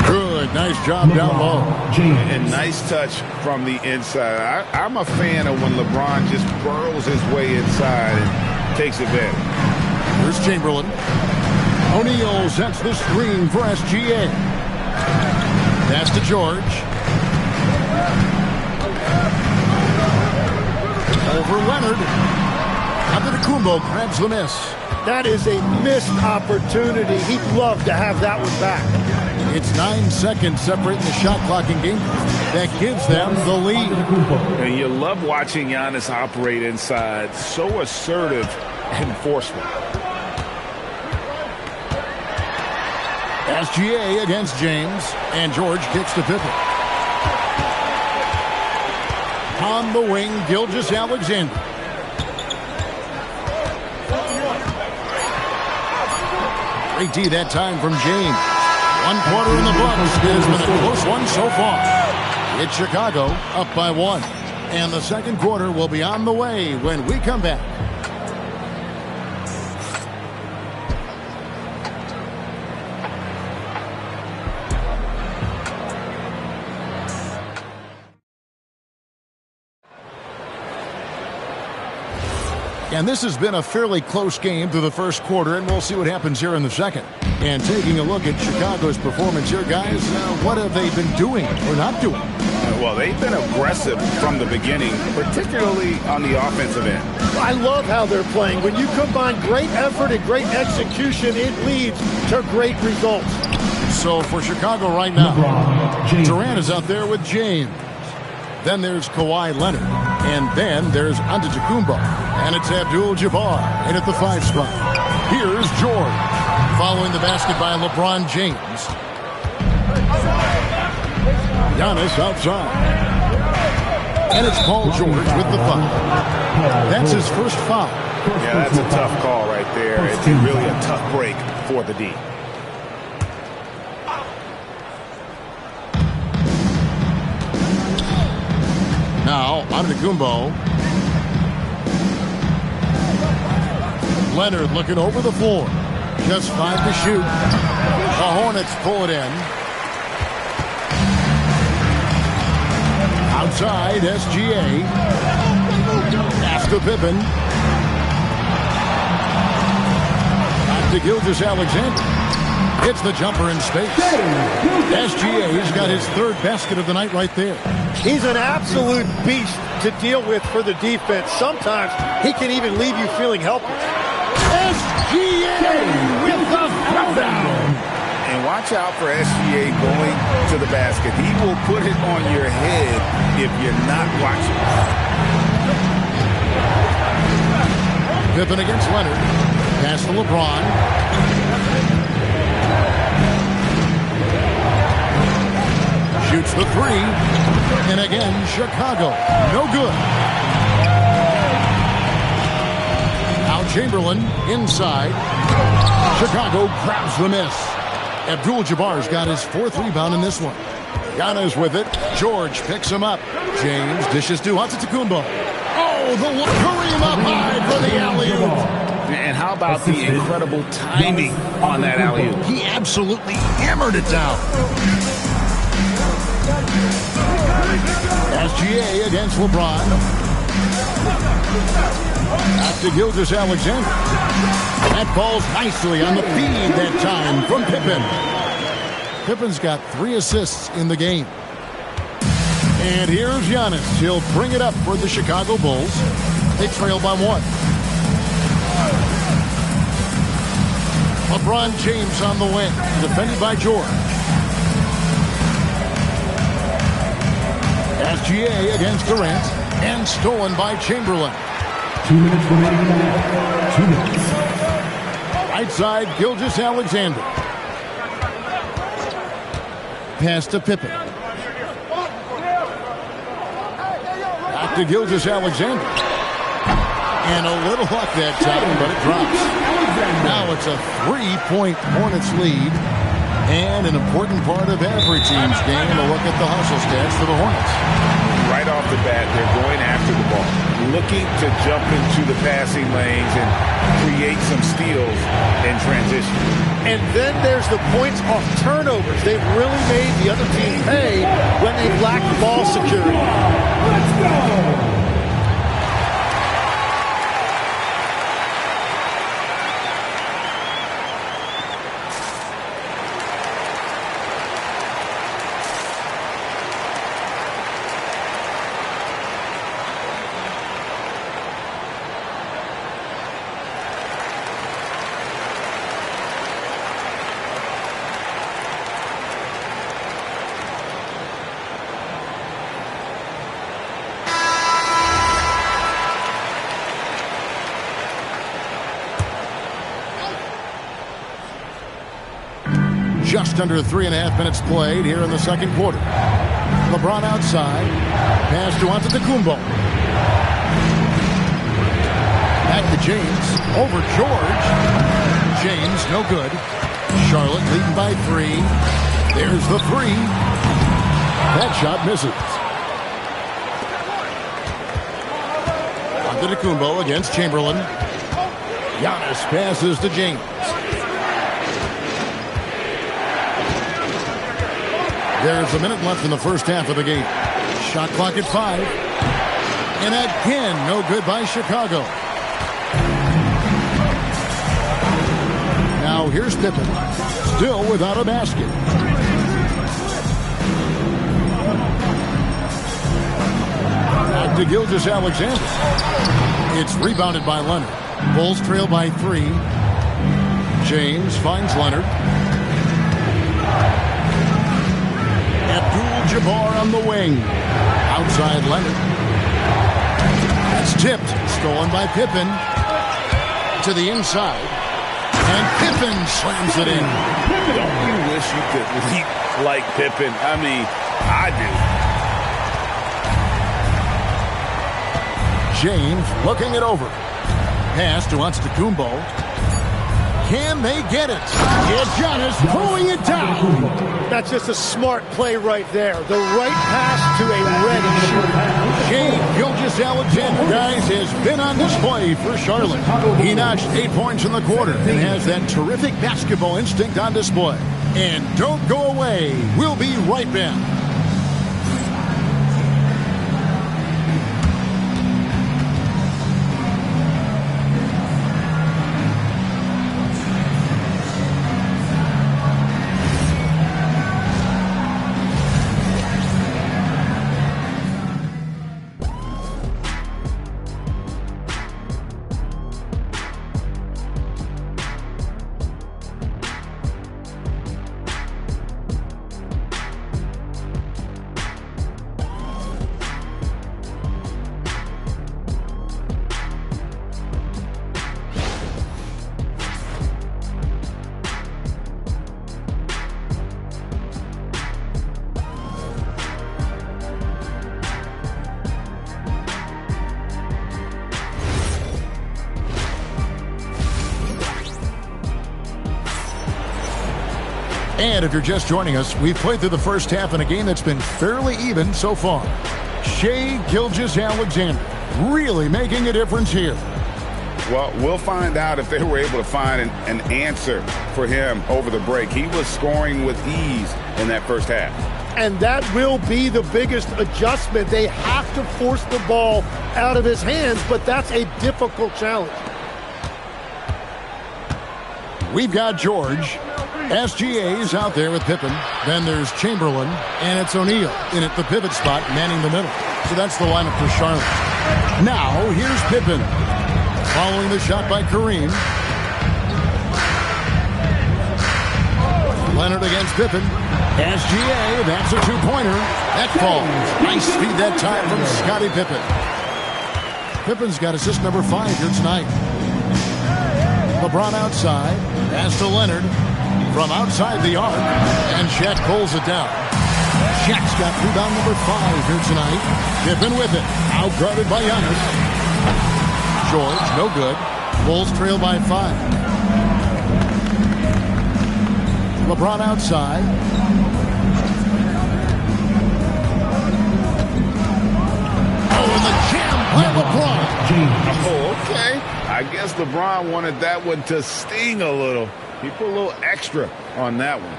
Good, nice job down low. And nice touch from the inside. I'm a fan of when LeBron just burrows his way inside and takes advantage. Here's Chamberlain. O'Neal sets the screen for SGA. Pass to George. for Leonard. Antetokounmpo grabs the miss. That is a missed opportunity. He'd love to have that one back. It's 9 seconds separating the shot clock in game. That gives them the lead. And you love watching Giannis operate inside. So assertive and forceful. SGA against James. And George kicks to Pippen. On the wing, Gilgeous-Alexander. Great D that time from James. 1 quarter in the books. It has been a close one so far. It's Chicago up by 1. And the second quarter will be on the way when we come back. And this has been a fairly close game through the first quarter, and we'll see what happens here in the second. And taking a look at Chicago's performance here, guys, what have they been doing or not doing? Well, they've been aggressive from the beginning, particularly on the offensive end. I love how they're playing. When you combine great effort and great execution, it leads to great results. So for Chicago right now, Durant is out there with James. Then there's Kawhi Leonard. And then there's Antetokounmpo. And it's Abdul-Jabbar in at the 5 spot. Here's George. Following the basket by LeBron James. Giannis outside. And it's Paul George with the foul. That's his first foul. Yeah, that's a tough call right there. It's really a tough break for the D. Now, Antetokounmpo. Leonard looking over the floor. Just 5 to shoot. The Hornets pull it in. Outside, SGA. Pass to Pippen. Back to Gilgeous-Alexander. Hits the jumper in space. SGA's got his 3rd basket of the night right there. He's an absolute beast to deal with for the defense. Sometimes he can even leave you feeling helpless. SGA with the throwdown. And watch out for SGA going to the basket. He will put it on your head if you're not watching. Pippen against Leonard. Pass to LeBron. Shoots the 3. And again, Chicago. No good. Now Chamberlain inside. Chicago grabs the miss. Abdul-Jabbar's got his 4th rebound in this one. Giannis with it. George picks him up. James dishes to Antetokounmpo. Oh, the Kareem up high for the alley-oop. And how about the incredible timing on that alley-oop? He absolutely hammered it down. SGA against LeBron. Back to Gilgeous-Alexander. That falls nicely on the feed that time from Pippen. Pippen's got 3 assists in the game. And here's Giannis. He'll bring it up for the Chicago Bulls. They trail by 1. LeBron James on the wing, defended by George. SGA against Durant, and stolen by Chamberlain. 2 minutes remaining. 2 minutes. Right side, Gilgeous-Alexander. Pass to Pippen. Back to Gilgeous-Alexander. And a little luck that time, but it drops. Now it's a 3-point Hornets lead. And an important part of every team's game, a look at the hustle stats for the Hornets. Right off the bat, they're going after the ball, looking to jump into the passing lanes and create some steals in transition. And then there's the points off turnovers. They've really made the other team pay when they've lacked ball security. Let's go! Just under 3.5 minutes played here in the second quarter. LeBron outside. Pass to Antetokounmpo. Back to James. Over George. James, no good. Charlotte leading by 3. There's the 3. That shot misses. Antetokounmpo against Chamberlain. Giannis passes to James. There's a minute left in the first half of the game. Shot clock at 5. And again, no good by Chicago. Now here's Pippen. Still without a basket. Back to Gilgeous-Alexander. It's rebounded by Leonard. Bulls trail by 3. James finds Leonard. Abdul-Jabbar on the wing. Outside Leonard. That's tipped. Stolen by Pippen. To the inside. And Pippen slams it in. Don't you wish you could leap like Pippen? I mean, I do. James looking it over. Pass to Antetokounmpo. Can they get it? Yeah, Giannis throwing it down. That's just a smart play right there. The right pass to a ready shooter. Shai Gilgeous-Alexander, guys, has been on display for Charlotte. He notched 8 points in the quarter and has that terrific basketball instinct on display. And don't go away. We'll be right back. And if you're just joining us, we've played through the first half in a game that's been fairly even so far. Shai Gilgeous-Alexander really making a difference here. Well, we'll find out if they were able to find an answer for him over the break. He was scoring with ease in that first half. And that will be the biggest adjustment. They have to force the ball out of his hands, but that's a difficult challenge. We've got George. SGA's out there with Pippen. Then there's Chamberlain, and it's O'Neal in at the pivot spot, manning the middle. So that's the lineup for Charlotte. Now, here's Pippen. Following the shot by Kareem. Leonard against Pippen. SGA, that's a two-pointer. That falls. Nice speed that time from Scottie Pippen. Pippen's got assist number 5 here tonight. LeBron outside. Pass to Leonard. From outside the arc, and Shaq pulls it down. Shaq's got rebound number 5 here tonight. Pippen with it, out guarded by Giannis. George, no good. Bulls trail by 5. LeBron outside. Oh, and the jam by LeBron. Oh, okay. I guess LeBron wanted that one to sting a little. He put a little extra on that one.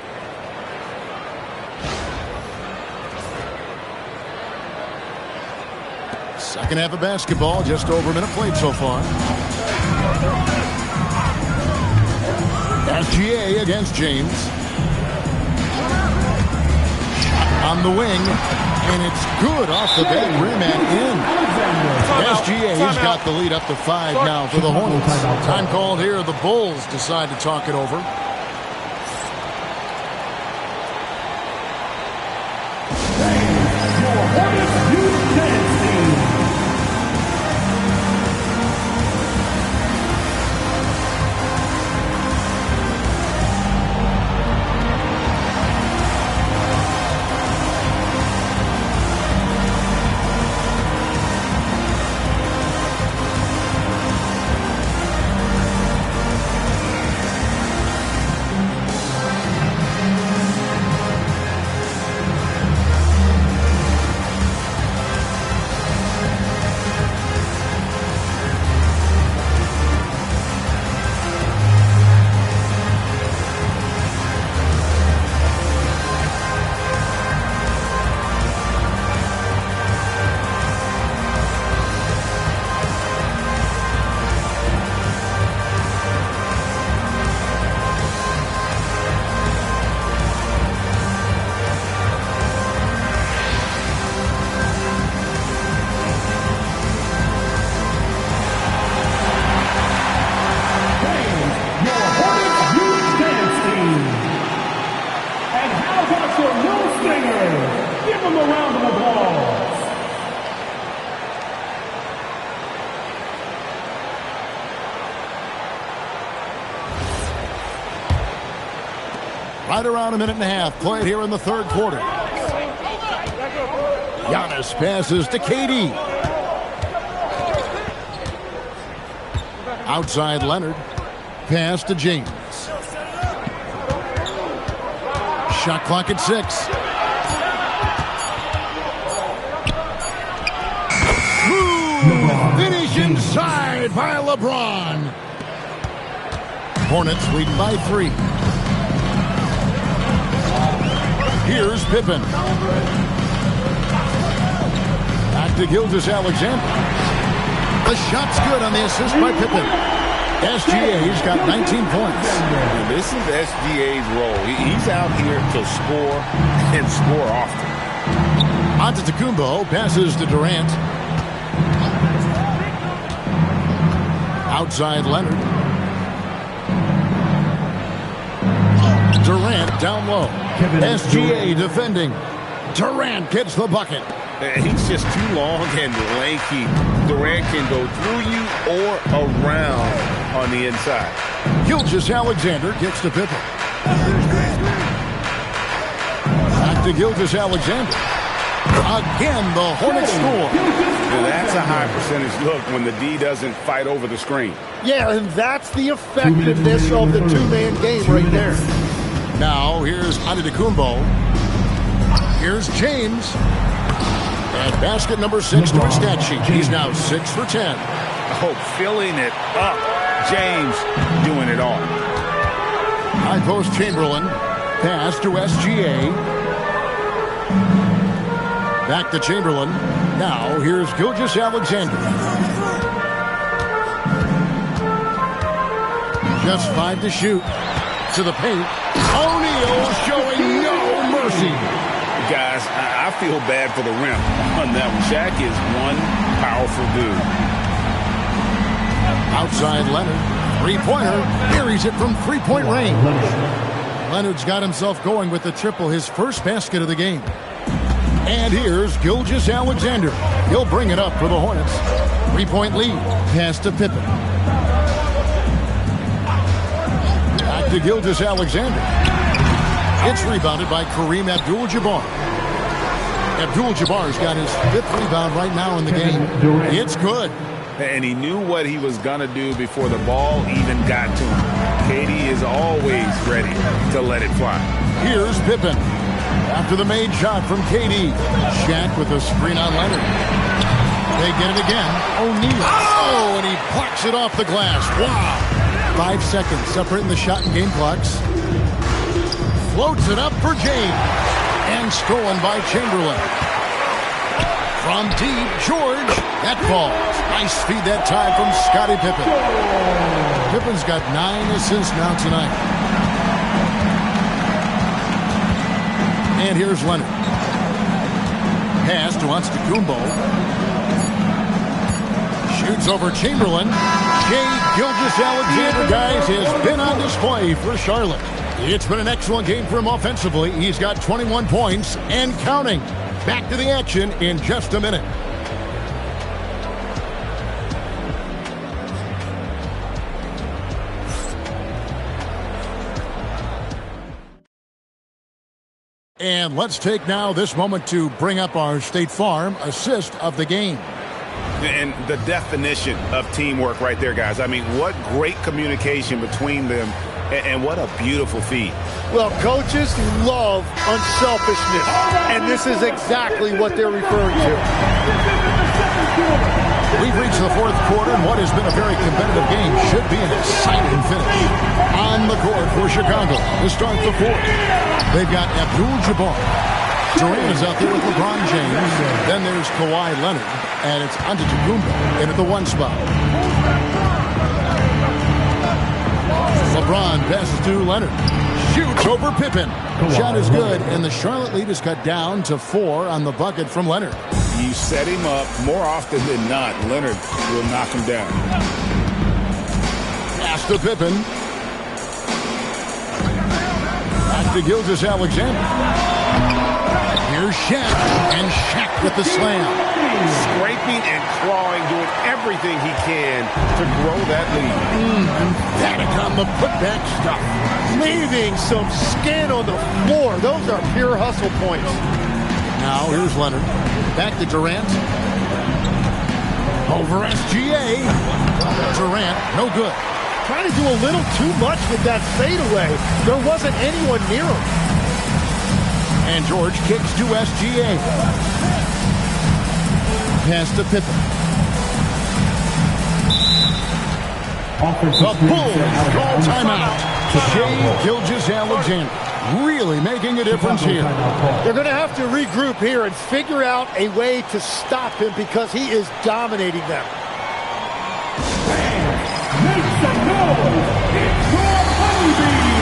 Second half of basketball, just over a minute played so far. SGA against James. On the wing, and it's good off the back rim and in. SGA's got the lead up to 5 now for the Hornets. Time called here. The Bulls decide to talk it over. Right around a minute and a half played here in the third quarter. Giannis passes to KD. Outside Leonard. Pass to James. Shot clock at 6. Finish inside by LeBron. Hornets leading by 3. Here's Pippen. Back to Gilgeous-Alexander. The shot's good on the assist by Pippen. SGA's got 19 points. This is SGA's role. He's out here to score and score often. Antetokounmpo passes to Durant. Outside Leonard. Durant down low. SGA defending. Durant gets the bucket. He's just too long and lanky. Durant can go through you or around on the inside. Gilgeous-Alexander gets to Pippen. Back to Gilgeous-Alexander. Again, the Hornets score. And that's a high percentage look when the D doesn't fight over the screen. Yeah, and that's the effectiveness of the two-man game right there. Now, here's Antetokounmpo. Here's James. And basket number 6 to his stat sheet. He's now 6 for 10. Oh, filling it up. James doing it all. High post Chamberlain. Pass to SGA. Back to Chamberlain. Now, here's Gilgeous-Alexander. Just 5 to shoot. To the paint. O'Neal showing no mercy. Guys, I feel bad for the rim on that one. Shaq is one powerful dude. Outside Leonard. Three-pointer. Buries it from three-point range. Leonard's got himself going with the triple, his first basket of the game. And here's Gilgeous-Alexander. He'll bring it up for the Hornets. 3-point lead. Pass to Pippen. Back to Gilgeous-Alexander. It's rebounded by Kareem Abdul-Jabbar. Abdul-Jabbar's got his 5th rebound right now in the game. It's good. And he knew what he was going to do before the ball even got to him. KD is always ready to let it fly. Here's Pippen. After the made shot from KD. Shaq with a screen on Leonard. They get it again. O'Neal. Oh, and he plucks it off the glass. Wow. 5 seconds separating the shot and game clocks. Floats it up for James. And stolen by Chamberlain. From deep, George. That falls. Nice feed that time from Scottie Pippen. Pippen's got 9 assists now tonight. And here's Leonard. Pass to Antetokounmpo. Shoots over Chamberlain. Shai Gilgeous-Alexander, guys, has been on display for Charlotte. It's been an excellent game for him offensively. He's got 21 points and counting. Back to the action in just a minute. And let's take now this moment to bring up our State Farm assist of the game. And the definition of teamwork right there, guys. I mean, what great communication between them, and what a beautiful feed. Well, coaches love unselfishness, and this is exactly what they're referring to. We've reached the fourth quarter, and what has been a very competitive game should be an exciting finish. On the court for Chicago to start the fourth. They've got Abdul-Jabbar. Durant is out there with LeBron James. Then there's Kawhi Leonard, and it's Antetokounmpo in at the 1 spot. LeBron passes to Leonard. Shoots over Pippen. Shot is good, and the Charlotte lead is cut down to 4 on the bucket from Leonard. You set him up more often than not. Leonard will knock him down. Pass to Pippen. Back to Gilgeous-Alexander. Here's Shaq, and Shaq with the slam. scraping and clawing, doing everything he can to grow that lead. Emphatic on the putback stuff. Leaving some skin on the floor. Those are pure hustle points. Now here's Leonard. Back to Durant. Over SGA. Durant, no good. Trying to do a little too much with that fadeaway. There wasn't anyone near him. And George kicks to SGA. Pass to Pippen. The Bulls call timeout. Shai Gilgeous-Alexander really making a difference here. They're going to have to regroup here and figure out a way to stop him because he is dominating them. Make some noise. It's your baby.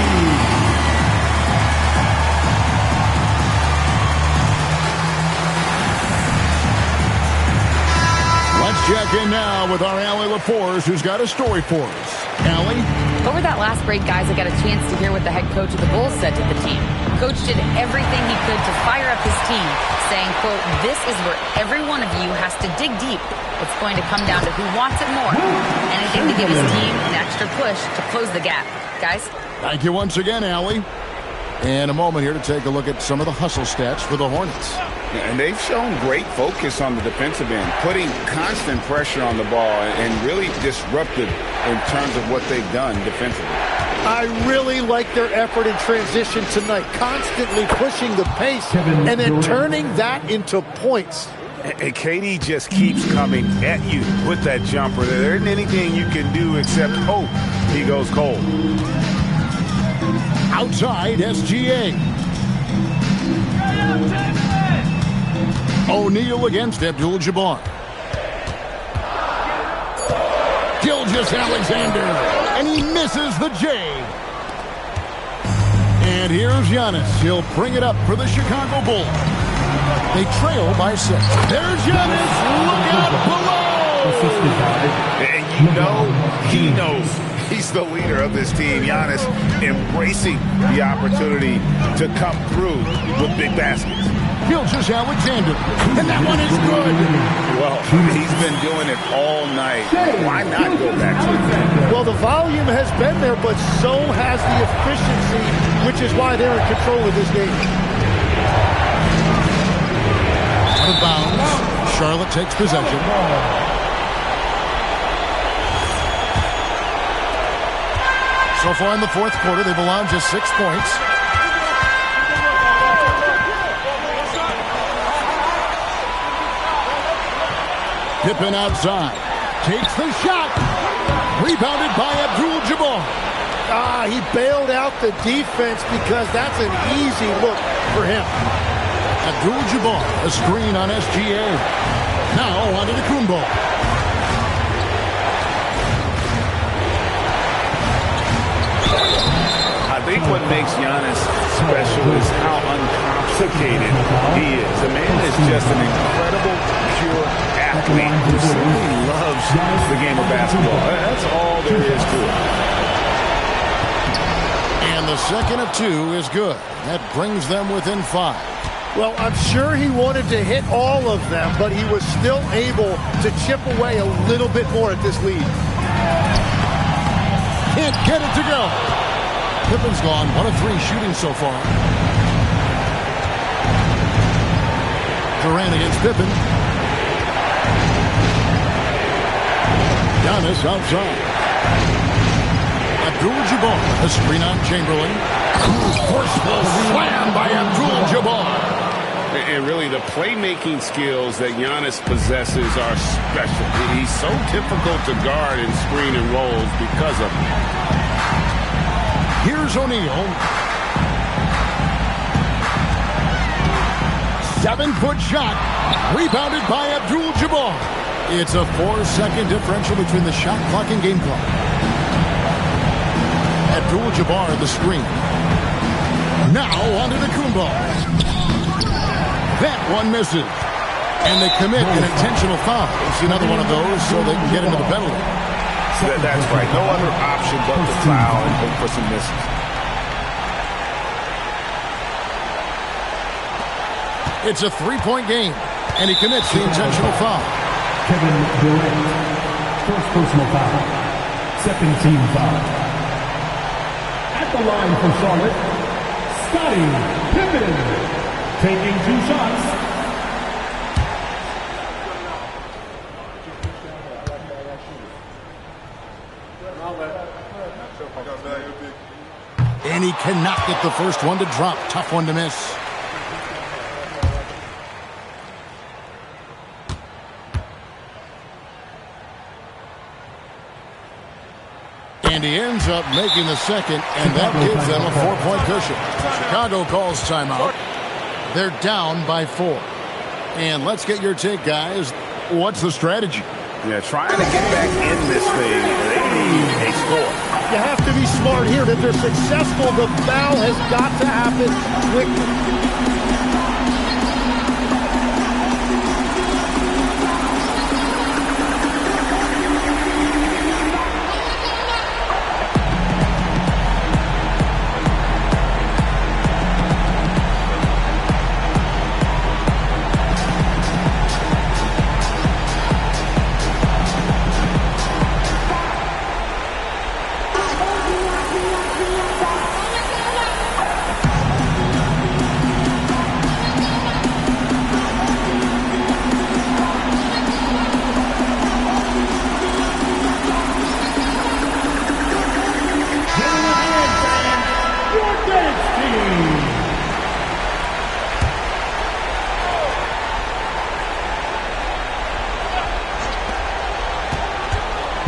Let's check in now with our Allie LaForce, who's got a story for us. Allie? Over that last break, guys, I got a chance to hear what the head coach of the Bulls said to the team. Coach did everything he could to fire up his team, saying, quote, "This is where every one of you has to dig deep. It's going to come down to who wants it more. Anything to give his team an extra push to close the gap." Guys? Thank you once again, Allie. And a moment here to take a look at some of the hustle stats for the Hornets. And they've shown great focus on the defensive end, putting constant pressure on the ball and really disruptive in terms of what they've done defensively. I really like their effort in transition tonight, constantly pushing the pace and then turning that into points. And KD just keeps coming at you with that jumper. There isn't anything you can do except hope he goes cold. Outside, SGA. O'Neal against Abdul-Jabbar. Gilgeous-Alexander, and he misses the J. And here's Giannis. He'll bring it up for the Chicago Bulls. They trail by 6. There's Giannis. Look out below. And you know, he knows he's the leader of this team. Giannis embracing the opportunity to come through with big baskets. Gilgeous-Alexander, and that one is good. Well, he's been doing it all night. Why not go back to it? Well, the volume has been there, but so has the efficiency, which is why they're in control of this game. Out of bounds. Charlotte takes possession. So far in the fourth quarter, they've allowed just 6 points. Pippen outside. Takes the shot. Rebounded by Abdul-Jabbar. He bailed out the defense because that's an easy look for him. Abdul-Jabbar, a screen on SGA. Now onto the Kumbo. I think what makes Giannis special is how uncomplicated he is. The man is just an incredible, pure athlete who simply loves the game of basketball. That's all there is to it. And the second of 2 is good. That brings them within 5. Well, I'm sure he wanted to hit all of them, but he was still able to chip away a little bit more at this lead. Can't get it to go. Pippen's gone 1 of 3 shooting so far. Durant against Pippen. Giannis outside. Abdul-Jabbar, a screen on Chamberlain. Forceful slam by Abdul-Jabbar. And really, the playmaking skills that Giannis possesses are special. He's so difficult to guard in screen and rolls because of it. Here's O'Neal. 7-foot shot. Rebounded by Abdul-Jabbar. It's a 4-second differential between the shot clock and game clock. Abdul-Jabbar the screen. Now onto the Kumbo. That one misses. And they commit an intentional foul. It's another one of those so they can get into the penalty. That's right. No other option but to foul and hope for some misses. It's a 3-point game. And he commits the intentional foul. Kevin Durant, first personal foul, second team foul. At the line for Charlotte, Scottie Pippen, taking 2 shots. And he cannot get the first one to drop. Tough one to miss. And he ends up making the second, and that gives them a 4-point cushion. Chicago calls timeout. They're down by 4. And let's get your take, guys. What's the strategy? Yeah, trying to get back in this thing. They need a score. You have to be smart here. If they're successful, the foul has got to happen quickly.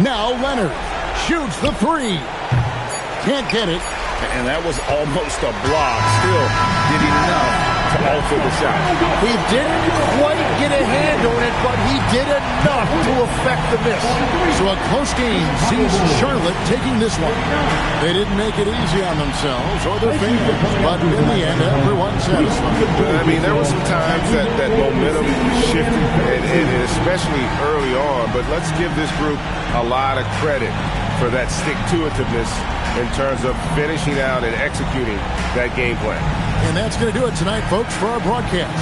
Now Leonard shoots the 3. Can't get it. And that was almost a block. Still did enough to alter the shot. He didn't quite get a hand on it, but he did enough to affect the miss. So a close game sees Charlotte taking this one. They didn't make it easy on themselves or their fans, but in the end, everyone's satisfied. I mean, there were some times that momentum shifted, and especially early on, but let's give this group a lot of credit for that stick-to-itiveness in terms of finishing out and executing that game plan. And that's going to do it tonight, folks, for our broadcast.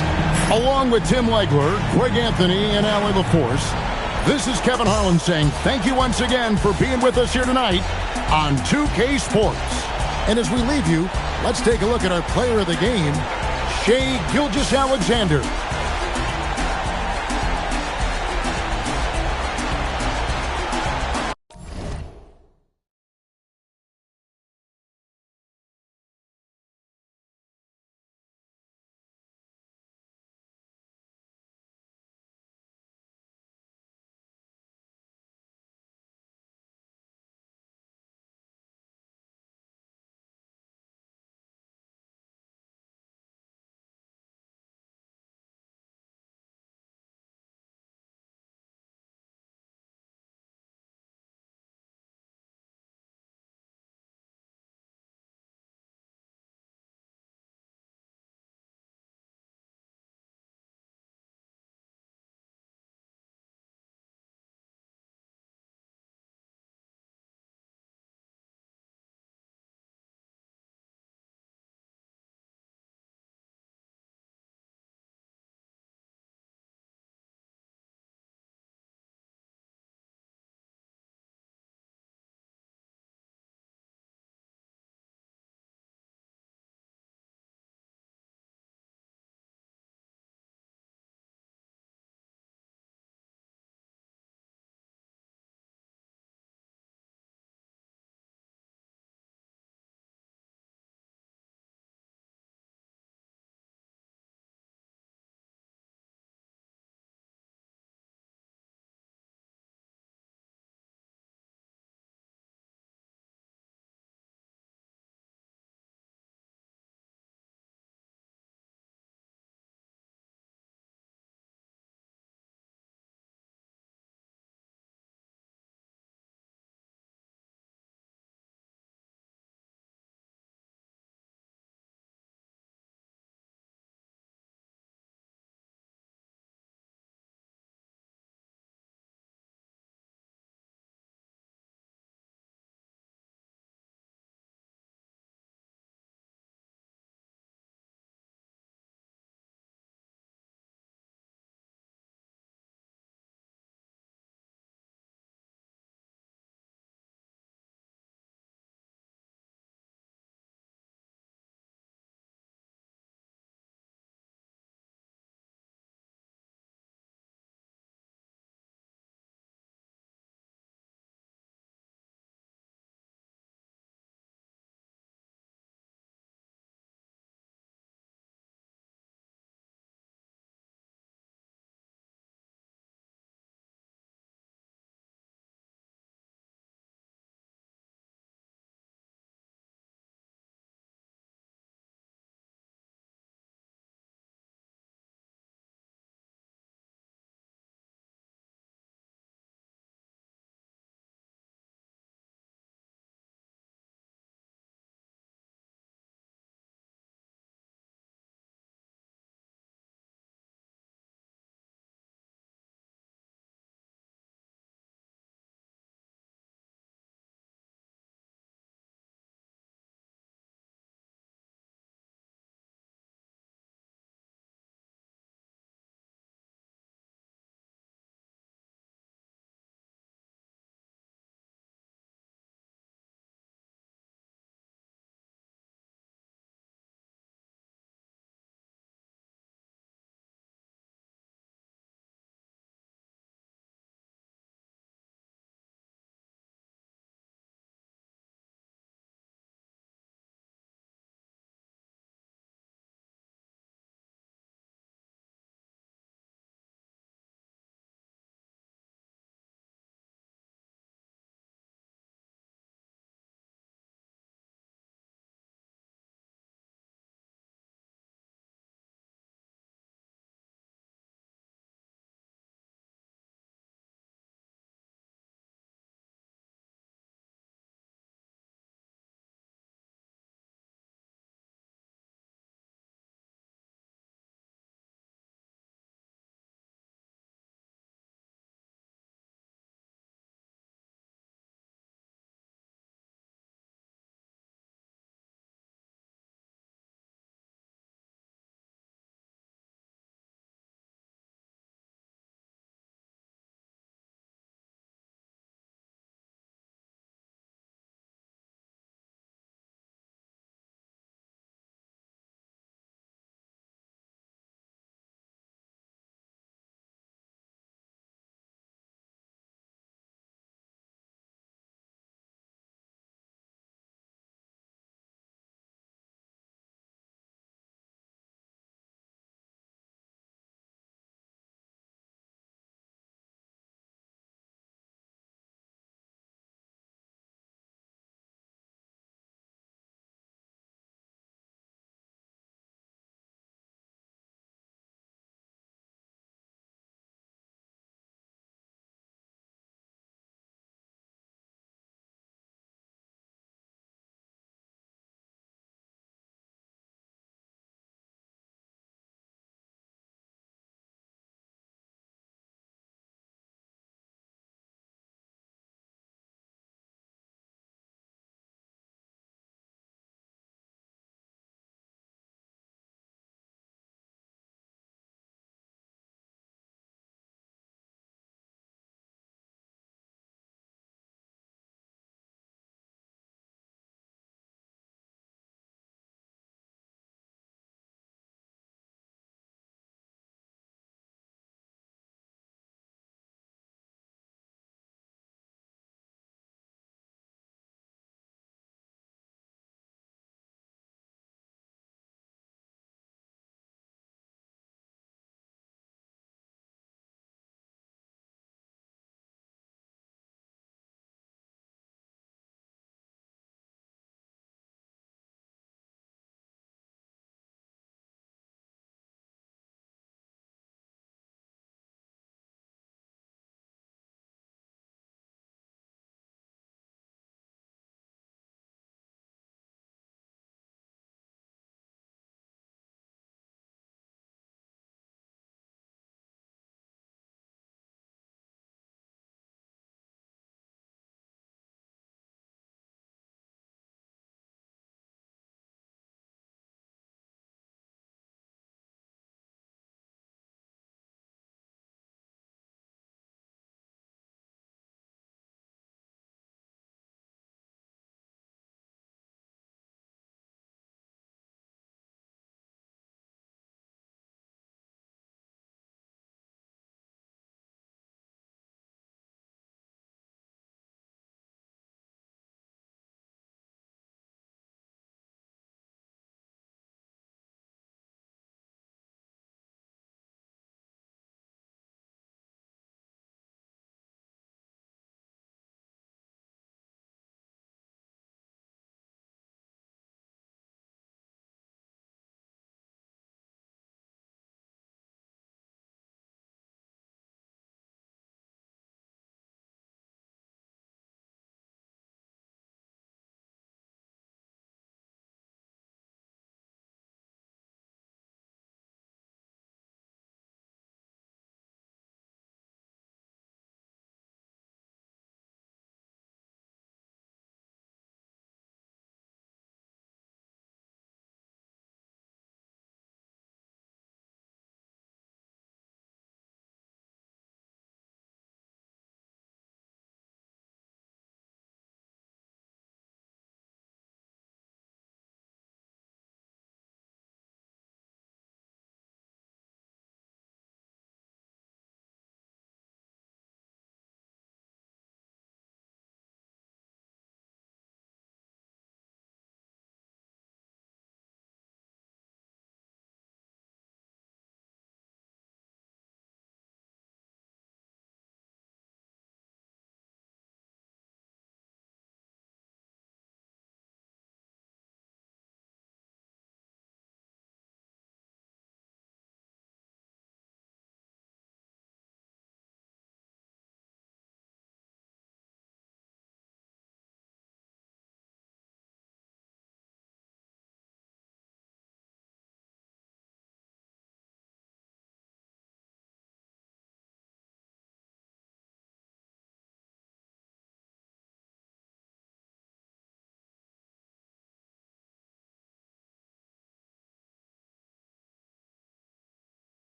Along with Tim Legler, Greg Anthony, and Allie LaForce, this is Kevin Harlan saying thank you once again for being with us here tonight on 2K Sports. And as we leave you, let's take a look at our player of the game, Shai Gilgeous-Alexander.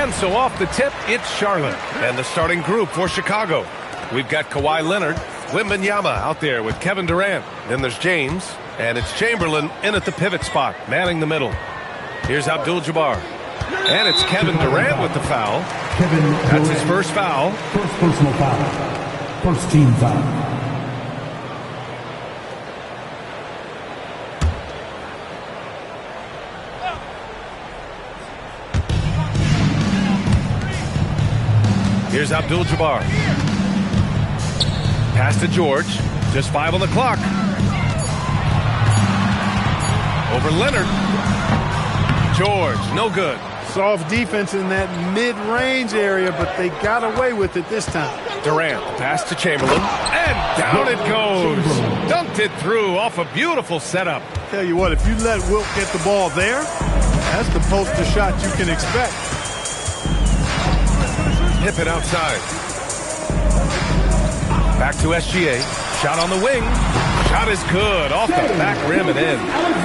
And so off the tip, it's Charlotte. And the starting group for Chicago. We've got Kawhi Leonard, Wembanyama out there with Kevin Durant. Then there's James, and it's Chamberlain in at the pivot spot, manning the middle. Here's Abdul-Jabbar. And it's Kevin Durant with the foul. That's his first foul. First personal foul. First team foul. Here's Abdul-Jabbar. Pass to George. Just 5 on the clock. Over Leonard. George, no good. Soft defense in that mid-range area, but they got away with it this time. Durant, pass to Chamberlain, and down it goes. Dunked it through off a beautiful setup. Tell you what, if you let Wilt get the ball there, that's the poster shot you can expect. Pippen outside. Back to SGA. Shot on the wing. Shot is good. Off the back rim and in.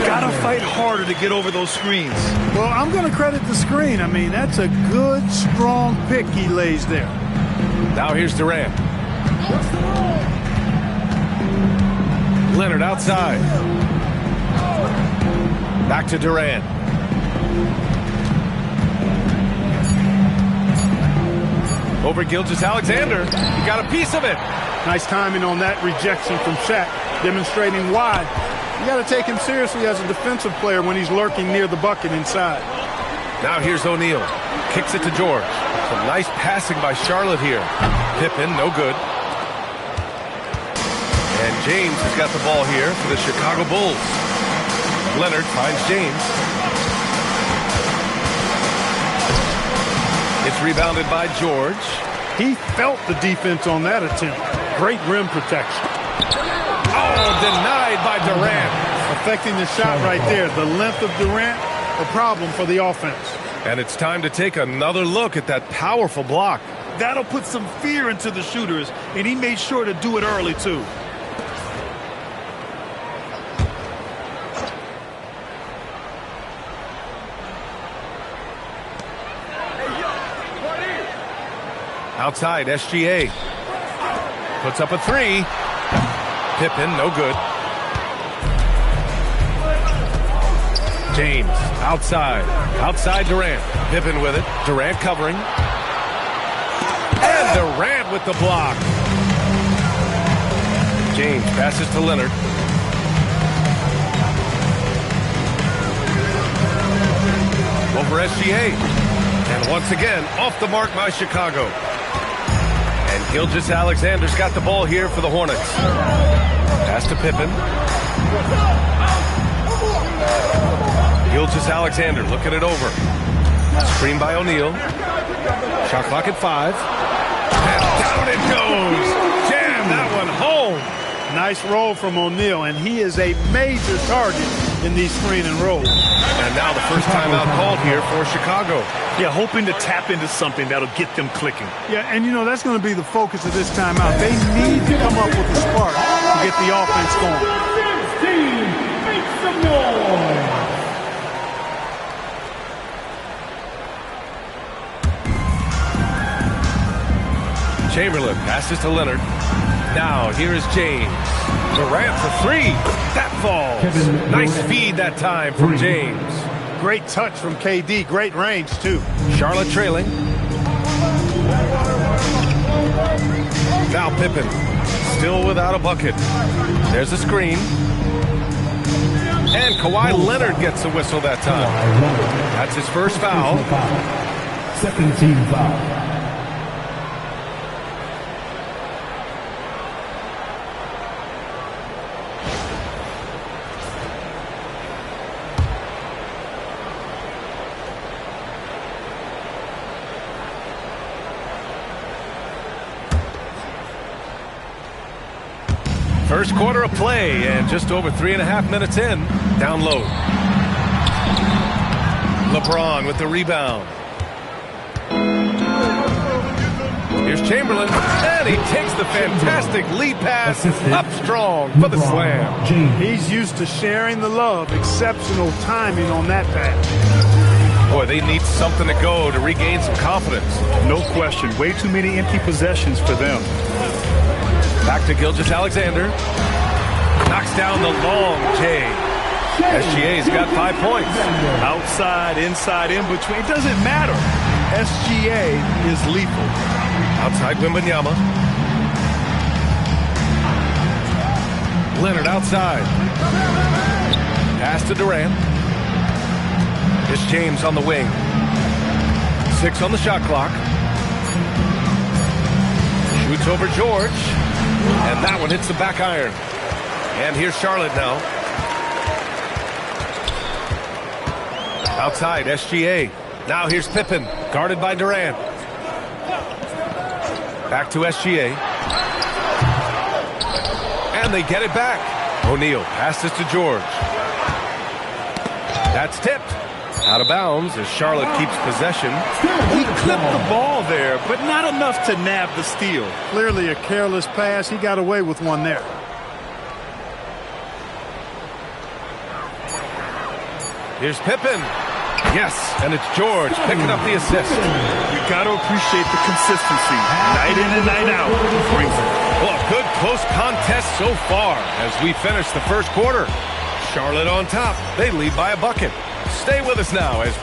Gotta fight harder to get over those screens. Well, I'm going to credit the screen. I mean, that's a good, strong pick he lays there. Now here's Durant. Leonard outside. Back to Durant. Over Gilgeous-Alexander. He got a piece of it. Nice timing on that rejection from Shaq, demonstrating why. You got to take him seriously as a defensive player when he's lurking near the bucket inside. Now here's O'Neal. Kicks it to George. Some nice passing by Charlotte here. Pippen, no good. And James has got the ball here for the Chicago Bulls. Leonard finds James. It's rebounded by George. He felt the defense on that attempt. Great rim protection. Oh, denied by Durant. Affecting the shot right there. The length of Durant, a problem for the offense. And it's time to take another look at that powerful block. That'll put some fear into the shooters, and he made sure to do it early, too. Outside, SGA. Puts up a three. Pippen, no good. James, outside. Outside Durant. Pippen with it. Durant covering. And Durant with the block. James passes to Leonard. Over SGA. And once again, off the mark by Chicago. And Gilgeous-Alexander's got the ball here for the Hornets. Pass to Pippen. Gilgeous-Alexander looking it over. Screen by O'Neal. Shot clock at 5. And down it goes. Jam that one home. Nice roll from O'Neal, and he is a major target in these screen and rolls. And now the first timeout called here for Chicago. Yeah, hoping to tap into something that'll get them clicking. Yeah, and you know, that's going to be the focus of this timeout. They need to come up with a spark to get the offense going. Make some noise. Chamberlain passes to Leonard. Now here is James. Durant for 3. That falls. Nice feed that time from James. Great touch from KD. Great range, too. Charlotte trailing. Now Pippen. Still without a bucket. There's a screen. And Kawhi Leonard gets a whistle that time. That's his first foul. Second team foul. First quarter of play, and just over 3.5 minutes in. Down low. LeBron with the rebound. Here's Chamberlain, and he takes the fantastic lead pass up strong for the slam. He's used to sharing the love. Exceptional timing on that pass. Boy, they need something to go to regain some confidence. No question. Way too many empty possessions for them. Back to Gilgeous-Alexander. Knocks down the long J. SGA's got 5 points. Outside, inside, in between. It doesn't matter. SGA is lethal. Outside Wembanyama. Leonard outside. Pass to Durant. It's James on the wing. 6 on the shot clock. Shoots over George. And that one hits the back iron. And here's Charlotte now. Outside, SGA. Now here's Pippen, guarded by Durant. Back to SGA. And they get it back. O'Neal passes to George. That's tipped. Out of bounds as Charlotte keeps possession. He clipped the ball there, but not enough to nab the steal. Clearly a careless pass. He got away with one there. Here's Pippen. Yes, and it's George picking up the assist. You got to appreciate the consistency. Night in and night out. Brings it. Well, a good close contest so far as we finish the first quarter. Charlotte on top. They lead by a bucket. Stay with us now as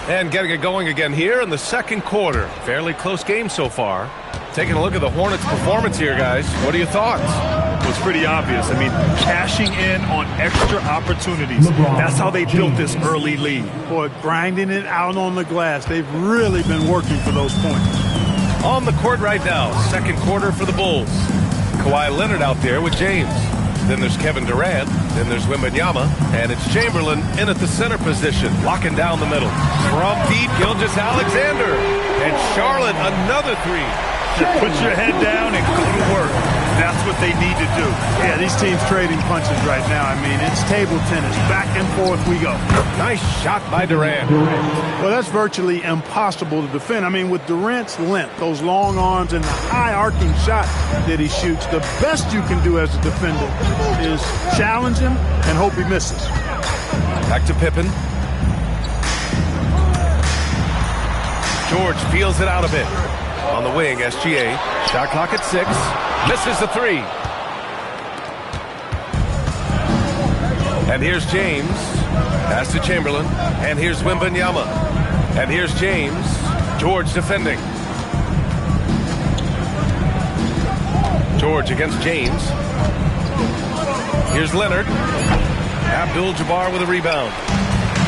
and getting it going again here in the second quarter. Fairly close game so far. Taking a look at the Hornets' performance here, guys. What are your thoughts? Well, it's pretty obvious. I mean, cashing in on extra opportunities. That's how they built this early lead. Boy, grinding it out on the glass. They've really been working for those points. On the court right now, second quarter for the Bulls. Kawhi Leonard out there with James. Then there's Kevin Durant. Then there's Wembanyama. And it's Chamberlain in at the center position, locking down the middle. From deep, Gilgeous-Alexander. And Charlotte, another three. Put your head down and go to work. That's what they need to do. Yeah, these teams trading punches right now. I mean, it's table tennis. Back and forth we go. Nice shot by Durant. Well, that's virtually impossible to defend. I mean, with Durant's length, those long arms, and the high arcing shot that he shoots, the best you can do as a defender is challenge him and hope he misses. Back to Pippen. George feels it out a bit. On the wing, SGA. Shot clock at 6. Misses the 3. And here's James. Pass to Chamberlain. And here's Wembanyama. And here's James. George defending. George against James. Here's Leonard. Abdul-Jabbar with a rebound.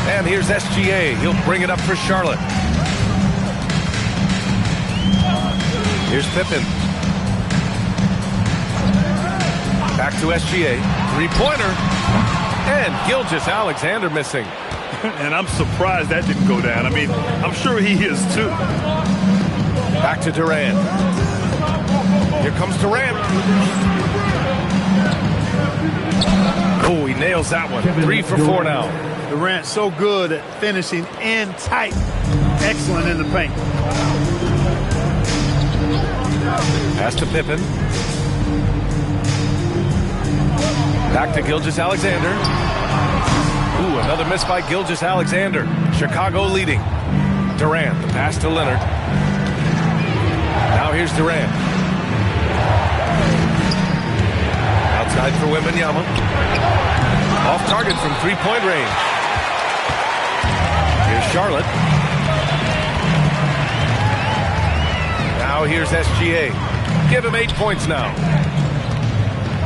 And here's SGA. He'll bring it up for Charlotte. Here's Pippen. Back to SGA. Three-pointer. And Gilgeous-Alexander missing. And I'm surprised that didn't go down. I mean, I'm sure he is too. Back to Durant. Here comes Durant. Oh, he nails that one. 3 for 4 now. Durant so good at finishing in tight. Excellent in the paint. Pass to Pippen. Back to Gilgeous-Alexander. Ooh, another miss by Gilgeous-Alexander. Chicago leading. Durant, the pass to Leonard. Now here's Durant. Outside for Wembanyama. Off target from three-point range. Here's Charlotte. Now here's SGA. Give him 8 points now.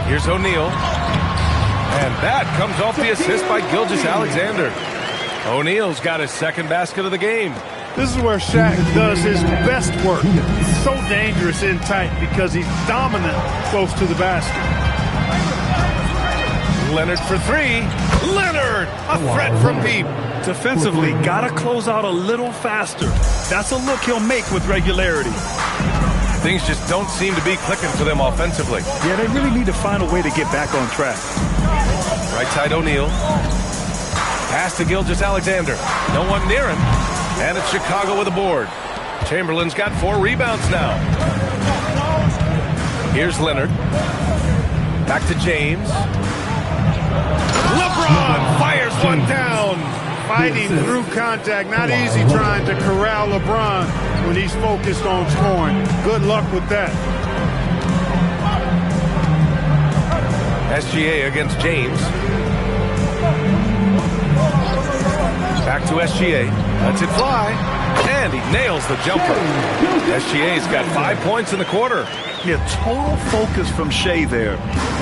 Here's O'Neal. And that comes off the assist by Gilgeous-Alexander. O'Neal's got his second basket of the game. This is where Shaq does his best work. So dangerous in tight because he's dominant close to the basket. Leonard for 3. Leonard, a threat from deep. Defensively, gotta close out a little faster. That's a look he'll make with regularity. Things just don't seem to be clicking for them offensively. Yeah, they really need to find a way to get back on track. Right side O'Neal. Pass to Gilgeous-Alexander. No one near him. And it's Chicago with a board. Chamberlain's got 4 rebounds now. Here's Leonard. Back to James. one down. Fighting through contact. Not easy trying to corral LeBron when he's focused on scoring. Good luck with that. SGA against James. Back to SGA. Lets it fly. And he nails the jumper. SGA's got 5 points in the quarter. Yeah, total focus from Shea there.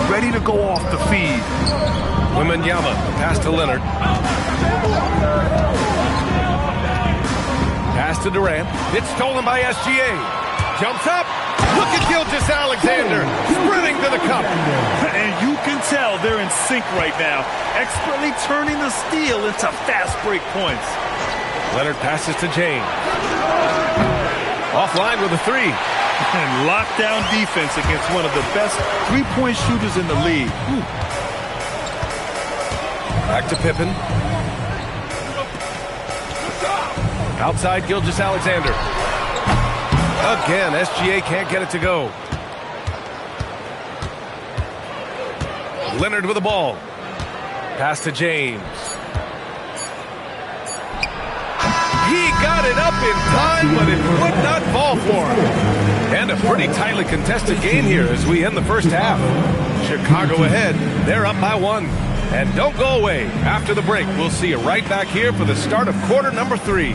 Ready to go off the feed. Wembanyama, pass to Leonard. Pass to Durant. It's stolen by SGA. Jumps up. Look at Gilgeous-Alexander sprinting to the cup. And you can tell they're in sync right now. Expertly turning the steal into fast break points. Leonard passes to James. Offline with a three. And lockdown defense against one of the best three-point shooters in the league. Back to Pippen. Outside Gilgeous-Alexander. Again, SGA can't get it to go. Leonard with the ball. Pass to James. He got it up in time, but it would not fall for him. And a pretty tightly contested game here as we end the first half. Chicago ahead. They're up by 1. And don't go away. After the break, we'll see you right back here for the start of quarter number 3.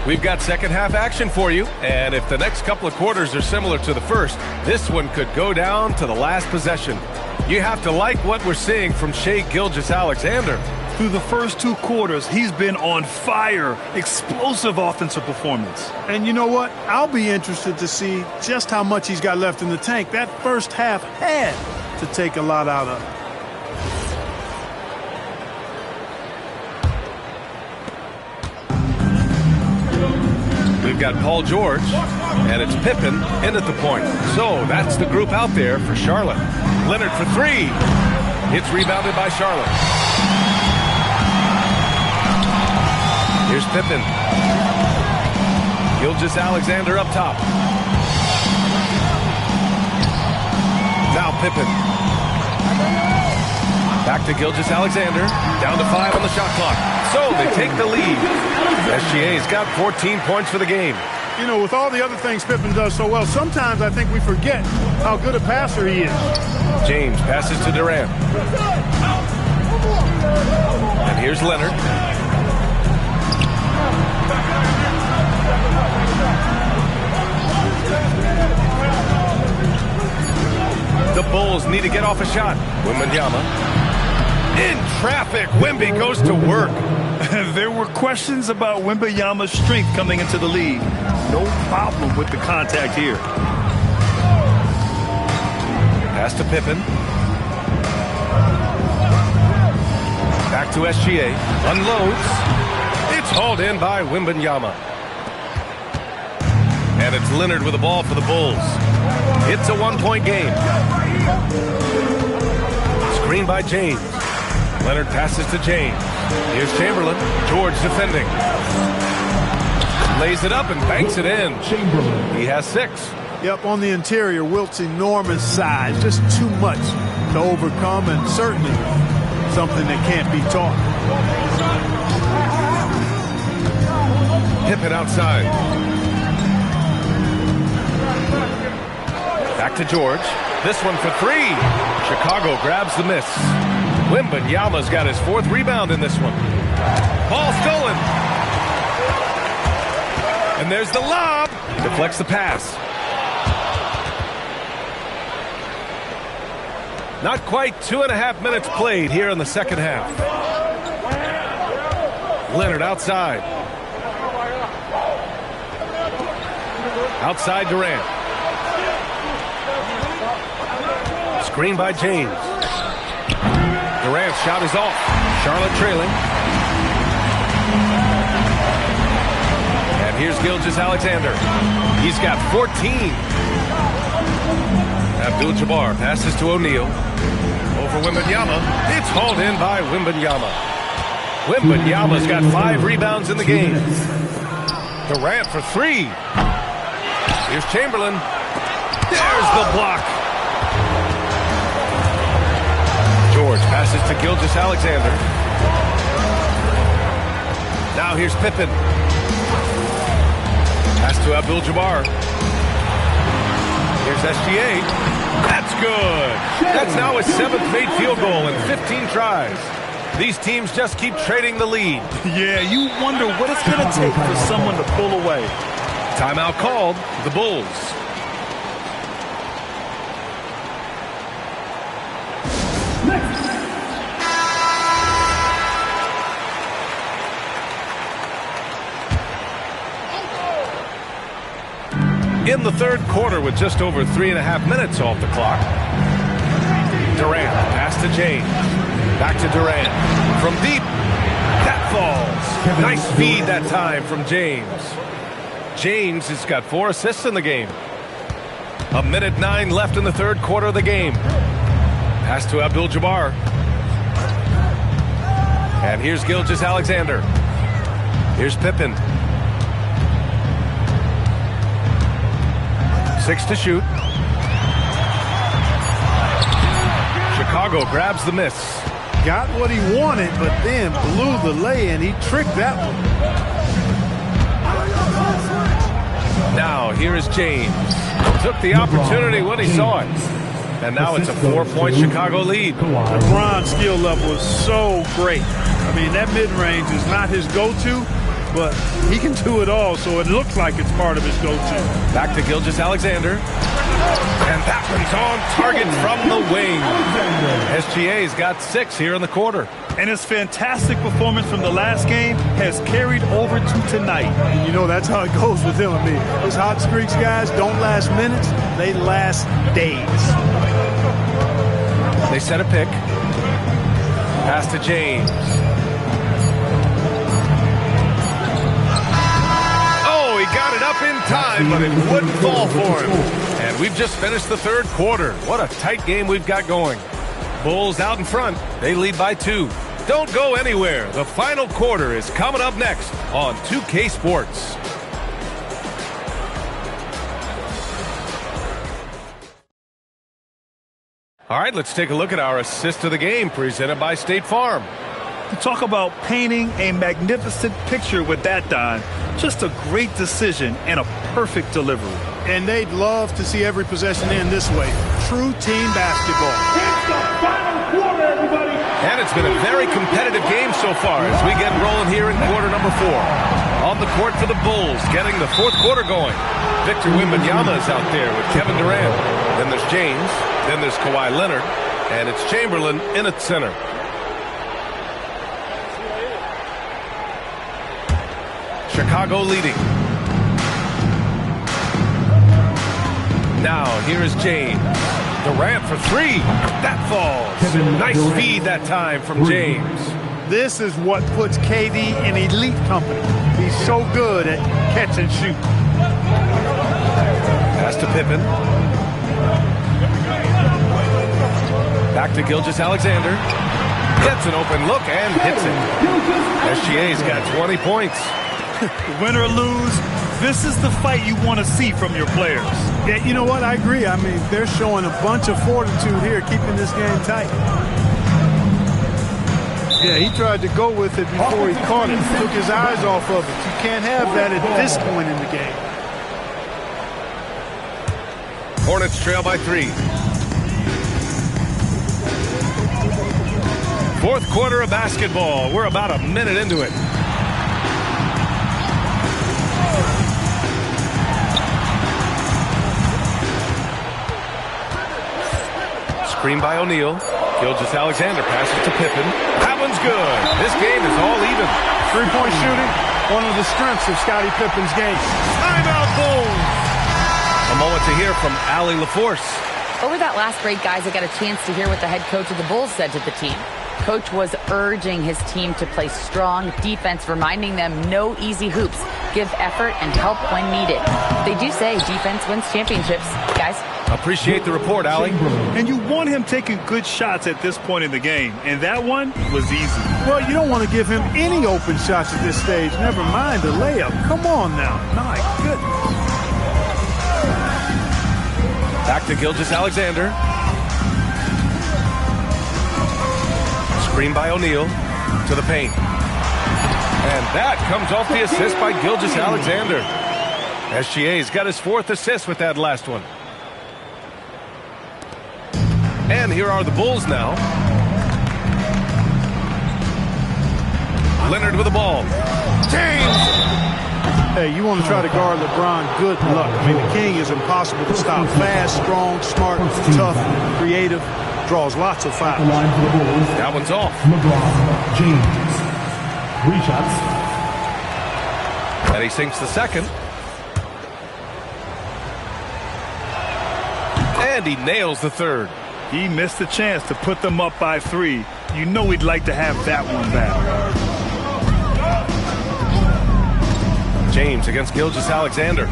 We've got second half action for you, and if the next couple of quarters are similar to the first, this one could go down to the last possession. You have to like what we're seeing from Shai Gilgeous-Alexander. Through the first 2 quarters, he's been on fire. Explosive offensive performance. And you know what? I'll be interested to see just how much he's got left in the tank. That first half had to take a lot out of it. We've got Paul George, and it's Pippen in at the point. So that's the group out there for Charlotte. Leonard for 3. It's rebounded by Charlotte. Here's Pippen. Gilgeous-Alexander up top. Now Pippen. Back to Gilgeous-Alexander. Down to 5 on the shot clock. So they take the lead. SGA's got 14 points for the game. You know, with all the other things Pippen does so well, sometimes I think we forget how good a passer he is. James passes to Durant. And here's Leonard. The Bulls need to get off a shot. Wembanyama. In traffic, Wemby goes to work. There were questions about Wembanyama's strength coming into the league. No problem with the contact here. Pass to Pippen. Back to SGA. Unloads. It's hauled in by Wembanyama. And it's Leonard with the ball for the Bulls. It's a 1-point game. Screen by James. Leonard passes to James. Here's Chamberlain. George defending. Lays it up and banks it in. He has 6. Yep, on the interior, Wilt's enormous size. Just too much to overcome, and certainly something that can't be taught. Pippen outside. Back to George. This one for 3. Chicago grabs the miss. Wembanyama's got his 4th rebound in this one. Ball stolen. And there's the lob. Deflects the pass. Not quite 2.5 minutes played here in the second half. Leonard outside. Outside Durant. Screen by James. Durant's shot is off. Charlotte trailing. And here's Gilgeous-Alexander. He's got 14. Abdul-Jabbar passes to O'Neal. Over Wembanyama. It's hauled in by Wembanyama. Wembanyama's got 5 rebounds in the game. Durant for 3. Here's Chamberlain. There's the block. George passes to Gilgeous-Alexander. Now here's Pippen. Pass to Abdul-Jabbar. Here's SGA. That's good. That's now his 7th made field goal in 15 tries. These teams just keep trading the lead. Yeah, you wonder what it's going to take for someone to pull away. Timeout called. The Bulls. In the third quarter with just over 3.5 minutes off the clock. Durant, pass to James. Back to Durant. From deep. That falls. Nice feed that time from James. James has got 4 assists in the game. 1:09 left in the third quarter of the game. Pass to Abdul-Jabbar. And here's Gilgeous-Alexander. Here's Pippen. 6 to shoot. Chicago grabs the miss. Got what he wanted, but then blew the lay-in. He tricked that one. Now, here is James. Took the opportunity when he saw it. And now it's a 4-point Chicago lead. LeBron's skill level is so great. I mean, that mid-range is not his go-to, but he can do it all, so it looks like it's part of his go-to. Back to Gilgeous-Alexander. And that one's on target from the wing. SGA's got 6 here in the quarter. And his fantastic performance from the last game has carried over to tonight. And you know, that's how it goes with him. I mean, those hot streaks, guys, don't last minutes. They last days. They set a pick. Pass to James. Oh, he got it up in time, but it wouldn't fall for him. And we've just finished the third quarter. What a tight game we've got going. Bulls out in front. They lead by 2. Don't go anywhere. The final quarter is coming up next on 2K Sports. All right, let's take a look at our assist of the game presented by State Farm. Talk about painting a magnificent picture with that, Don. Just a great decision and a perfect delivery. And they'd love to see every possession end this way. True team basketball. It's the final quarter, everybody. And it's been a very competitive game so far as we get rolling here in quarter number 4. On the court for the Bulls, getting the fourth quarter going. Victor Wembanyama is out there with Kevin Durant. Then there's James. Then there's Kawhi Leonard. And it's Chamberlain in at center. Chicago leading. Now, here is James. Durant for 3. That falls. Nice feed that time from James. This is what puts KD in elite company. He's so good at catch and shoot. Pass to Pippen. Back to Gilgeous-Alexander. Gets an open look and hits it. SGA's got 20 points. Win or lose, this is the fight you want to see from your players. Yeah, you know what? I agree. I mean, they're showing a bunch of fortitude here, keeping this game tight. Yeah, he tried to go with it before he caught it. Took his eyes off of it. You can't have that at this point in the game. Hornets trail by 3. Fourth quarter of basketball. We're about a minute into it. Screen by O'Neal. Gilgeous-Alexander passes to Pippen. That one's good. This game is all even. Three-point shooting, one of the strengths of Scottie Pippen's game. Timeout Bulls. A moment to hear from Allie LaForce. Over that last break, guys, I got a chance to hear what the head coach of the Bulls said to the team. Coach was urging his team to play strong defense, reminding them no easy hoops, give effort, and help when needed. They do say defense wins championships, guys. Appreciate the report, Allie. And you want him taking good shots at this point in the game, and that one was easy. Well, you don't want to give him any open shots at this stage, never mind the layup. Come on now. My goodness. Back to Gilgeous-Alexander. Screen by O'Neal to the paint. And that comes off the assist by Gilgeous-Alexander. SGA's got his 4th assist with that last one. And here are the Bulls now. Leonard with the ball. James! Hey, you want to try to guard LeBron, good luck. I mean, the king is impossible to stop. Fast, strong, smart, tough, creative, draws lots of fouls. That one's off. LeBron James. 3 shots. And he sinks the second. And he nails the third. He missed the chance to put them up by 3. You know he'd like to have that one back. James against Gilgeous-Alexander.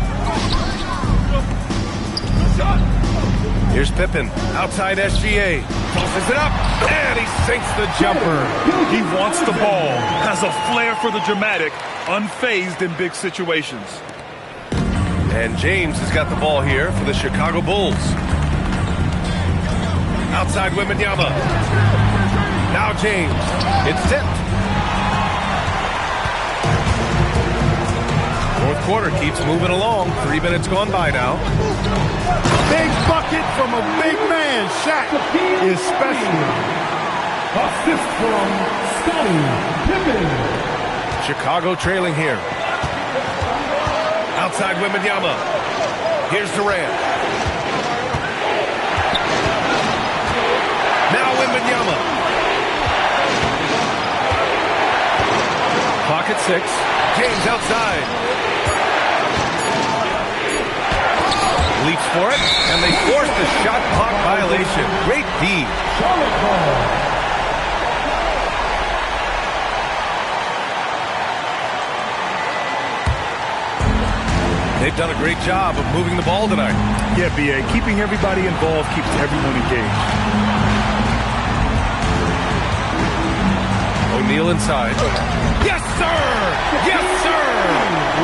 Here's Pippen. Outside SGA. Tosses it up. And he sinks the jumper. He wants the ball. Has a flair for the dramatic. Unfazed in big situations. And James has got the ball here for the Chicago Bulls. Outside Wembanyama. Now James. It's tipped. Fourth quarter keeps moving along. 3 minutes gone by now. Big bucket from a big man. Shaq especially. Assist from Scottie Pippen. Chicago trailing here. Outside Wembanyama. Here's Durant. Now Wembanyama. Clock at 6. James outside. Leaps for it, and they force the shot clock violation. Great D. Charlotte ball. They've done a great job of moving the ball tonight. Yeah, B.A. Keeping everybody involved keeps everyone engaged. O'Neal inside. Yes, sir! Yes, sir!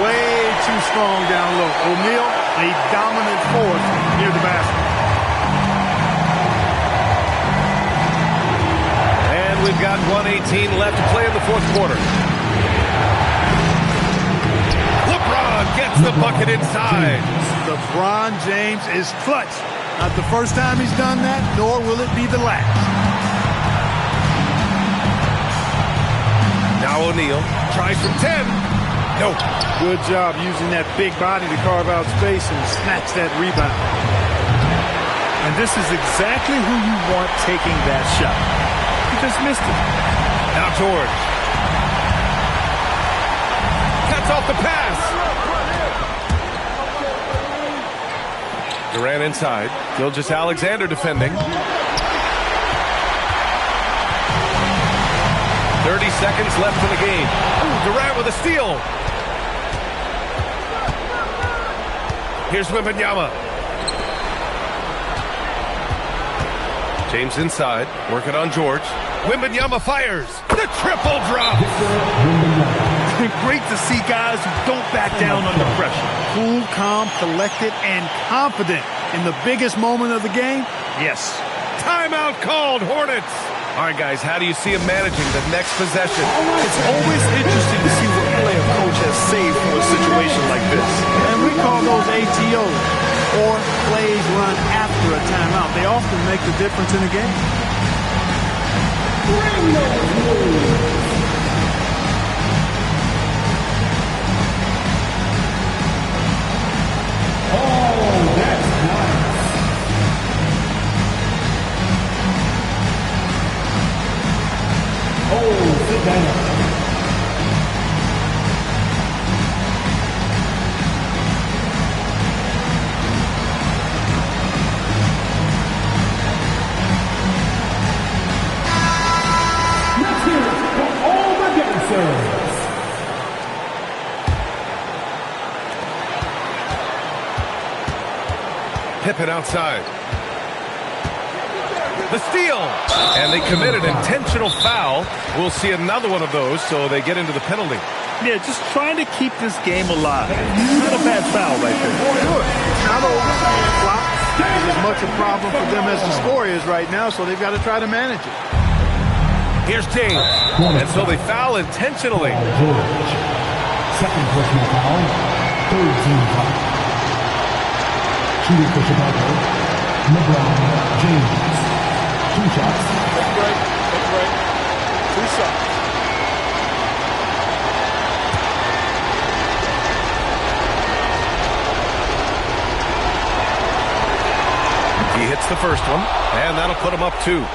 Way too strong down low. O'Neal, a dominant force near the basket. And we've got 1:18 left to play in the fourth quarter. LeBron gets the bucket inside. LeBron James is clutch. Not the first time he's done that, nor will it be the last. Now O'Neal tries from 10. Nope. Good job using that big body to carve out space and snatch that rebound. And this is exactly who you want taking that shot. He just missed it. Now George. Cuts off the pass. Durant inside. Gilgeous-Alexander defending. 30 seconds left in the game. Ooh, Durant with a steal. Here's Wembanyama. James inside, working on George. Wembanyama fires. The triple drop. Great to see guys who don't back down under pressure. Cool, calm, collected, and confident in the biggest moment of the game. Yes. Timeout called, Hornets. All right, guys, how do you see him managing the next possession? It's always interesting to see what play a coach has saved for a situation like this. And we call those ATOs, or plays run after a timeout. They often make the difference in a game. Oh, that's nice. Oh, sit down. Let's hear it for all the dancers. Pippen outside. The steal. And they commit an intentional foul. We'll see another one of those, so they get into the penalty. Yeah, just trying to keep this game alive. Not a bad foul right there. Good. Not over flop. It's as much a problem for them as the score is right now, so they've got to try to manage it. Here's James. And so they foul intentionally. George. Second personal foul. Third team foul. Shooting for Chicago, LeBron James. 2 shots. That's right. That's right. 2 shots. He hits the first one, and that'll put him up 2.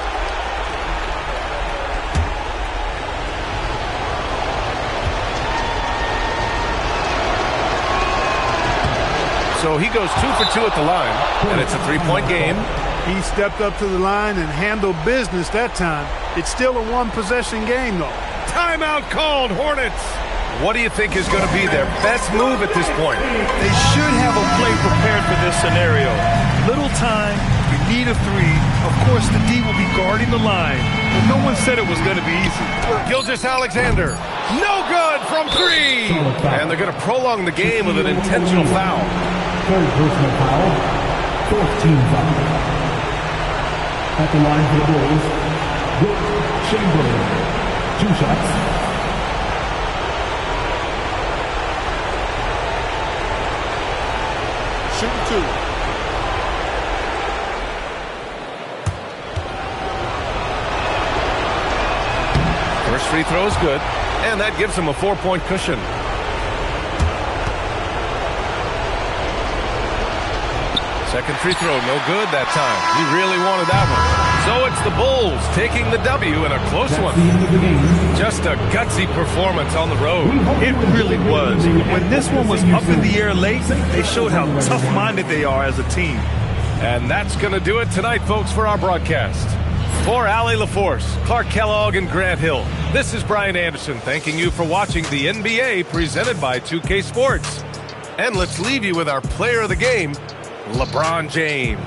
So he goes 2 for 2 at the line, and it's a 3-point game. He stepped up to the line and handled business that time. It's still a 1-possession game, though. Timeout called, Hornets. What do you think is going to be their best move at this point? They should have a play prepared for this scenario. Little time, you need a 3. Of course, the D will be guarding the line, but no one said it was going to be easy. Gilgeous-Alexander, no good from 3. And they're going to prolong the game with an intentional foul. Third personal foul. Fourth team foul. At the line for the Bulls, Wilt Chamberlain. 2 shots. Shooting 2. First free throw is good, and that gives him a 4-point cushion. Second free throw, no good that time. He really wanted that one. So it's the Bulls taking the W in a close one. Just a gutsy performance on the road. It really was. When this one was up in the air late, they showed how tough-minded they are as a team. And that's going to do it tonight, folks, for our broadcast. For Allie LaForce, Clark Kellogg, and Grant Hill, this is Brian Anderson thanking you for watching the NBA presented by 2K Sports. And let's leave you with our player of the game, LeBron James.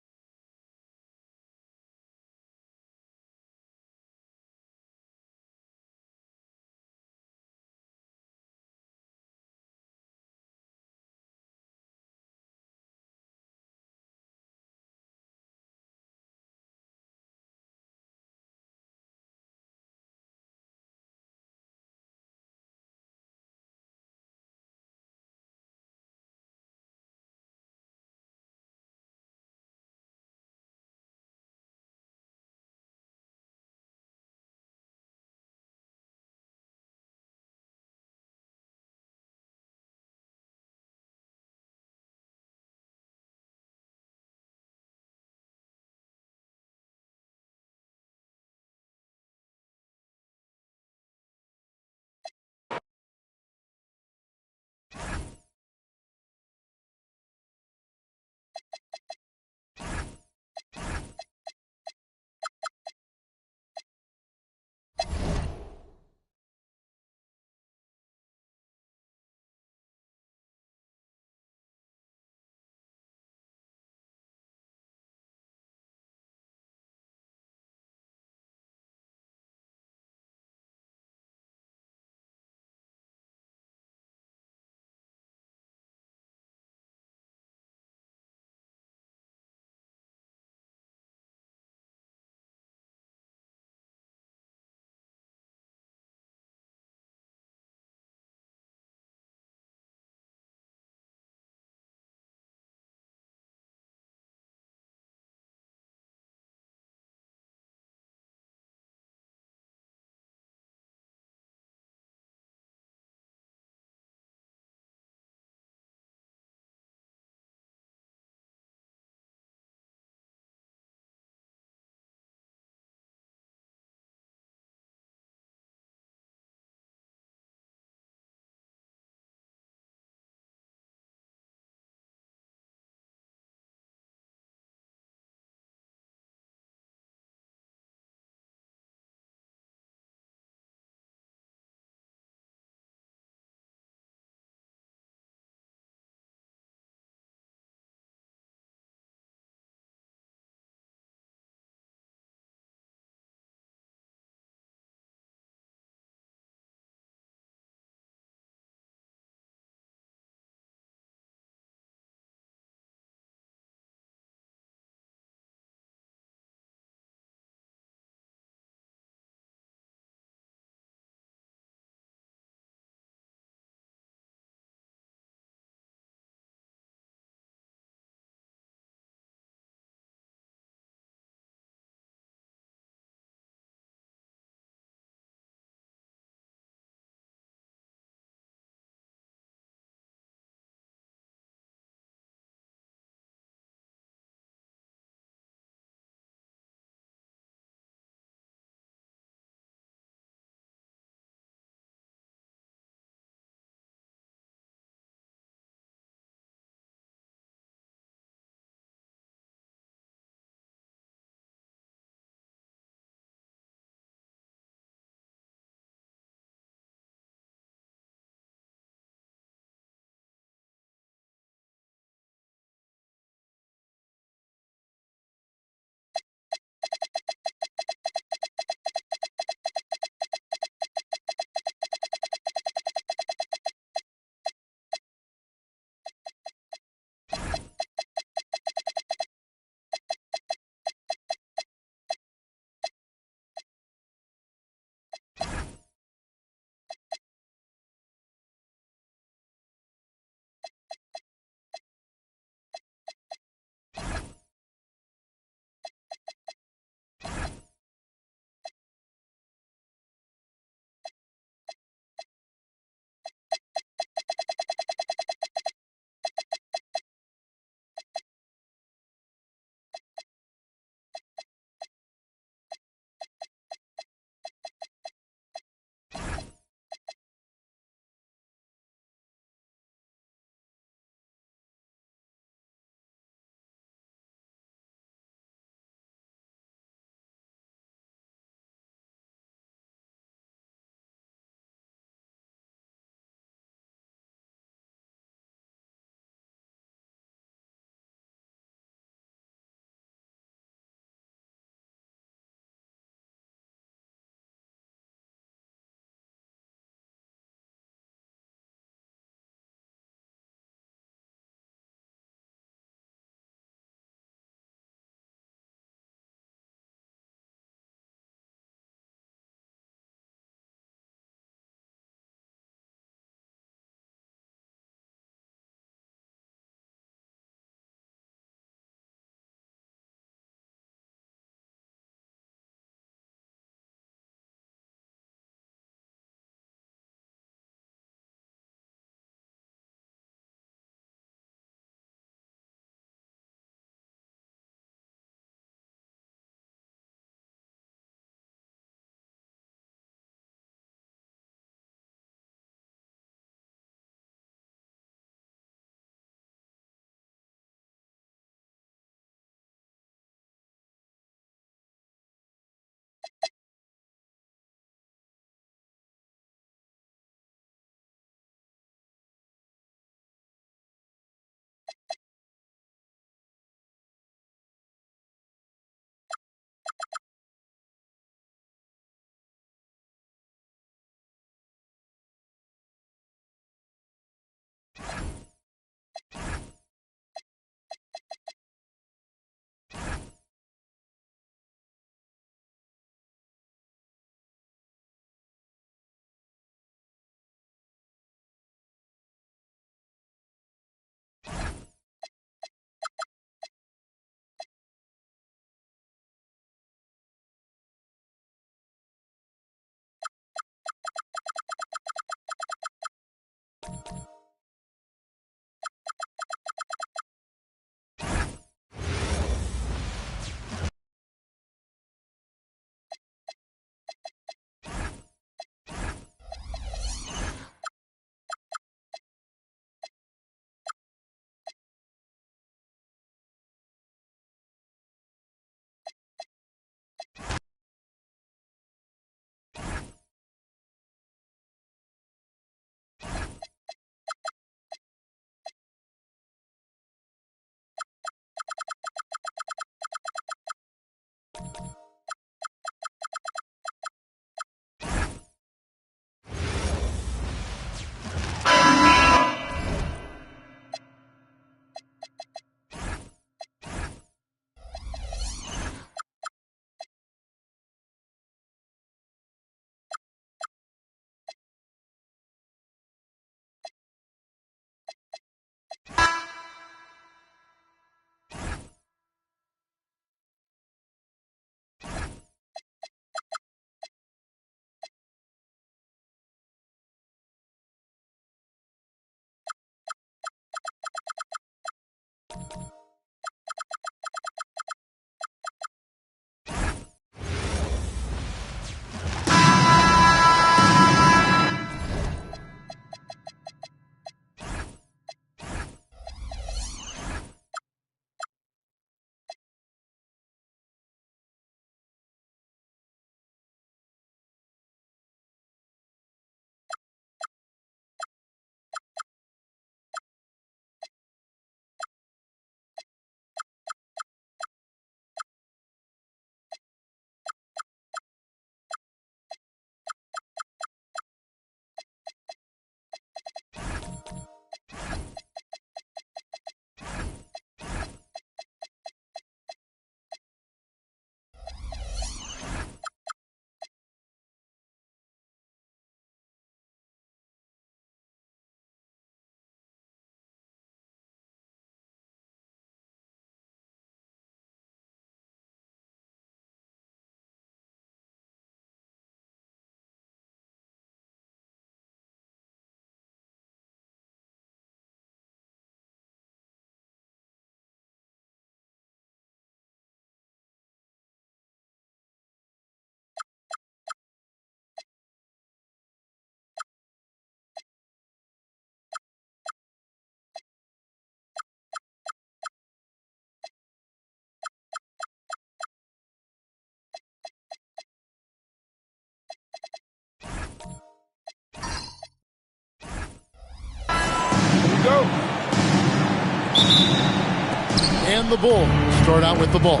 And the Bulls start out with the ball.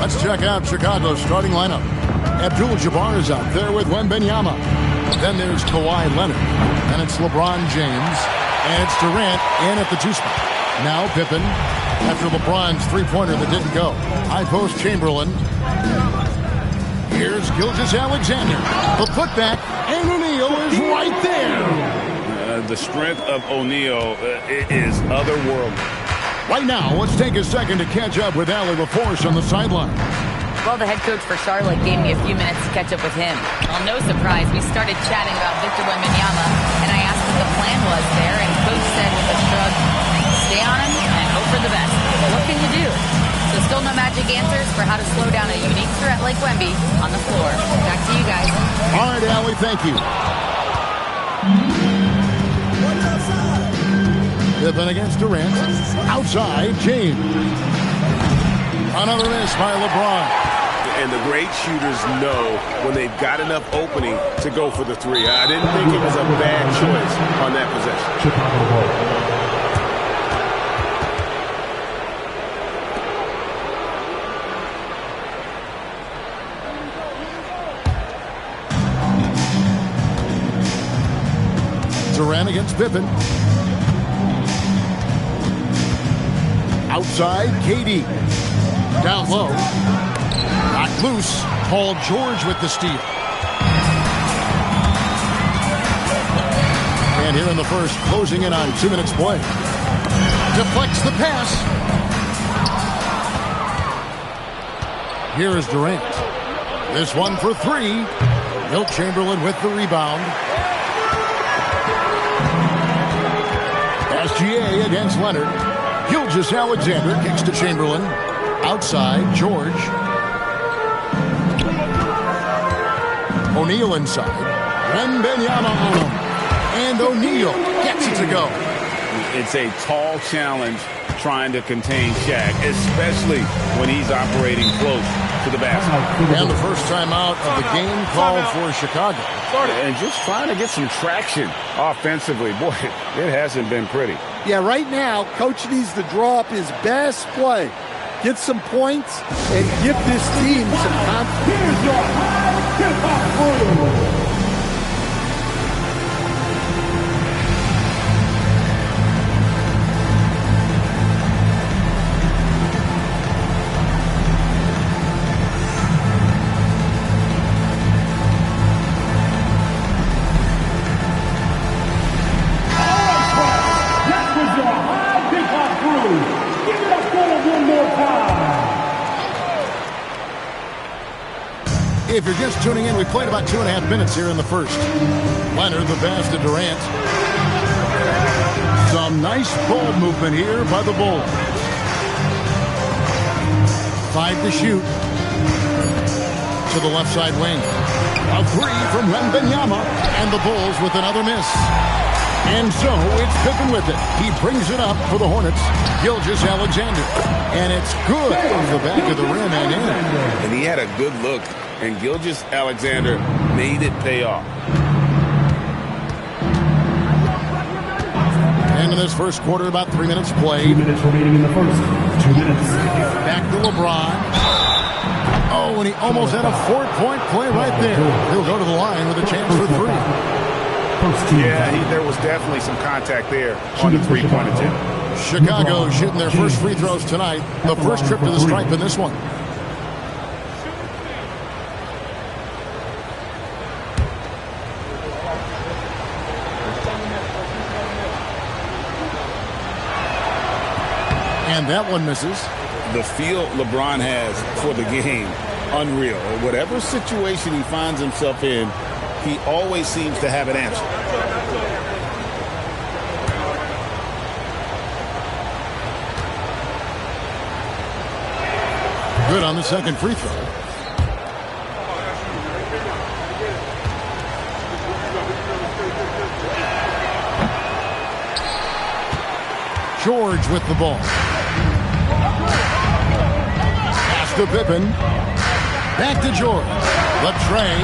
Let's check out Chicago's starting lineup. Abdul-Jabbar is out there with Wembanyama. Then there's Kawhi Leonard. And it's LeBron James. And it's Durant in at the 2 spot. Now Pippen after LeBron's three-pointer that didn't go. High post Chamberlain. Here's Gilgeous-Alexander. The putback. And O'Neal is right there. The strength of O'Neal is otherworldly. Right now, let's take a second to catch up with Allie LaForce on the sideline. Well, the head coach for Charlotte gave me a few minutes to catch up with him. Well, no surprise, we started chatting about Victor Wembanyama, and I asked what the plan was there, and coach said with a shrug, stay on him and hope for the best. What can you do? So still no magic answers for how to slow down a unique threat like Wemby on the floor. Back to you guys. All right, Allie, thank you. Pippen against Durant. Outside, James. Another miss by LeBron. And the great shooters know when they've got enough opening to go for the three. I didn't think it was a bad choice on that possession. Durant against Pippen. Outside, KD. Down low. Got loose. Paul George with the steal. And here in the first, closing in on 2 minutes play. Deflects the pass. Here is Durant. This one for three. Wilt Chamberlain with the rebound. SGA against Leonard. Gilgeous-Alexander kicks to Chamberlain. Outside, George. O'Neal inside. Wembanyama on him. And O'Neal gets it to go. It's a tall challenge trying to contain Shaq, especially when he's operating close to the basket. And the first timeout of the game called for Chicago. And just trying to get some traction offensively. Boy, it hasn't been pretty. Yeah, right now, Coach needs to draw up his best play. Get some points and give this team some confidence. Here's your high hip-hop crew. If you're just tuning in, we played about 2.5 minutes here in the first. Leonard, the pass to Durant. Some nice ball movement here by the Bulls. 5 to shoot. To the left side wing. A three from Wembanyama. And the Bulls with another miss. And so it's Pippen with it. He brings it up for the Hornets. Gilgeous-Alexander. And it's good off the back of the rim and in. And he had a good look. And Gilgeous-Alexander made it pay off. And in this first quarter, about 3 minutes played. 2 minutes remaining in the first. 2 minutes. Back to LeBron. Oh, and he almost had a 4-point play right there. He'll go to the line with a chance for three. Yeah, there was definitely some contact there on the three-point attempt. Chicago shooting their first free throws tonight. The first trip to the stripe in this one. And that one misses. The feel LeBron has for the game, unreal. Whatever situation he finds himself in, he always seems to have an answer. Good on the second free throw. George with the ball. To Pippen. Back to George. The tray.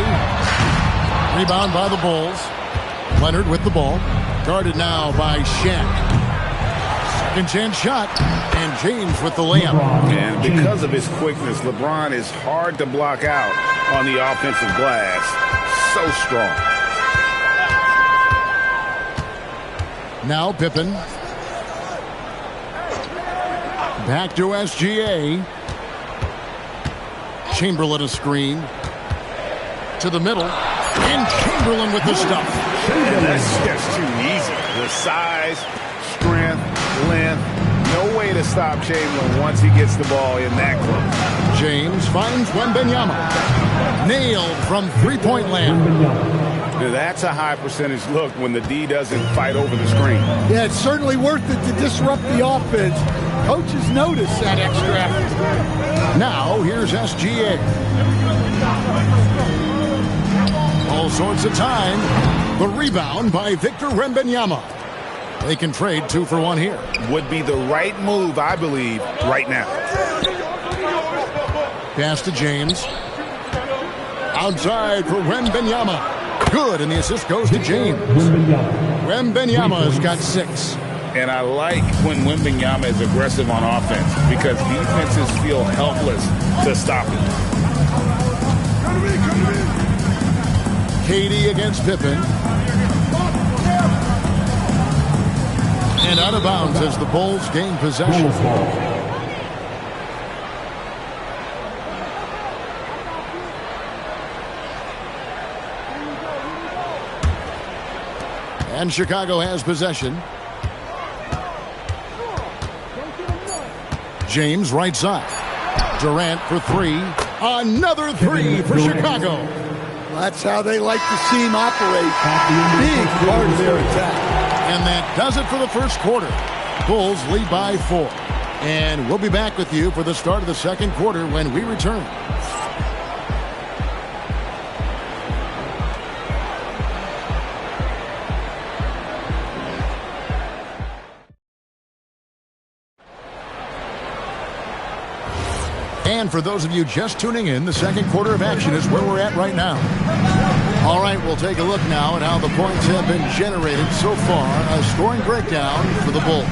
Rebound by the Bulls. Leonard with the ball. Guarded now by Shaq. Second chance shot. And James with the layup. And because of his quickness, LeBron is hard to block out on the offensive glass. So strong. Now Pippen. Back to SGA. Chamberlain a screen. To the middle. And Chamberlain with the stuff. And that's just too easy. The size, strength, length. No way to stop Chamberlain once he gets the ball in that close. James finds Wembanyama. Nailed from three-point land. That's a high percentage look when the D doesn't fight over the screen. Yeah, it's certainly worth it to disrupt the offense. Coaches notice that extra effort. Now, here's SGA. All sorts of time. The rebound by Victor Wembanyama. They can trade 2 for 1 here. Would be the right move, I believe, right now. Pass to James. Outside for Wembanyama. Good, and the assist goes to James. Wembanyama has got 6. And I like when Wembanyama is aggressive on offense because defenses feel helpless to stop him. KD against Pippen. And out of bounds as the Bulls gain possession. And Chicago has possession. James right side. Durant for 3. Another 3 for Chicago. That's how they like to see him operate. Big part of their attack. And that does it for the first quarter. Bulls lead by 4. And we'll be back with you for the start of the second quarter when we return. And for those of you just tuning in, the second quarter of action is where we're at right now. All right, we'll take a look now at how the points have been generated so far. A scoring breakdown for the Bulls.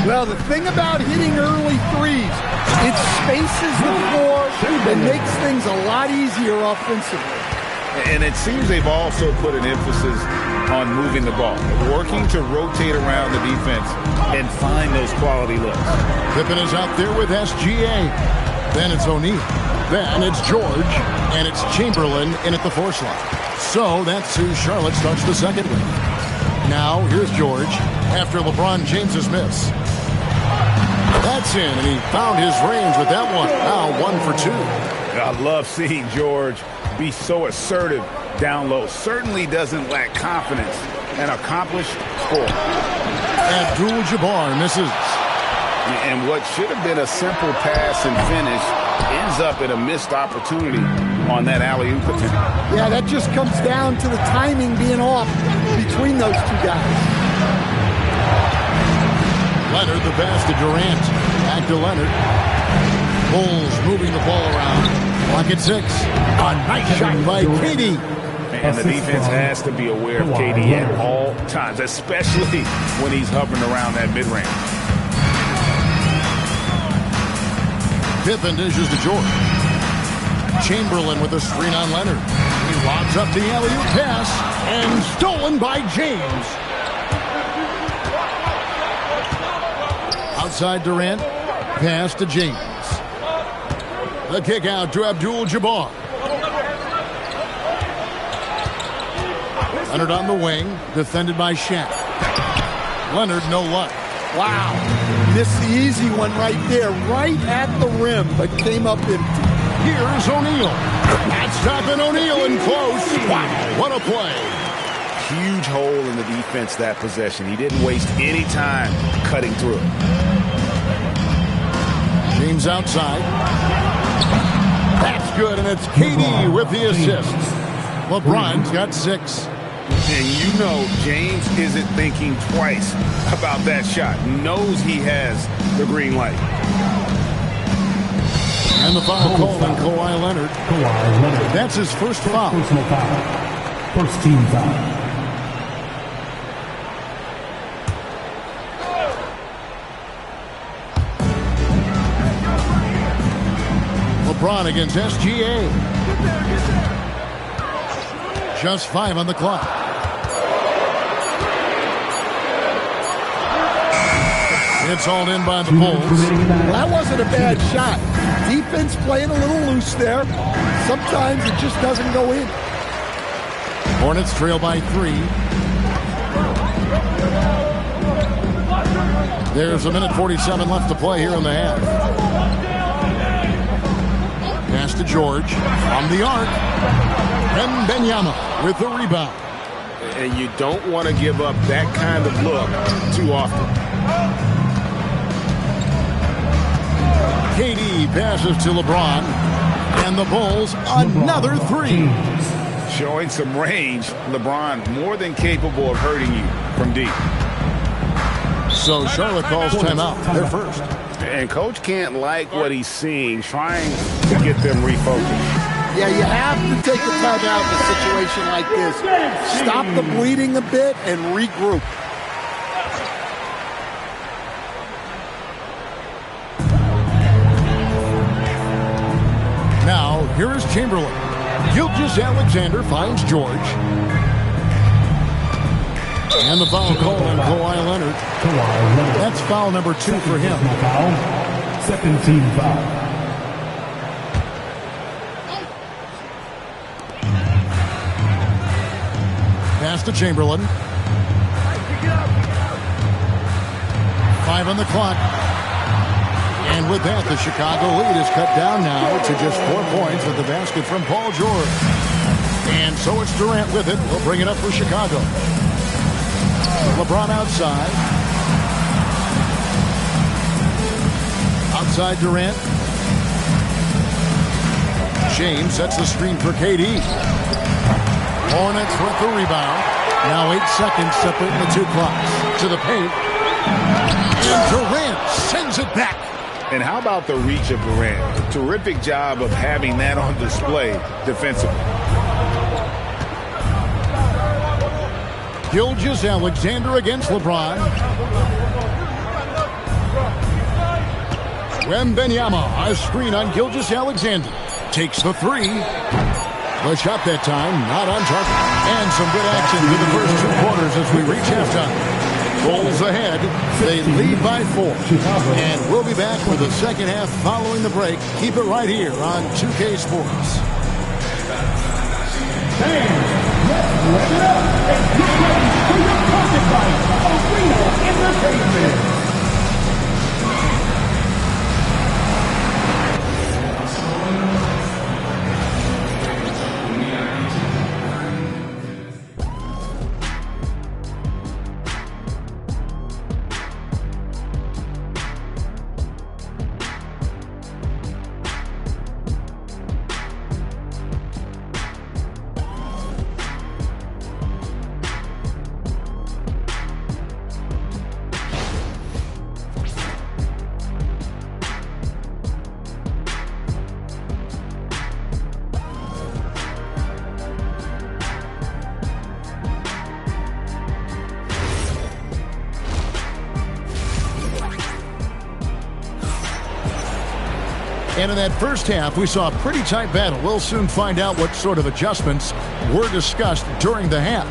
Well, the thing about hitting early threes, it spaces the floor and makes things a lot easier offensively. And it seems they've also put an emphasis on moving the ball, working to rotate around the defense and find those quality looks. Pippen is out there with SGA. Then it's O'Neal. Then it's George. And it's Chamberlain in at the force line. So that's who Charlotte starts the second with. Now here's George after LeBron James's miss. That's in, and he found his range with that one. Now 1 for 2. I love seeing George be so assertive down low. Certainly doesn't lack confidence. An accomplished scorer. Abdul-Jabbar misses. And what should have been a simple pass and finish ends up in a missed opportunity on that alley-oop attempt. Yeah, that just comes down to the timing being off between those two guys. Leonard, the pass to Durant. Back to Leonard. Bulls moving the ball around. Clock at 6. A nice shot by KD. And the defense has to be aware of KD at all times, especially when he's hovering around that mid-range. Pippen dishes to George. Chamberlain with a screen on Leonard. He lobs up the alley-oop pass and stolen by James. Outside Durant. Pass to James. The kick out to Abdul-Jabbar. Leonard on the wing. Defended by Shaq. Leonard no luck. Wow. Missed the easy one right there, right at the rim, but came up empty. Here's O'Neal. That's stopping O'Neal in close. Wow, what a play. Huge hole in the defense that possession. He didn't waste any time cutting through it. James outside. That's good, and it's KD with the assist. LeBron's got 6. And you know James isn't thinking twice about that shot. Knows he has the green light. And the foul called on Kawhi Leonard. That's his first foul. Personal foul. First team foul. LeBron against SGA. Just 5 on the clock. It's all in by the Bulls. That wasn't a bad shot. Defense playing a little loose there. Sometimes it just doesn't go in. Hornets trail by 3. There's 1:47 left to play here in the half. Pass to George. From the arc. Wembanyama with the rebound. And you don't want to give up that kind of look too often. KD passes to LeBron. And the Bulls, another 3. Showing some range. LeBron more than capable of hurting you from deep. So Charlotte calls timeout. They're first. And coach can't like what he's seeing, trying to get them refocused. Yeah, you have to take a timeout in a situation like this. Stop the bleeding a bit and regroup. Now, here is Chamberlain. Gilgeous-Alexander finds George. And the foul call on Kawhi Leonard. That's foul number 2 for him. Second team foul. Pass to Chamberlain. 5 on the clock. And with that, the Chicago lead is cut down now to just 4 points with the basket from Paul George. And so it's Durant with it. He'll bring it up for Chicago. LeBron outside. Outside Durant. James sets the screen for KD. Hornets with the rebound. Now 8 seconds separating the 2 clocks. To the paint. And Durant sends it back. And how about the reach of Durant? A terrific job of having that on display defensively. Gilgeous-Alexander against LeBron. Wembanyama, a screen on Gilgeous-Alexander. Takes the 3. The shot that time, not on target. And some good action through the first 2 quarters as we reach halftime. Bulls ahead. They lead by 4. And we'll be back with the second half following the break. Keep it right here on 2K Sports. Let's it up and get ready for your pocket fight. Arena Entertainment. And in that first half, we saw a pretty tight battle. We'll soon find out what sort of adjustments were discussed during the half.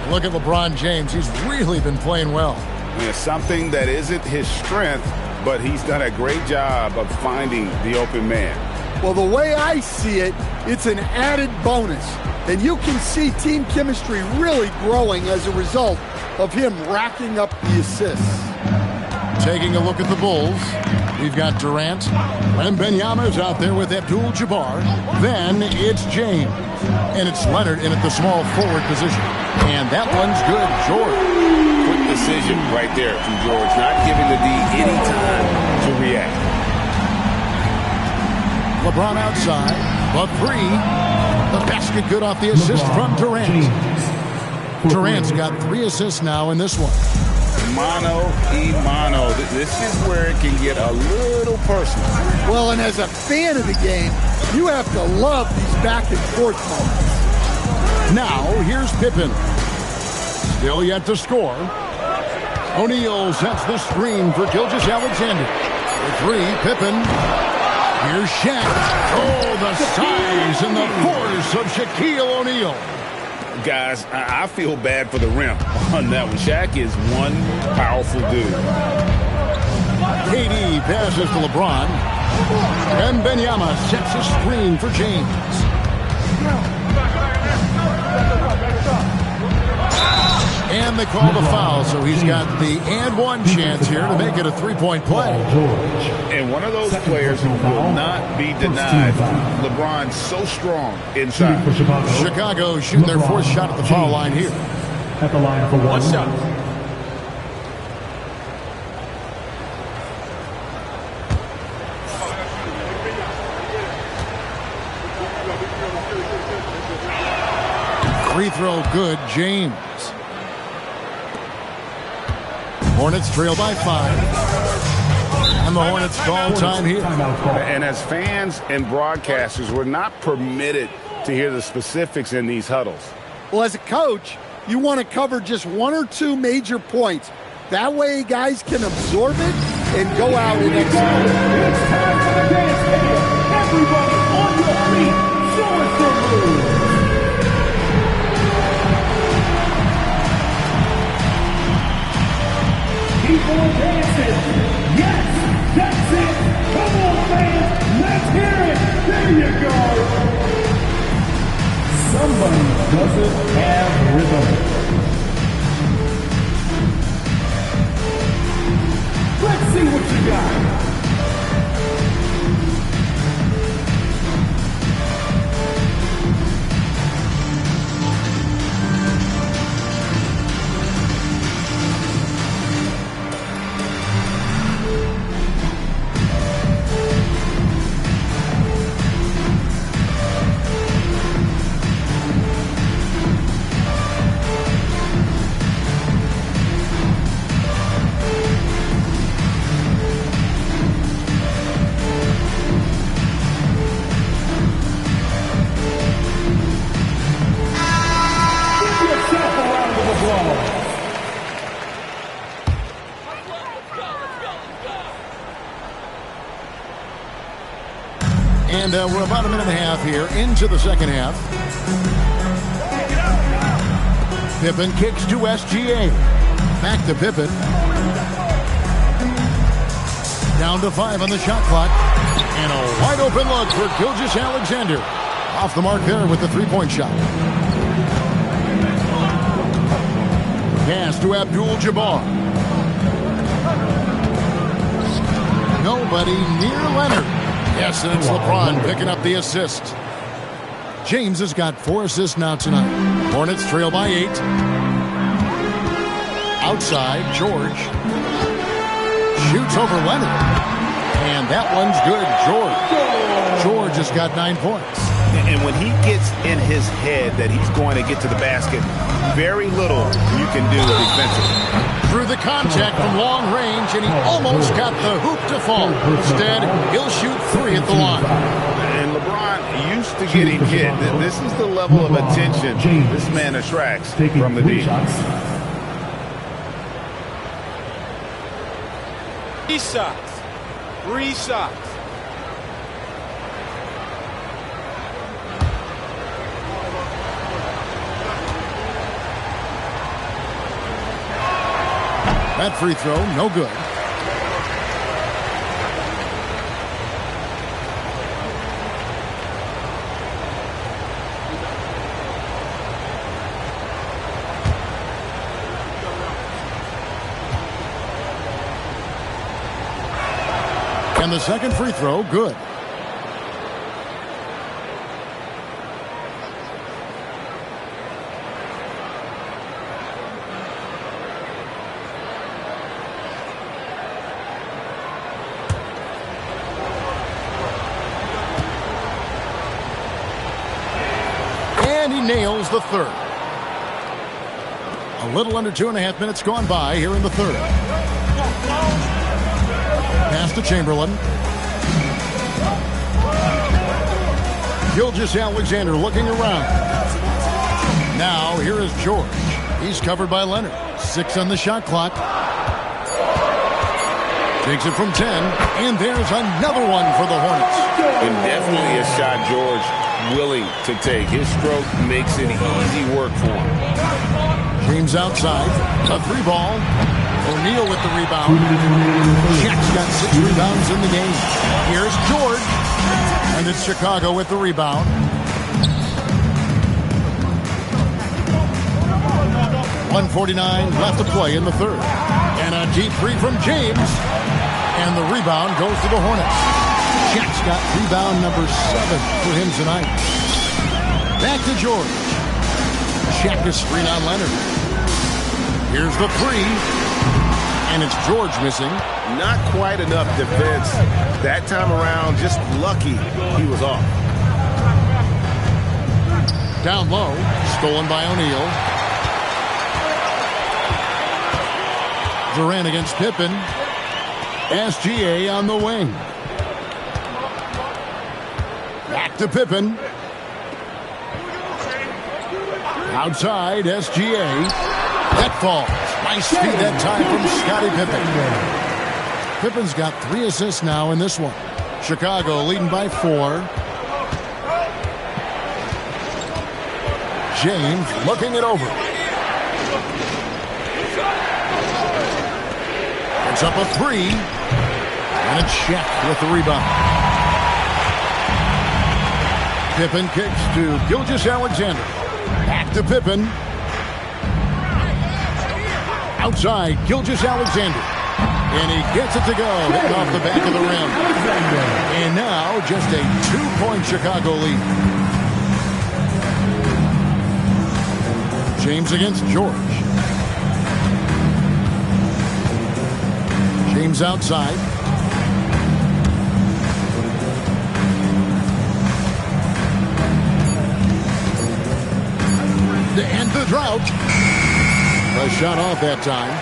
Look at LeBron James. He's really been playing well. It's something that isn't his strength, but he's done a great job of finding the open man. Well, the way I see it, it's an added bonus. And you can see team chemistry really growing as a result of him racking up the assists. Taking a look at the Bulls, we've got Durant. Wembanyama's out there with Abdul-Jabbar. Then it's James. And it's Leonard in at the small forward position. And that one's good. George. Quick decision right there from George, not giving the D any time to react. LeBron outside, but 3. The basket good off the assist from Durant. Durant's got 3 assists now in this one. Mano. This is where it can get a little personal. Well, and as a fan of the game, you have to love these back and forth moments. Now, here's Pippen. Still yet to score. O'Neal sets the screen for Gilgeous-Alexander. The 3, Pippen. Here's Shaq. Oh, the size and the force of Shaquille O'Neal. Guys, I feel bad for the rim on that one. Shaq is one powerful dude. KD passes to LeBron. And Wembanyama sets a screen for James. And they call the foul, so he's got the and one chance here to make it a three-point play. And one of those players who will not be denied. LeBron's so strong inside. Chicago shooting their fourth shot at the foul line here. At the line for one shot. Free throw good, James. Hornets trail by 5. And the Hornets call time here. And as fans and broadcasters, we're not permitted to hear the specifics in these huddles. Well, as a coach, you want to cover just one or two major points. That way guys can absorb it and go out and execute. It's time for the dance video. Everybody on your feet. Show us the move. Keep on dancing. Yes, that's it. Come on, fans. Let's hear it. There you go. Somebody doesn't have rhythm. Let's see what you got. And we're about a minute and a half here into the second half. Pippen kicks to SGA. Back to Pippen. Down to 5 on the shot clock. And a wide open look for Gilgeous-Alexander. Off the mark there with the three-point shot. Pass to Abdul-Jabbar. Nobody near Leonard. Yes, and it's LeBron picking up the assist. James has got 4 assists now tonight. Hornets trail by 8. Outside, George. Shoots over Leonard. And that one's good, George. George has got 9 points. And when he gets in his head that he's going to get to the basket, very little you can do defensively. Through the contact from long range, and he almost got the hoop to fall. Instead, he'll shoot 3 at the line. And LeBron used to getting hit. This is the level of attention this man attracts from the deep. 3 shots. 3 shots. That free throw, no good. And the second free throw, good. Nails the third. A little under 2.5 minutes gone by here in the third. Pass to Chamberlain. Gilgeous-Alexander looking around. Now here is George. He's covered by Leonard. 6 on the shot clock. Takes it from 10, and there's another one for the Hornets. And definitely a shot George willing to take. His stroke makes it easy work for him. James outside. A 3-ball. O'Neal with the rebound. Shaq's got 6 rebounds in the game. Here's George. And it's Chicago with the rebound. 1:49 left to play in the third. And a deep three from James. And the rebound goes to the Hornets. Shaq's got rebound number 7 for him tonight. Back to George. Shaq is screen on Leonard. Here's the 3. And it's George missing. Not quite enough defense that time around. Just lucky he was off. Down low. Stolen by O'Neal. Durant against Pippen. SGA on the wing. Back to Pippen. Outside, SGA. That falls. Nice feed that time from Scottie Pippen. Pippen's got 3 assists now in this one. Chicago leading by 4. James looking it over. It's up a 3. And it's Shaq with the rebound. Pippen kicks to Gilgeous-Alexander. Back to Pippen. Outside, Gilgeous-Alexander. And he gets it to go, hitting off the back of the rim. And now just a 2-point Chicago lead. James against George. James outside. To end the drought. A shot off that time.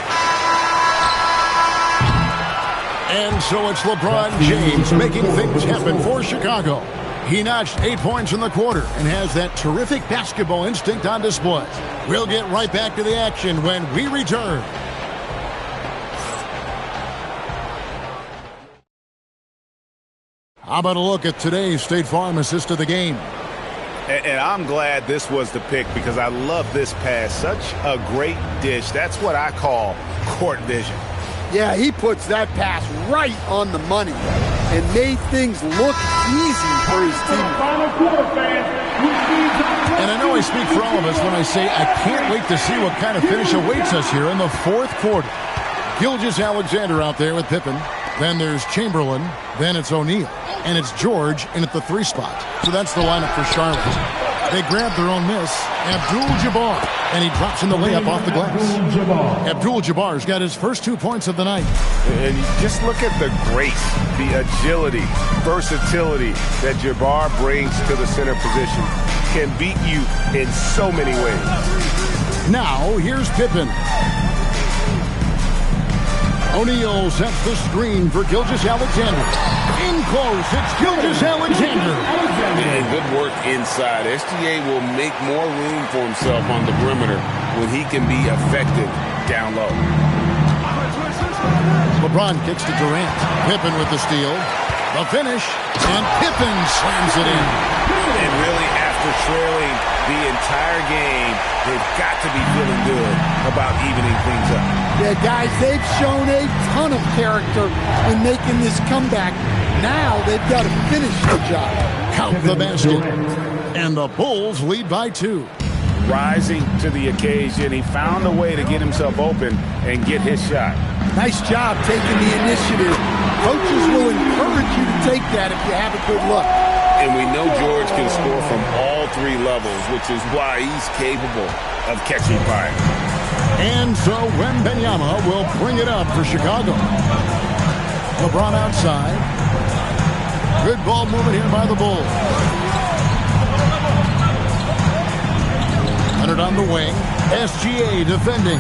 And so it's LeBron James making things happen for Chicago. He notched 8 points in the quarter and has that terrific basketball instinct on display. We'll get right back to the action when we return. How about a look at today's State Farm assist of the game? And I'm glad this was the pick because I love this pass. Such a great dish. That's what I call court vision. Yeah, he puts that pass right on the money and made things look easy for his team. And I know I speak for all of us when I say I can't wait to see what kind of finish awaits us here in the fourth quarter. Gilgeous-Alexander out there with Pippen. Then there's Chamberlain. Then it's O'Neal. And it's George in at the 3 spot. So that's the lineup for Charlotte. They grab their own miss. Abdul-Jabbar. And he drops in the layup off the glass. Abdul-Jabbar's got his first 2 points of the night. And just look at the grace, the agility, versatility that Jabbar brings to the center position. Can beat you in so many ways. Now, here's Pippen. O'Neal sets the screen for Gilgeous-Alexander. In close, it's Gilgeous-Alexander. And good work inside. SGA will make more room for himself on the perimeter when he can be effective down low. LeBron kicks to Durant. Pippen with the steal. The finish. And Pippen slams it in. And really, after trailing the entire game, they've got to be feeling good about evening things up. Yeah, guys, they've shown a ton of character in making this comeback. Now they've got to finish the job. Count the basket. And the Bulls lead by 2. Rising to the occasion, he found a way to get himself open and get his shot. Nice job taking the initiative. Coaches will encourage you to take that if you have a good look. And we know George can score from all 3 levels, which is why he's capable of catching fire. And so Wembanyama will bring it up for Chicago. LeBron outside. Good ball movement here by the Bulls. Leonard on the wing. SGA defending.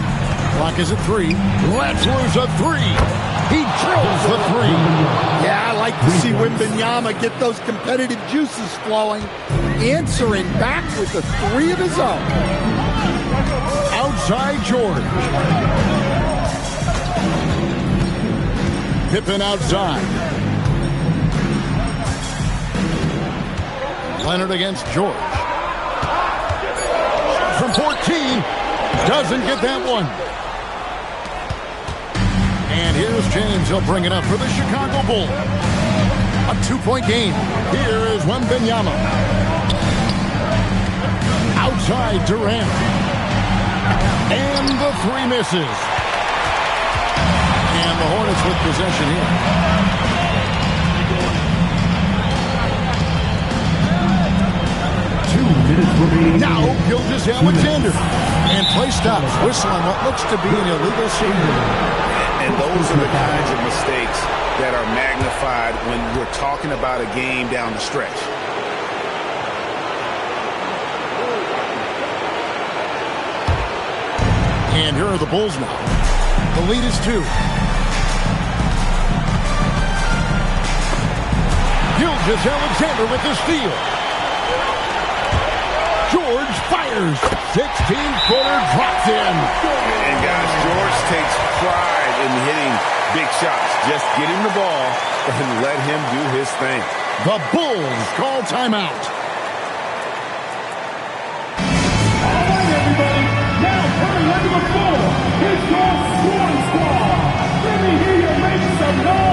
Clock is at 3. Let's lose a 3. He drills the 3. Yeah, I like to see Wembanyama get those competitive juices flowing. Answering back with a 3 of his own. Outside George. Pippen outside. Leonard against George. From 14. Doesn't get that one. And here's James. He'll bring it up for the Chicago Bulls. A 2-point game. Here is Wembanyama. Outside Durant. And the three misses. And the Hornets with possession here. Now, Gilgeous-Alexander. And play stops. Whistle on what looks to be an illegal signal. And those are the kinds of mistakes that are magnified when we're talking about a game down the stretch. And here are the Bulls now. The lead is 2. Gilgeous-Alexander with the steal. George fires. 16-footer drops in. And guys, George takes pride in hitting big shots. Just get him the ball and let him do his thing. The Bulls call timeout. All right, everybody. Now coming under the floor is your scoring squad. Let me hear you make some noise.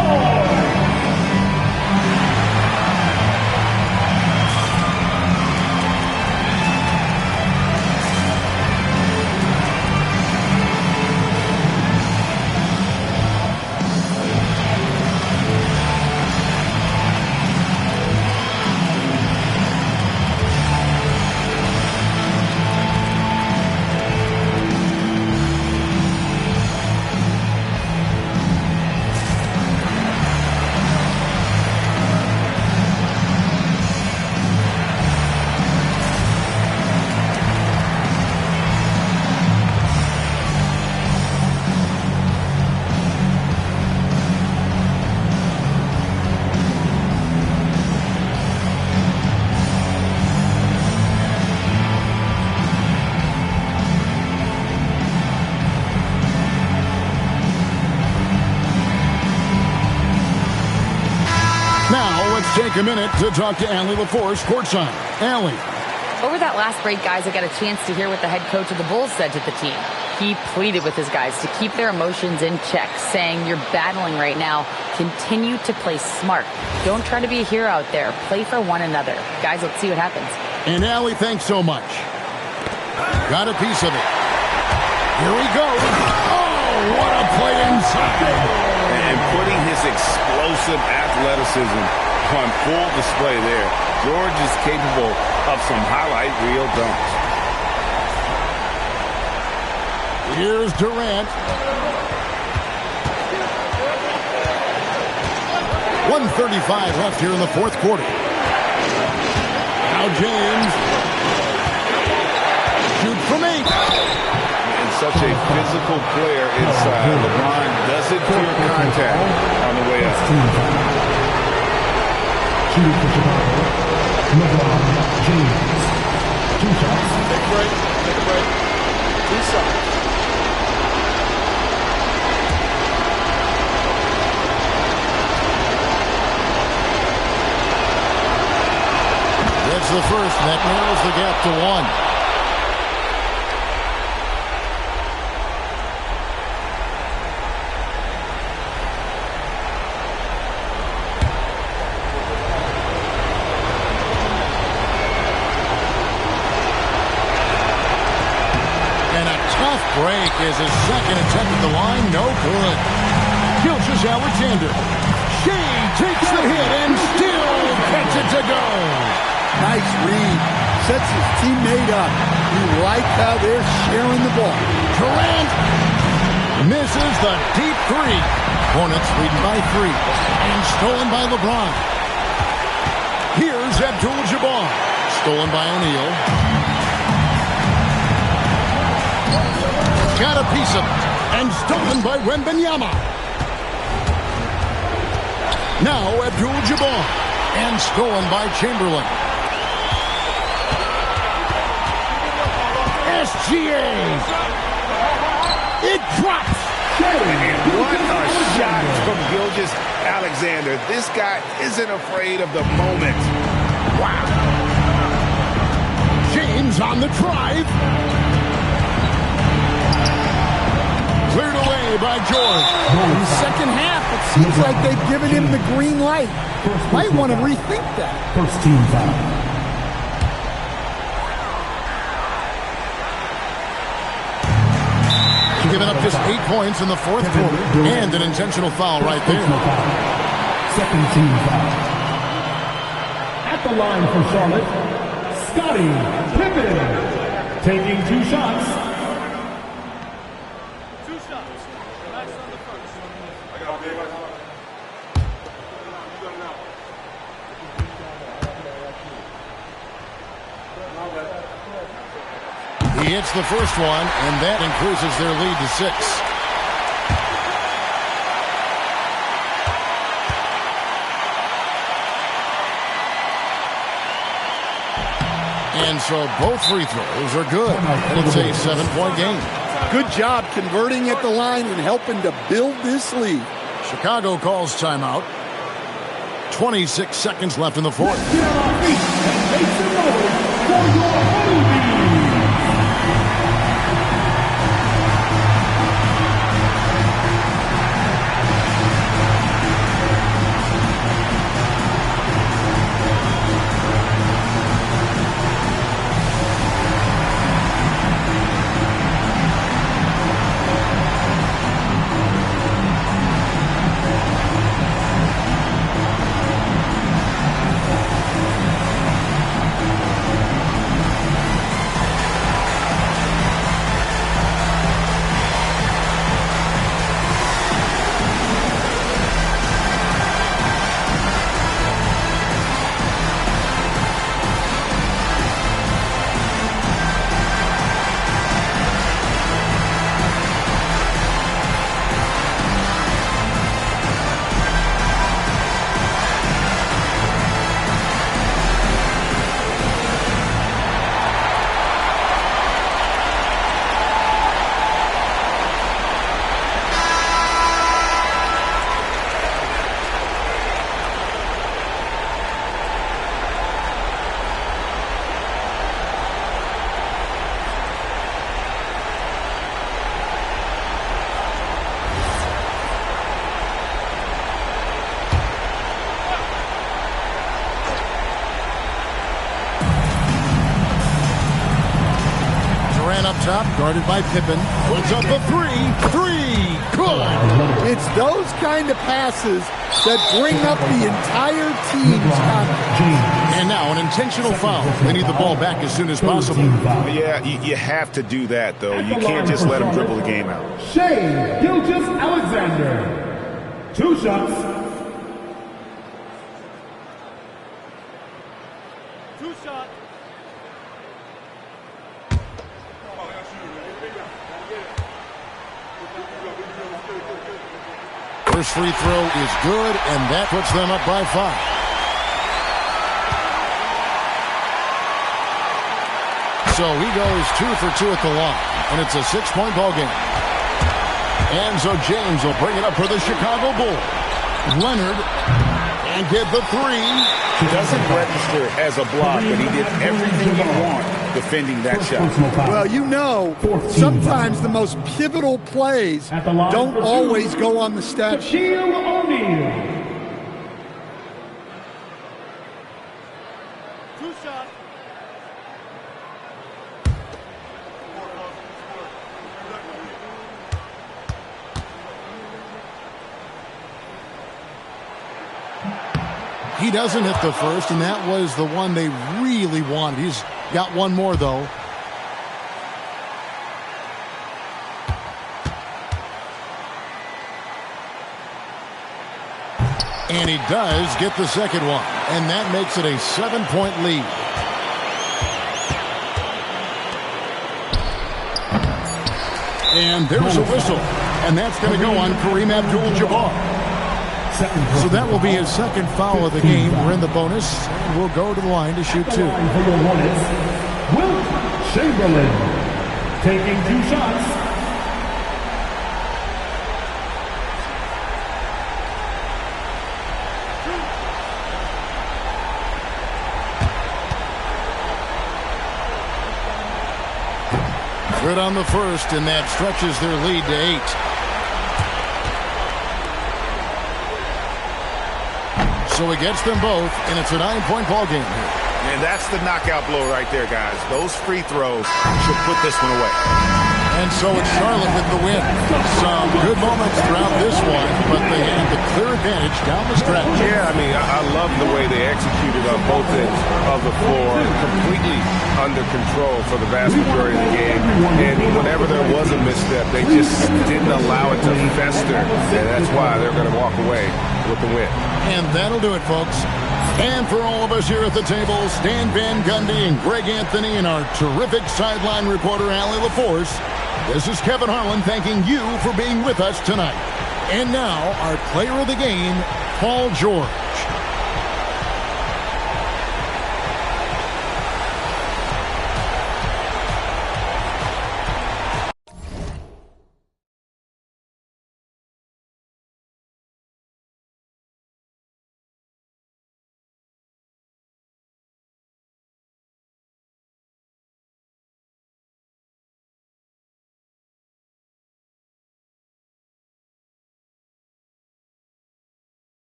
Take a minute to talk to Allie LaForce courtside. Allie. Over that last break, guys, I got a chance to hear what the head coach of the Bulls said to the team. He pleaded with his guys to keep their emotions in check, saying, you're battling right now. Continue to play smart. Don't try to be a hero out there. Play for one another. Guys, let's see what happens. And Allie, thanks so much. Got a piece of it. Here we go. Oh, what a play inside. And putting his explosive athleticism on full display there. George is capable of some highlight reel dunks. Here's Durant. 1:35 left here in the fourth quarter. Now James. Shoot from 8. And such a physical player inside. LeBron doesn't fear contact on the way up. Shooting for Chicago, LeBron James. 2 shots. Take a break. Take a break. 2 shots. That's the first, and that narrows the gap to 1. Break is his second attempt at the line. No good. Gilgeous-Alexander. Shea takes the hit and still gets it to go. Nice read. Sets his teammate up. You like how they're sharing the ball. Durant misses the deep 3. Hornets leading by 3. And stolen by LeBron. Here's Abdul-Jabbar. Stolen by O'Neal. Got a piece of it, and stolen by Wembanyama. Now Abdul-Jabbar, and stolen by Chamberlain. SGA. It drops. And what A shot from Gilgeous-Alexander. This guy isn't afraid of the moment. Wow. James on the drive. Cleared away by George. In the second half, it seems like they've given him the green light. Might want to rethink that. First team foul. Giving up just 8 points in the fourth quarter, and an intentional foul right there. Second team foul. At the line for Charlotte, Scottie Pippen, taking 2 shots. He hits the first one, and that increases their lead to 6. And so both free throws are good, and it's a 7-point game. Good job converting at the line and helping to build this lead. Chicago calls timeout. 26 seconds left in the fourth. Get on our feet and make some noise for your Hokies. Top, guarded by Pippen. Puts up a three. Good. It's those kind of passes that bring up the entire team's confidence. And now an intentional foul. They need the ball back as soon as possible. Yeah, you have to do that, though. You can't just let them dribble the game out. Shai Gilgeous-Alexander, 2 shots. 2 shots. First free throw is good, and that puts them up by 5. So he goes 2 for 2 at the line, and it's a 6-point ball game. And so James will bring it up for the Chicago Bulls. Leonard, and get the 3. He doesn't register as a block, but he did everything you want defending that shot. Well, you know, sometimes the most pivotal plays don't always go on the stat sheet. Shaquille O'Neal. 2 shots. He doesn't hit the first, and that was the one they really wanted. He's got one more, though. And he does get the second one, and that makes it a 7-point lead. And there's a whistle, and that's going to go on Kareem Abdul-Jabbar. So that will be his second foul of the game. We're in the bonus, and we'll go to the line to shoot 2. Wilt Chamberlain, taking 2 shots. Good on the first, and that stretches their lead to 8. So he gets them both, and it's a 9-point ball game here. And that's the knockout blow right there, guys. Those free throws should put this one away. And so it's Charlotte with the win. Some good moments throughout this one, but they had the clear advantage down the stretch. Yeah, I mean, I love the way they executed on both ends of the floor, completely under control for the vast majority of the game. And whenever there was a misstep, they just didn't allow it to fester. And that's why they're going to walk away with the win. And that'll do it, folks. And for all of us here at the table, Stan Van Gundy and Greg Anthony and our terrific sideline reporter, Allie LaForce, this is Kevin Harlan thanking you for being with us tonight. And now, our player of the game, Paul George.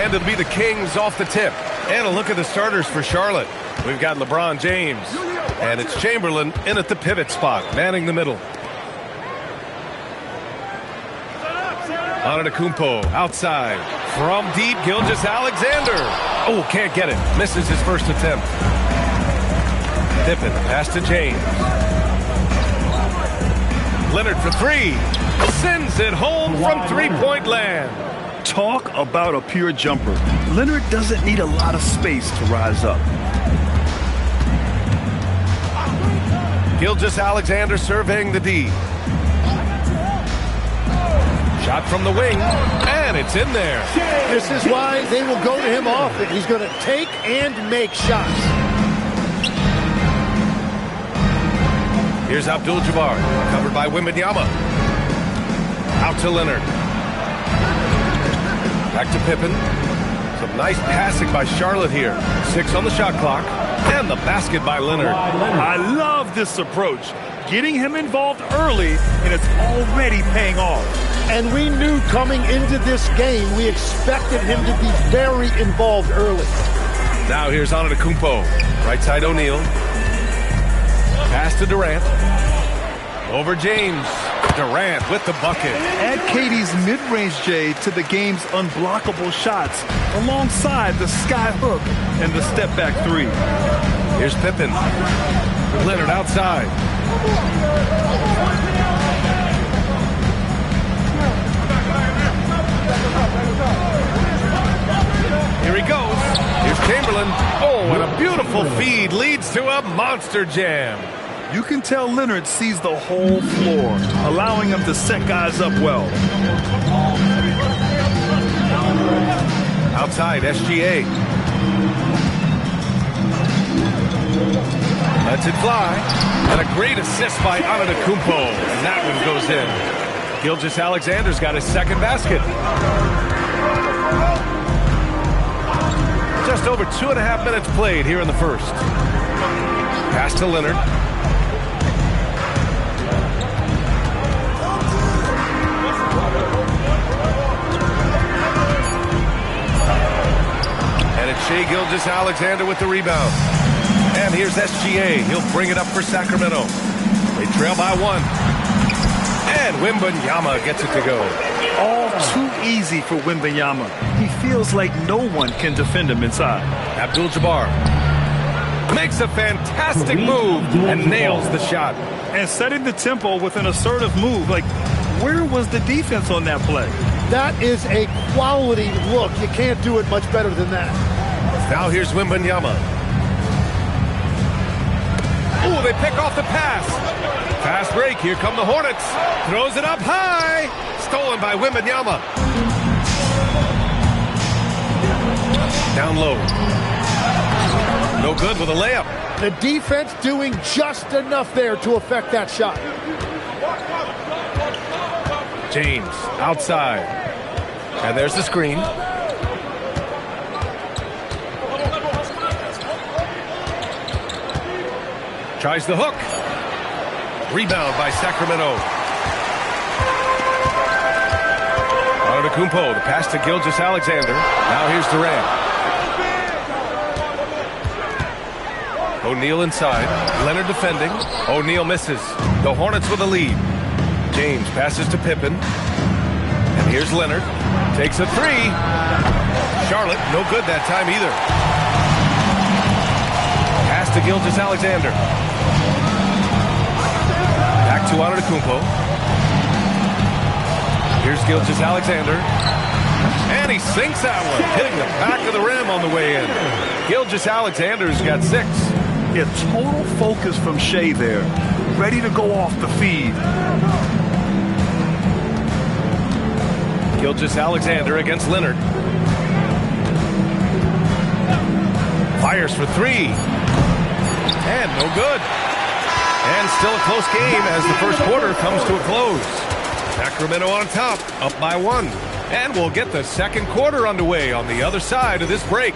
And it'll be the Kings off the tip. And a look at the starters for Charlotte. We've got LeBron James. And it's Chamberlain in at the pivot spot, manning the middle. Antetokounmpo outside. From deep, Gilgeous-Alexander. Oh, can't get it. Misses his first attempt. Pippen, pass to James. Leonard for three. Sends it home from three-point land. Talk about a pure jumper. Leonard doesn't need a lot of space to rise up. Gilgeous-Alexander surveying the D. Shot from the wing, and it's in there. This is why they will go to him often. He's going to take and make shots. Here's Abdul-Jabbar, covered by Wembanyama. Out to Leonard. Back to Pippen. Some nice passing by Charlotte here. 6 on the shot clock, and the basket by Leonard. I love this approach. Getting him involved early, and it's already paying off. And we knew coming into this game, we expected him to be very involved early. Now here's Antetokounmpo. Right side O'Neal. Pass to Durant. Over James. Durant with the bucket. Add KD's mid-range J to the game's unblockable shots alongside the sky hook and the step-back three. Here's Pippen. Leonard outside. Here he goes. Here's Chamberlain. Oh, and a beautiful feed leads to a monster jam. You can tell Leonard sees the whole floor, allowing him to set guys up well. Outside, SGA. Lets it fly. And a great assist by Antetokounmpo. And that one goes in. Gilgeous-Alexander's got his second basket. Just over 2.5 minutes played here in the first. Pass to Leonard. And it's Shai Gilgeous-Alexander with the rebound. And here's SGA. He'll bring it up for Sacramento. They trail by 1. And Wembanyama gets it to go. All too easy for Wembanyama. He feels like no one can defend him inside. Abdul-Jabbar makes a fantastic move and nails the shot. And setting the tempo with an assertive move. Like, where was the defense on that play? That is a quality look. You can't do it much better than that. Now here's Wembanyama. Oh, they pick off the pass. Fast break. Here come the Hornets. Throws it up high. Stolen by Wembanyama. Down low. No good with a layup. The defense doing just enough there to affect that shot. James outside. And there's the screen. Tries the hook. Rebound by Sacramento. Antetokounmpo, the pass to Gilgeous-Alexander. Now here's Durant. O'Neal inside. Leonard defending. O'Neal misses. The Hornets with a lead. James passes to Pippen. And here's Leonard. Takes a three. Charlotte, no good that time either. Pass to Gilgeous-Alexander. Back to Antetokounmpo. Here's Gilgeous-Alexander. And he sinks that one, hitting the back of the rim on the way in. Gilgeous-Alexander's got 6. Yeah, total focus from Shai there. Ready to go off the feed. Gilgeous-Alexander against Leonard. Fires for 3. And no good. And still a close game as the first quarter comes to a close. Sacramento on top, up by 1. And we'll get the second quarter underway on the other side of this break.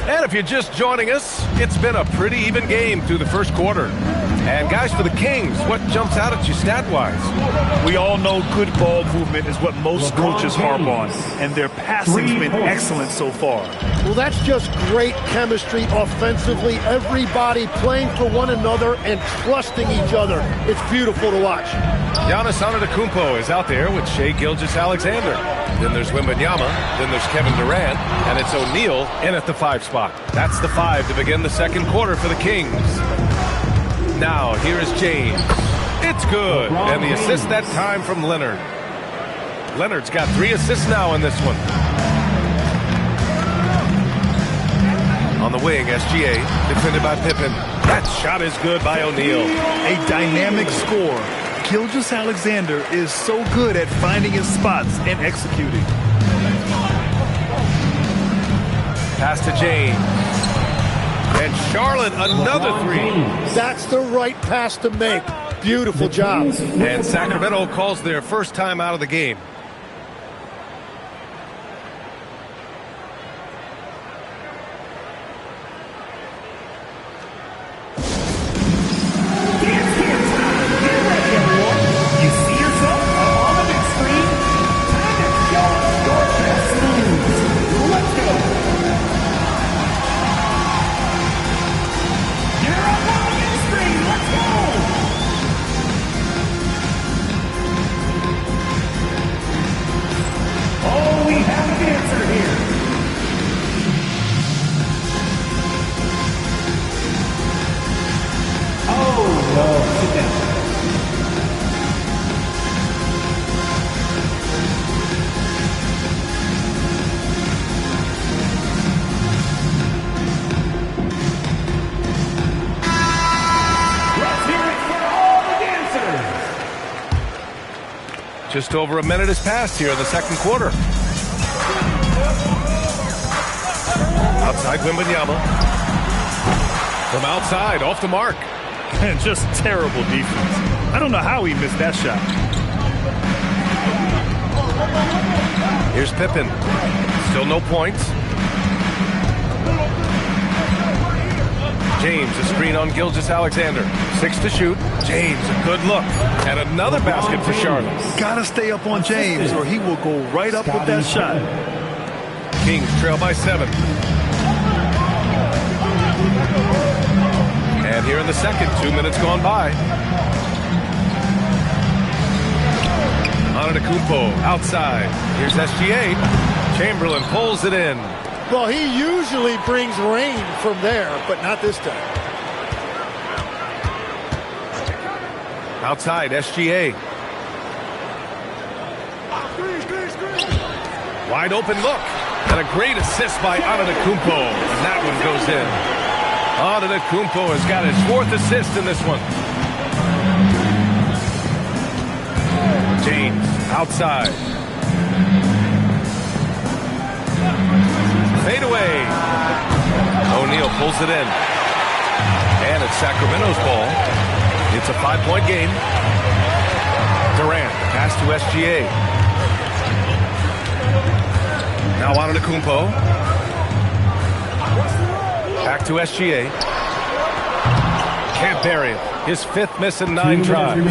And if you're just joining us, it's been a pretty even game through the first quarter. And guys, for the Kings, what jumps out at you stat-wise? We all know good ball movement is what most coaches harp on, and their passing's been excellent so far. Well, that's just great chemistry offensively. Everybody playing for one another and trusting each other. It's beautiful to watch. Giannis Antetokounmpo is out there with Shai Gilgeous-Alexander. Then there's Wembanyama. Then there's Kevin Durant. And it's O'Neal in at the 5 spot. That's the 5 to begin the second quarter for the Kings. Now, here is James. It's good. And the assist that time from Leonard. Leonard's got 3 assists now in this one. On the wing, SGA, defended by Pippen. That shot is good by O'Neal. A dynamic score. Gilgeous-Alexander is so good at finding his spots and executing. Pass to James. And Charlotte, another 3. That's the right pass to make. Beautiful job. And Sacramento calls their first time out of the game. Just over a minute has passed here in the second quarter. Outside Wembanyama. From outside, off the mark. And just terrible defense. I don't know how he missed that shot. Here's Pippen. Still no points. James, a screen on Gilgeous-Alexander. 6 to shoot. James, a good look. And another basket for Charlotte. Gotta stay up on James or he will go right up with that shot. Kings trail by 7. And here in the second, 2 minutes gone by. Antetokounmpo outside. Here's SGA. Chamberlain pulls it in. Well, he usually brings rain from there, but not this time. Outside, SGA. Wide open look. And a great assist by Antetokounmpo. And that one goes in. Antetokounmpo has got his 4th assist in this one. James, outside. Fade away. O'Neal pulls it in. And it's Sacramento's ball. It's a 5-point game. Durant, pass to SGA. Now Antetokounmpo. Back to SGA. Can't bury it. His 5th miss in 9 drives.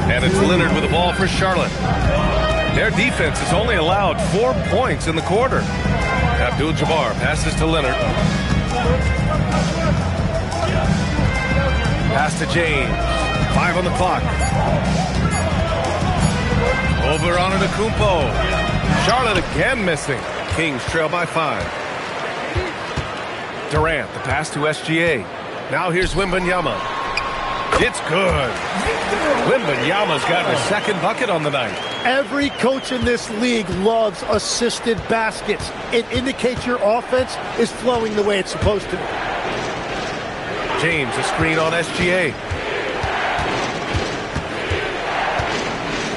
And it's Leonard with the ball for Charlotte. Their defense has only allowed 4 points in the quarter. Abdul-Jabbar passes to Leonard. Pass to James. 5 on the clock. Over Antetokounmpo. Charlotte again missing. Kings trail by 5. Durant, the pass to SGA. Now here's Wembanyama. It's good. Wembanyama's got his 2nd bucket on the night. Every coach in this league loves assisted baskets. It indicates your offense is flowing the way it's supposed to. James, a screen on SGA.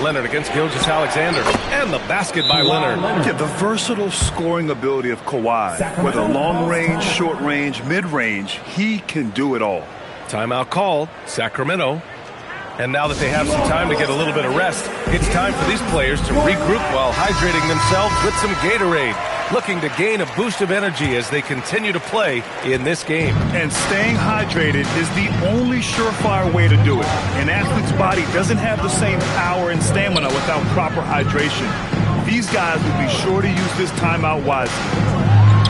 Leonard against Gilgeous-Alexander. And the basket by Leonard. Yeah, the versatile scoring ability of Kawhi. Whether long range, short range, mid range, he can do it all. Timeout called, Sacramento. And now that they have some time to get a little bit of rest, it's time for these players to regroup while hydrating themselves with some Gatorade. looking to gain a boost of energy as they continue to play in this game. And staying hydrated is the only surefire way to do it. An athlete's body doesn't have the same power and stamina without proper hydration. These guys will be sure to use this timeout wisely.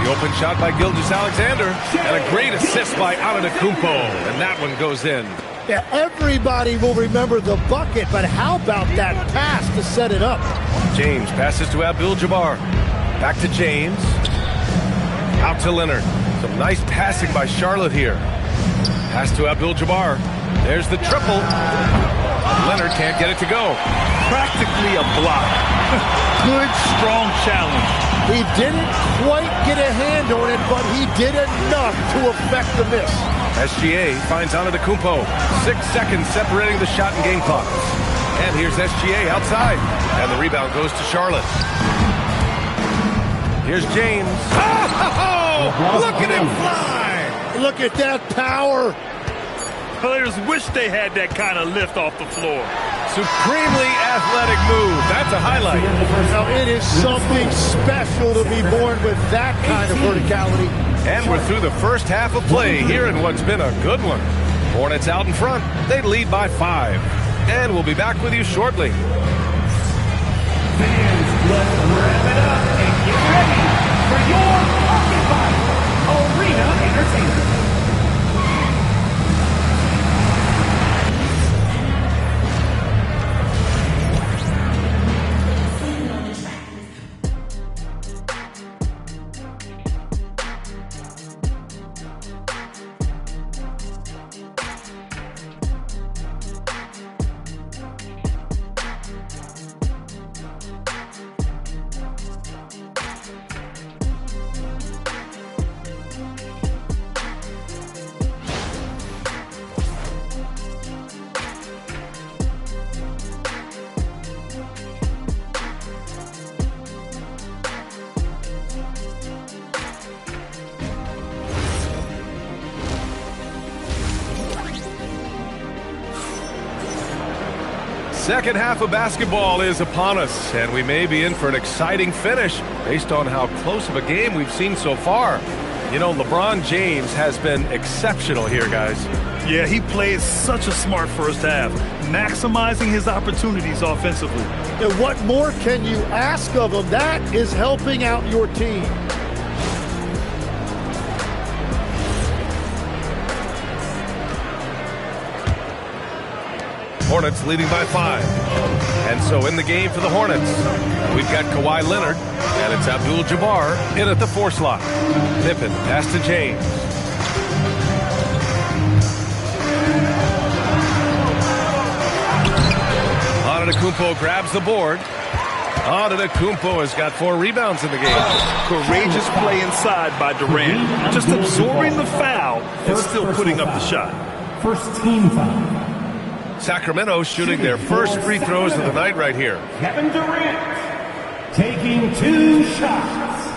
The open shot by Gilgeous-Alexander, and a great assist by Antetokounmpo, and that one goes in. Yeah, everybody will remember the bucket, but how about that pass to set it up? James passes to Abdul-Jabbar. Back to James. Out to Leonard. Some nice passing by Charlotte here. Pass to Abdul-Jabbar. There's the triple. Leonard can't get it to go. Practically a block. Good, strong challenge. He didn't quite get a hand on it, but he did enough to affect the miss. SGA finds Antetokounmpo. 6 seconds separating the shot and game clock. And here's SGA outside. And the rebound goes to Charlotte. Here's James. Oh, look at him fly! Look at that power. Players wish they had that kind of lift off the floor. Supremely athletic move. That's a highlight. Now, it is something special to be born with that kind of verticality. And we're through the first half of play here in what's been a good one. Hornets out in front. They lead by 5. And we'll be back with you shortly. Fans, let's wrap it up and get ready for your Occupy Arena Entertainment. Second half of basketball is upon us, and we may be in for an exciting finish based on how close of a game we've seen so far. You know, LeBron James has been exceptional here, guys. Yeah, he plays such a smart first half, maximizing his opportunities offensively. And what more can you ask of him? That is helping out your team. Hornets leading by 5. And so in the game for the Hornets, we've got Kawhi Leonard, and it's Abdul-Jabbar in at the 4 slot. Pippen, pass to James. Antetokounmpo grabs the board. Antetokounmpo has got 4 rebounds in the game. Courageous play inside by Durant. Just absorbing the foul and still putting up the shot. First team foul. Sacramento shooting their first free throws of the night right here. Kevin Durant taking 2 shots.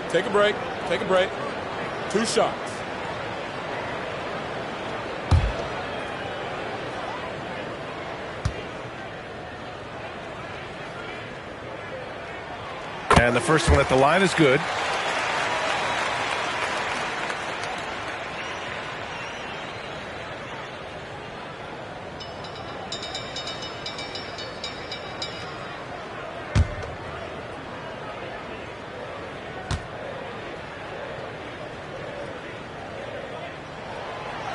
Take a break. Take a break. 2 shots. And the first one at the line is good.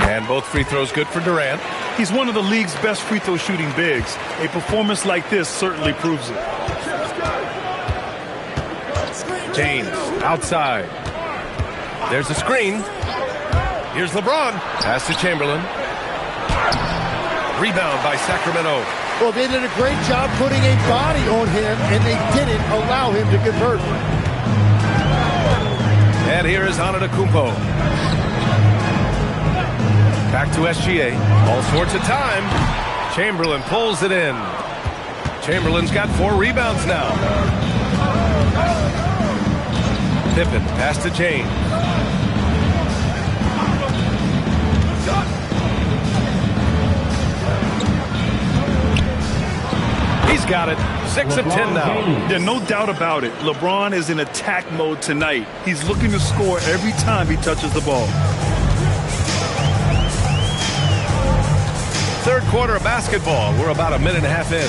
And both free throws good for Durant. He's one of the league's best free throw shooting bigs. A performance like this certainly proves it. James outside. There's a screen. Here's LeBron. Pass to Chamberlain. Rebound by Sacramento. Well, they did a great job putting a body on him, and they didn't allow him to convert. And here is Antetokounmpo. Back to SGA. All sorts of time. Chamberlain pulls it in. Chamberlain's got 4 rebounds now. Pippen, pass to James. got it. 6 of 10 now. Yeah, no doubt about it. LeBron is in attack mode tonight. He's looking to score every time he touches the ball. Third quarter of basketball. We're about a minute and a half in.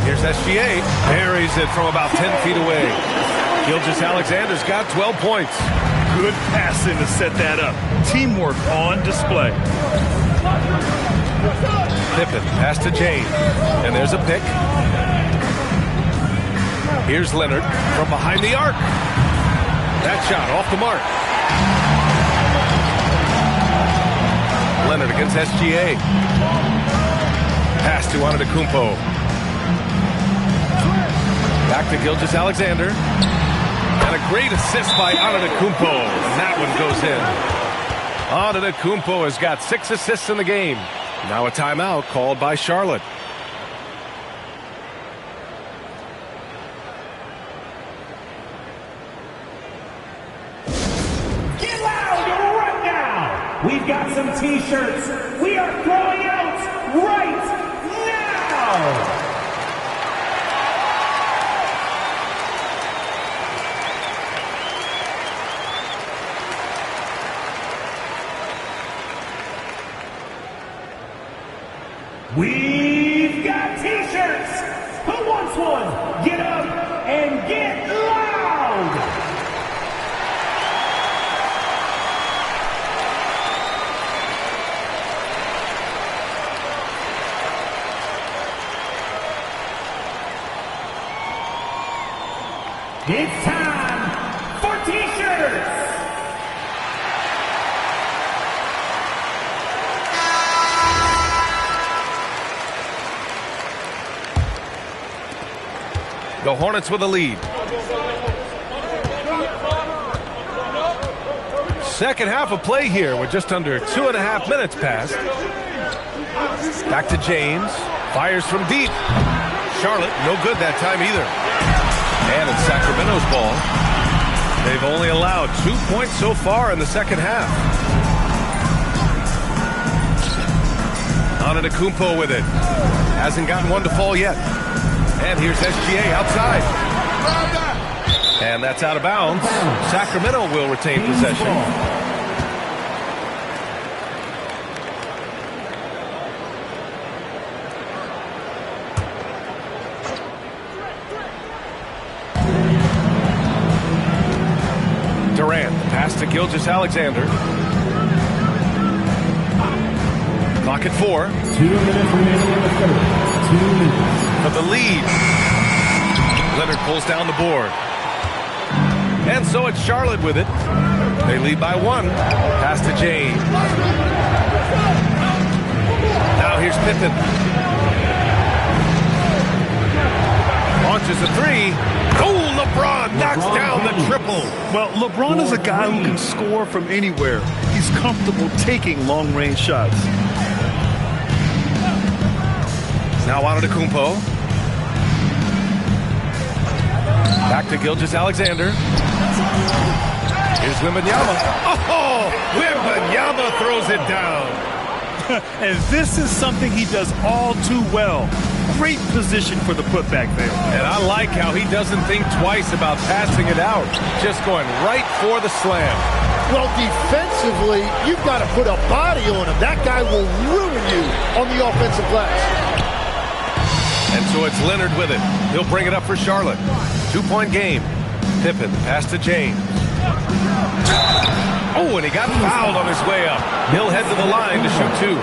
Here's SGA. Buries it from about 10 feet away. Gilgeous-Alexander's got 12 points. Good passing to set that up. Teamwork on display. Pippen, pass to James. And there's a pick. Here's Leonard from behind the arc. That shot off the mark. Leonard against SGA. Pass to Antetokounmpo. Back to Gilgeous-Alexander. And a great assist by Antetokounmpo. And that one goes in. Antetokounmpo has got 6 assists in the game. Now a timeout called by Charlotte. Get loud right now! We've got some T-shirts we are throwing out right now! We've got T-shirts! Who wants one? Get up and get loud! It's time for T-shirts! The Hornets with a lead. Second half of play here with just under 2.5 minutes passed. Back to James. Fires from deep. Charlotte, no good that time either. And it's Sacramento's ball. They've only allowed 2 points so far in the second half. Antetokounmpo with it. Hasn't gotten one to fall yet. And here's SGA outside. And that's out of bounds. Sacramento will retain possession. Durant, pass to Gilgeous-Alexander. Clock at 4. 2 minutes remaining in the third. 2 minutes. For the lead. Leonard pulls down the board. And so it's Charlotte with it. They lead by 1. Pass to James. Now here's Pippen. Launches a 3. Oh, LeBron knocks down the triple. Well, LeBron is a guy who can score from anywhere. He's comfortable taking long-range shots. Now Antetokounmpo. Back to Gilgeous-Alexander. Here's Wembanyama. Oh, Wembanyama throws it down. And this is something he does all too well. Great position for the putback there. And I like how he doesn't think twice about passing it out. Just going right for the slam. Well, defensively, you've got to put a body on him. That guy will ruin you on the offensive glass. And so it's Leonard with it. He'll bring it up for Charlotte. 2-point game. Pippen, pass to James. Oh, and he got fouled on his way up. He'll head to the line to shoot 2.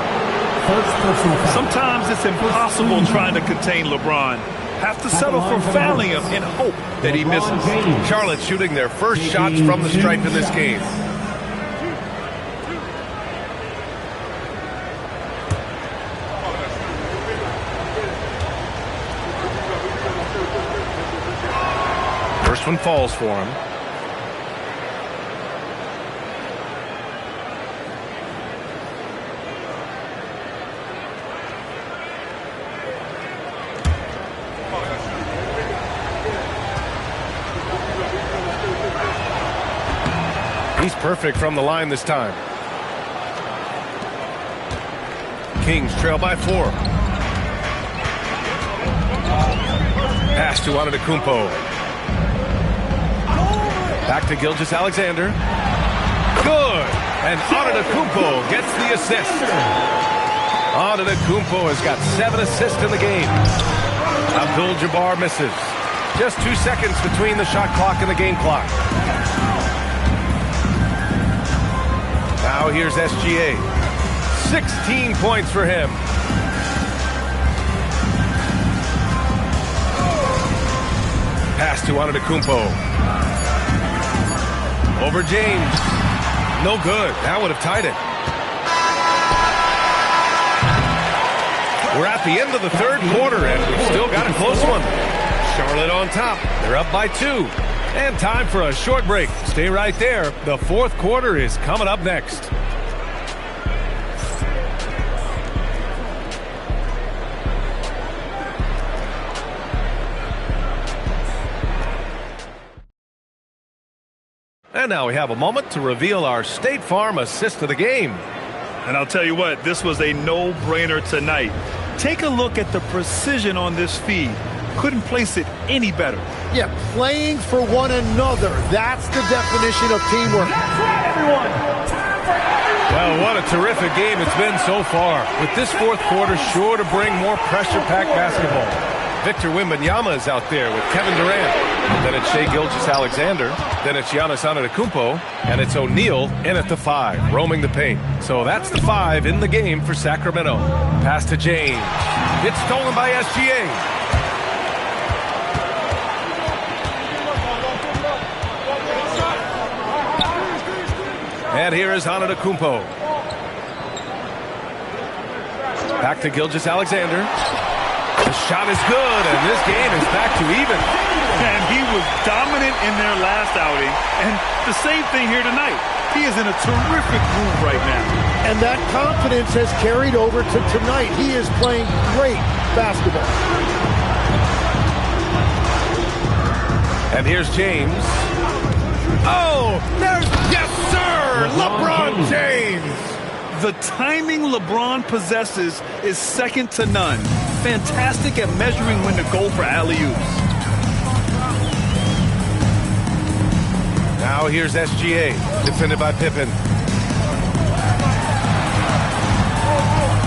Sometimes it's impossible trying to contain LeBron. Have to settle for fouling him and hope that he misses. Charlotte shooting their first shots from the stripe in this game. First one falls for him. He's perfect from the line this time. Kings trail by 4. Pass to Antetokounmpo. Back to Gilgeous-Alexander. Good. And Antetokounmpo gets the assist. Antetokounmpo has got 7 assists in the game. Abdul-Jabbar misses. Just 2 seconds between the shot clock and the game clock. Now here's SGA. 16 points for him. Pass to Antetokounmpo. Over James. No good. That would have tied it. We're at the end of the third quarter, and we've still got a close one. Charlotte on top. They're up by 2. And time for a short break. Stay right there. The fourth quarter is coming up next. And now we have a moment to reveal our State Farm assist of the game. And I'll tell you what, this was a no-brainer tonight. Take a look at the precision on this feed. Couldn't place it any better. Yeah, playing for one another. That's the definition of teamwork. That's right, everyone. Well, what a terrific game it's been so far. With this fourth quarter sure to bring more pressure-packed basketball. Victor Wembanyama is out there with Kevin Durant. Then it's Shai Gilgeous-Alexander. Then it's Giannis Antetokounmpo. And it's O'Neal in at the 5, roaming the paint. So that's the 5 in the game for Sacramento. Pass to James. It's stolen by SGA. And here is Antetokounmpo. Back to Gilgeous-Alexander. The shot is good, and this game is back to even. And he was dominant in their last outing, and the same thing here tonight. He is in a terrific groove right now. And that confidence has carried over to tonight. He is playing great basketball. And here's James. Oh, there's, yes, sir, LeBron James. The timing LeBron possesses is second to none. Fantastic at measuring when to go for alley-oops. Now here's SGA, defended by Pippen.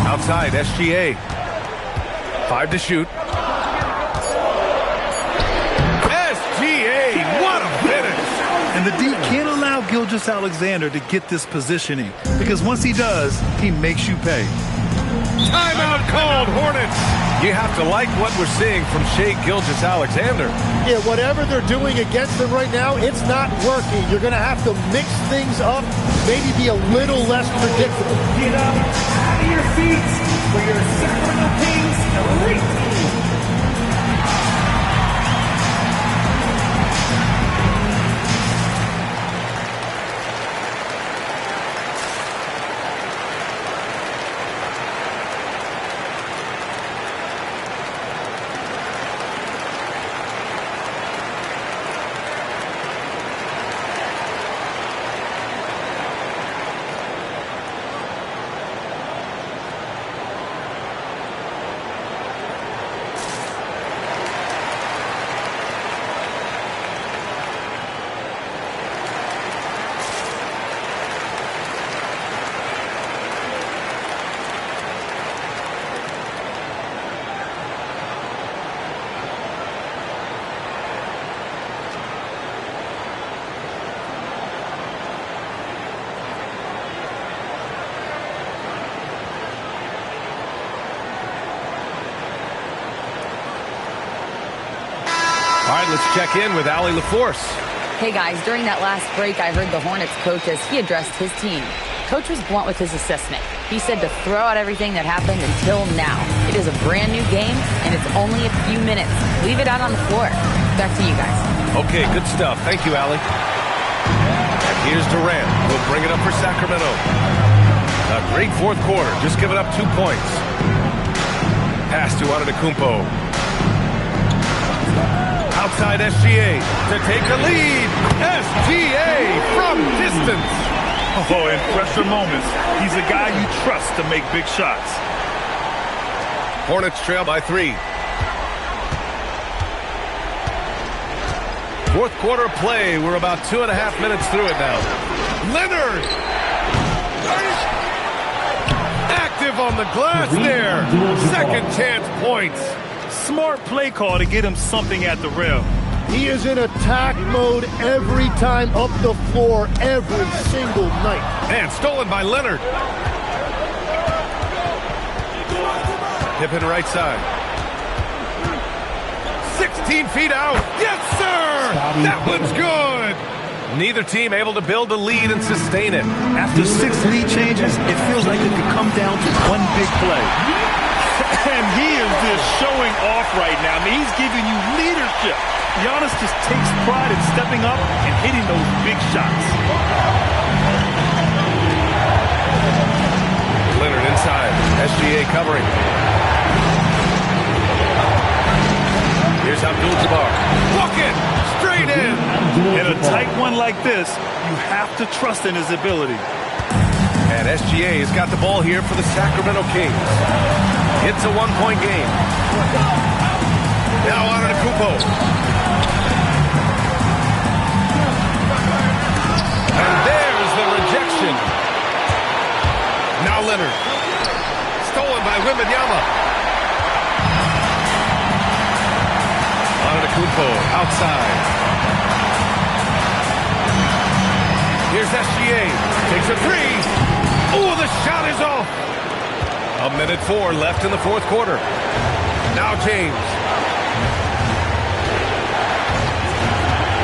Outside, SGA. 5 to shoot. SGA, what a finish! And the D can't allow Gilgeous-Alexander to get this positioning, because once he does, he makes you pay. Timeout called, Hornets. You have to like what we're seeing from Shai Gilgeous-Alexander. Yeah, whatever they're doing against them right now, it's not working. You're going to have to mix things up, maybe be a little less predictable. Get up out of your seats for your Sacramento Kings elite team. All right, let's check in with Allie LaForce. Hey, guys, during that last break, I heard the Hornets coach as he addressed his team. Coach was blunt with his assessment. He said to throw out everything that happened until now. It is a brand new game, and it's only a few minutes. Leave it out on the floor. Back to you guys. Okay, good stuff. Thank you, Allie. And here's Durant. We'll bring it up for Sacramento. A great fourth quarter, just giving up 2 points. Pass to Antetokounmpo. Outside SGA to take a lead. SGA from distance. Oh, in pressure moments, he's a guy you trust to make big shots. Hornets trail by 3. Fourth quarter play. We're about 2.5 minutes through it now. Leonard! Active on the glass there. Second chance points. Smart play call to get him something at the rim. He is in attack mode every time up the floor, every single night. And stolen by Leonard. Pippen right side. 16 feet out. Yes, sir! That one's good. Neither team able to build a lead and sustain it. After 6 lead changes, it feels like it could come down to one big play. And he is just showing off right now. I mean, he's giving you leadership. Giannis just takes pride in stepping up and hitting those big shots. Leonard inside. SGA covering. Here's Abdul-Jabbar. Bucket! Straight in! In a tight one like this, you have to trust in his ability. And SGA has got the ball here for the Sacramento Kings. It's a one-point game. Now Antetokounmpo. And there's the rejection. Now Leonard. Stolen by Wembanyama. Antetokounmpo outside. Here's SGA. Takes a three. Oh, the shot is off. 1:04 left in the fourth quarter. Now James.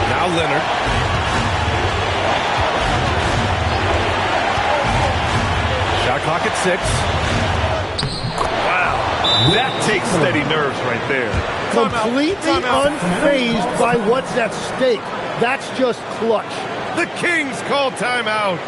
Now Leonard. Shot clock at 6. Wow. That takes steady nerves right there. Completely unfazed by what's at stake. That's just clutch. The Kings call timeout.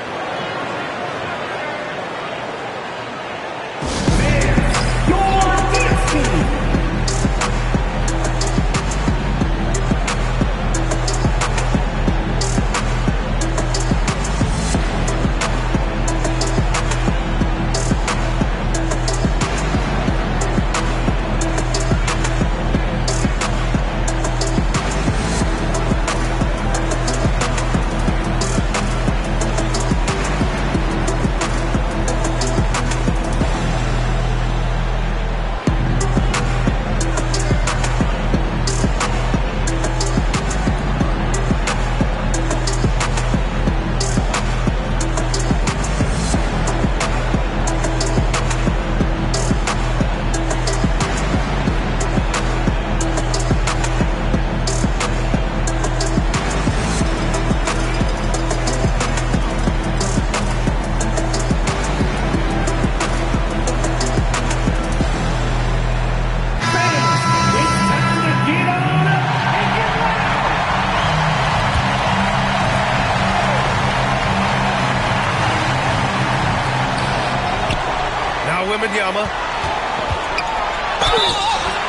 Wembanyama.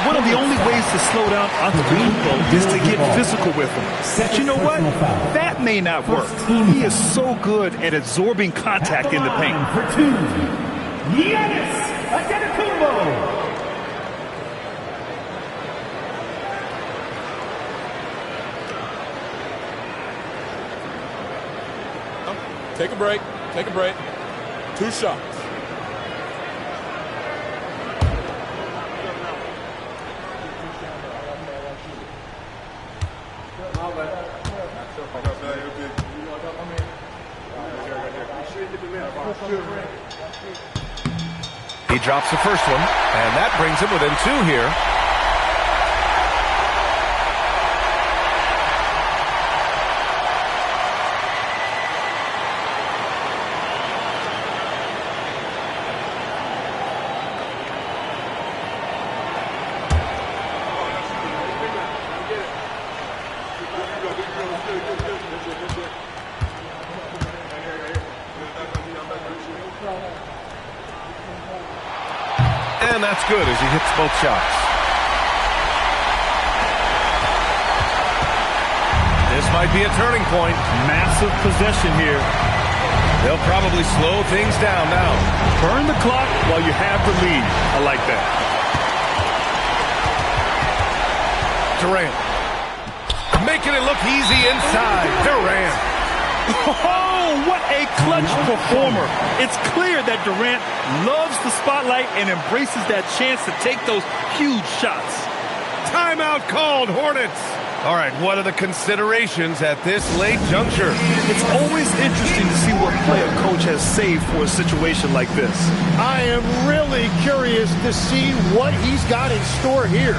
One of the only ways to slow down Antetokounmpo is to get physical with him. But you know what? That may not work. He is so good at absorbing contact in the paint. For 2, Giannis Antetokounmpo. Take a break. Take a break. 2 shots. He drops the first one, and that brings him within 2 here. And that's good as he hits both shots. This might be a turning point. Massive possession here. They'll probably slow things down now. Burn the clock while you have the lead. I like that. Durant. making it look easy inside. Durant. Oh, what a clutch performer. It's clear that Durant loves the spotlight and embraces that chance to take those huge shots. Timeout called, Hornets. All right, what are the considerations at this late juncture? It's always interesting to see what play a coach has saved for a situation like this. I am really curious to see what he's got in store here.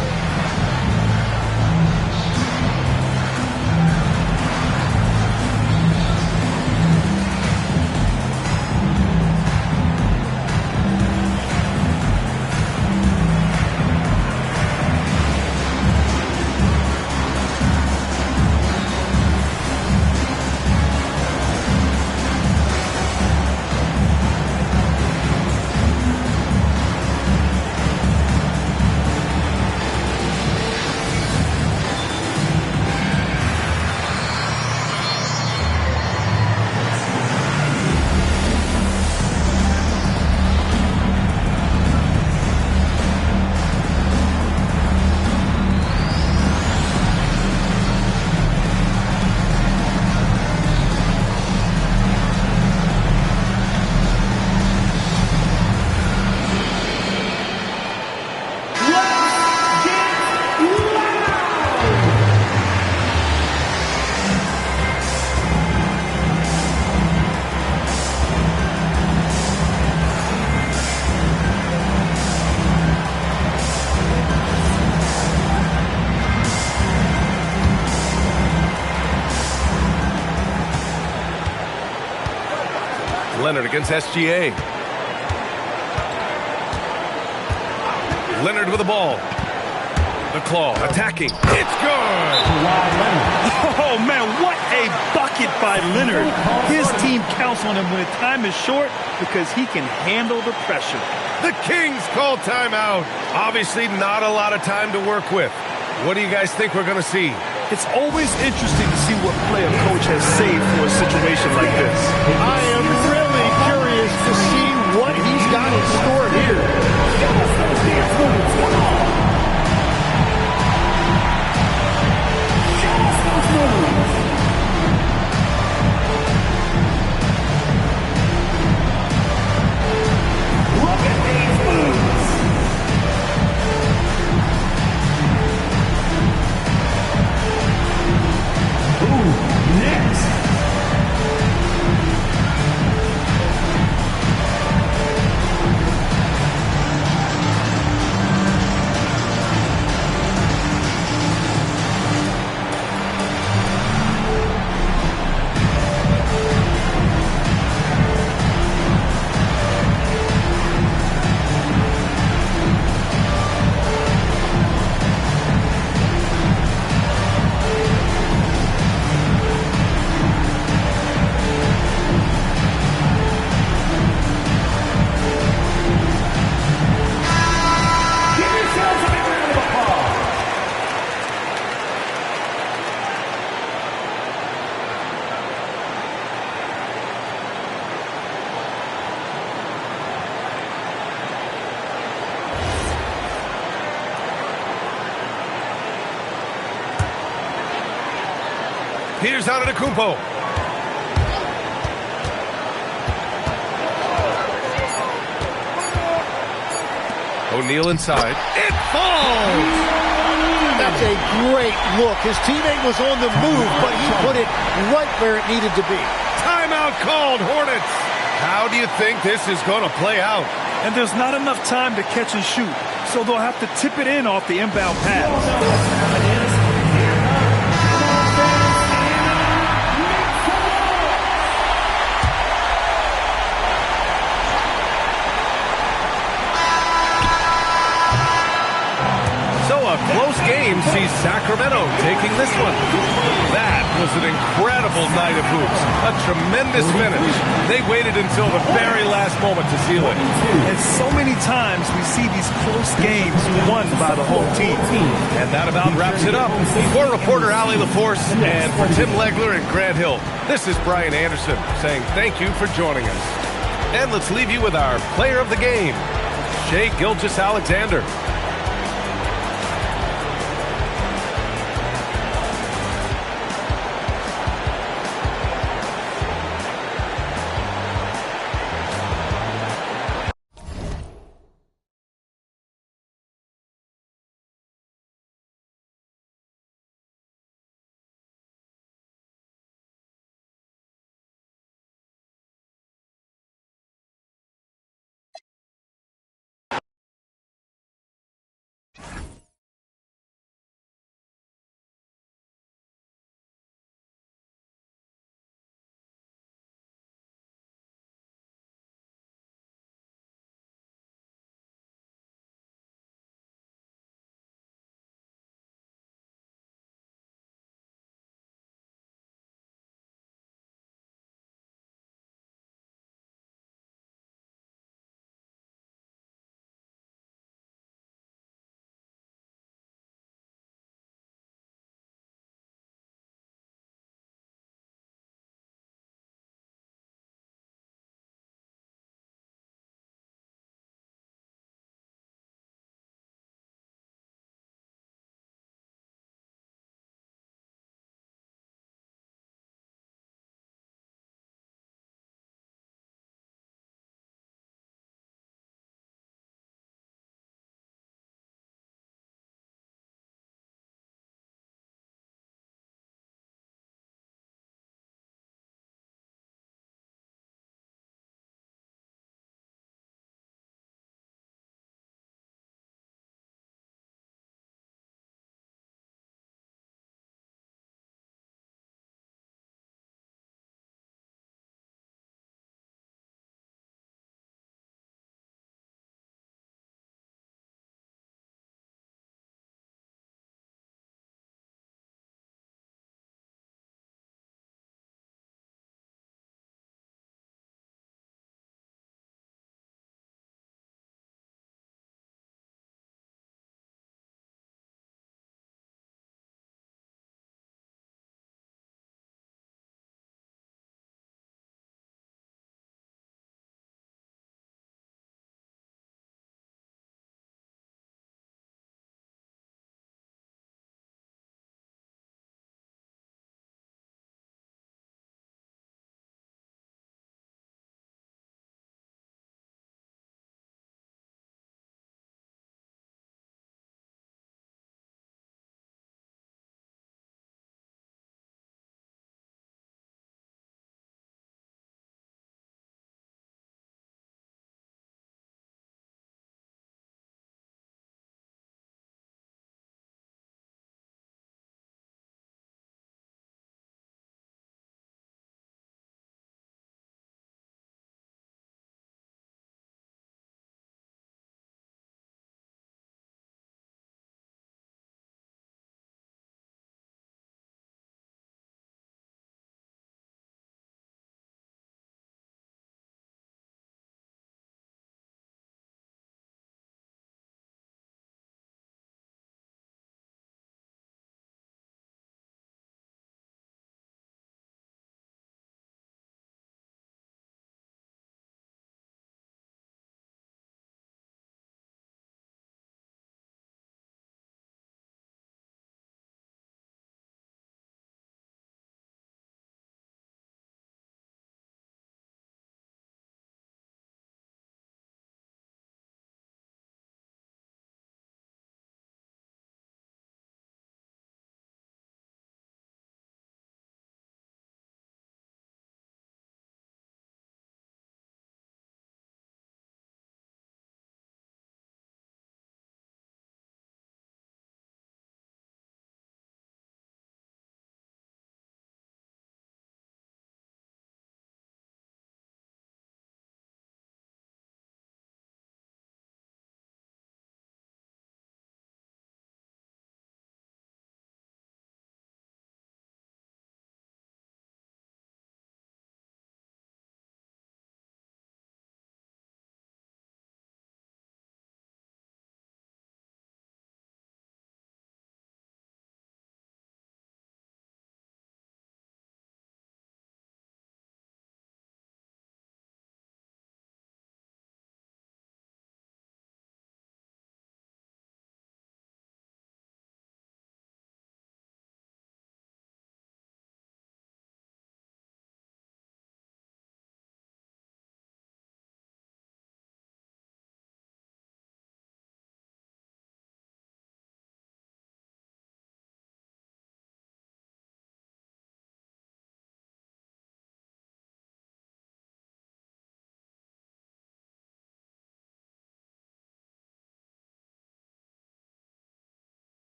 Leonard against SGA. Leonard with the ball. The claw attacking. It's good. Oh, man, what a bucket by Leonard. His team counts on him when time is short because he can handle the pressure. The Kings call timeout. Obviously not a lot of time to work with. What do you guys think we're going to see? It's always interesting to see what play a coach has saved for a situation like this. I am really curious to see what he's got in store here. Look at these moves. Ooh, next. Here's Antetokounmpo. O'Neal inside. It falls! That's a great look. His teammate was on the move, but he put it right where it needed to be. Timeout called, Hornets. How do you think this is going to play out? And there's not enough time to catch and shoot, so they'll have to tip it in off the inbound pass. A close game sees Sacramento taking this one. That was an incredible night of hoops. A tremendous finish. They waited until the very last moment to seal it. And so many times we see these close games won by the home team. And that about wraps it up. For reporter Allie LaForce and for Tim Legler and Grant Hill, this is Brian Anderson saying thank you for joining us. And let's leave you with our player of the game, Shai Gilgeous-Alexander.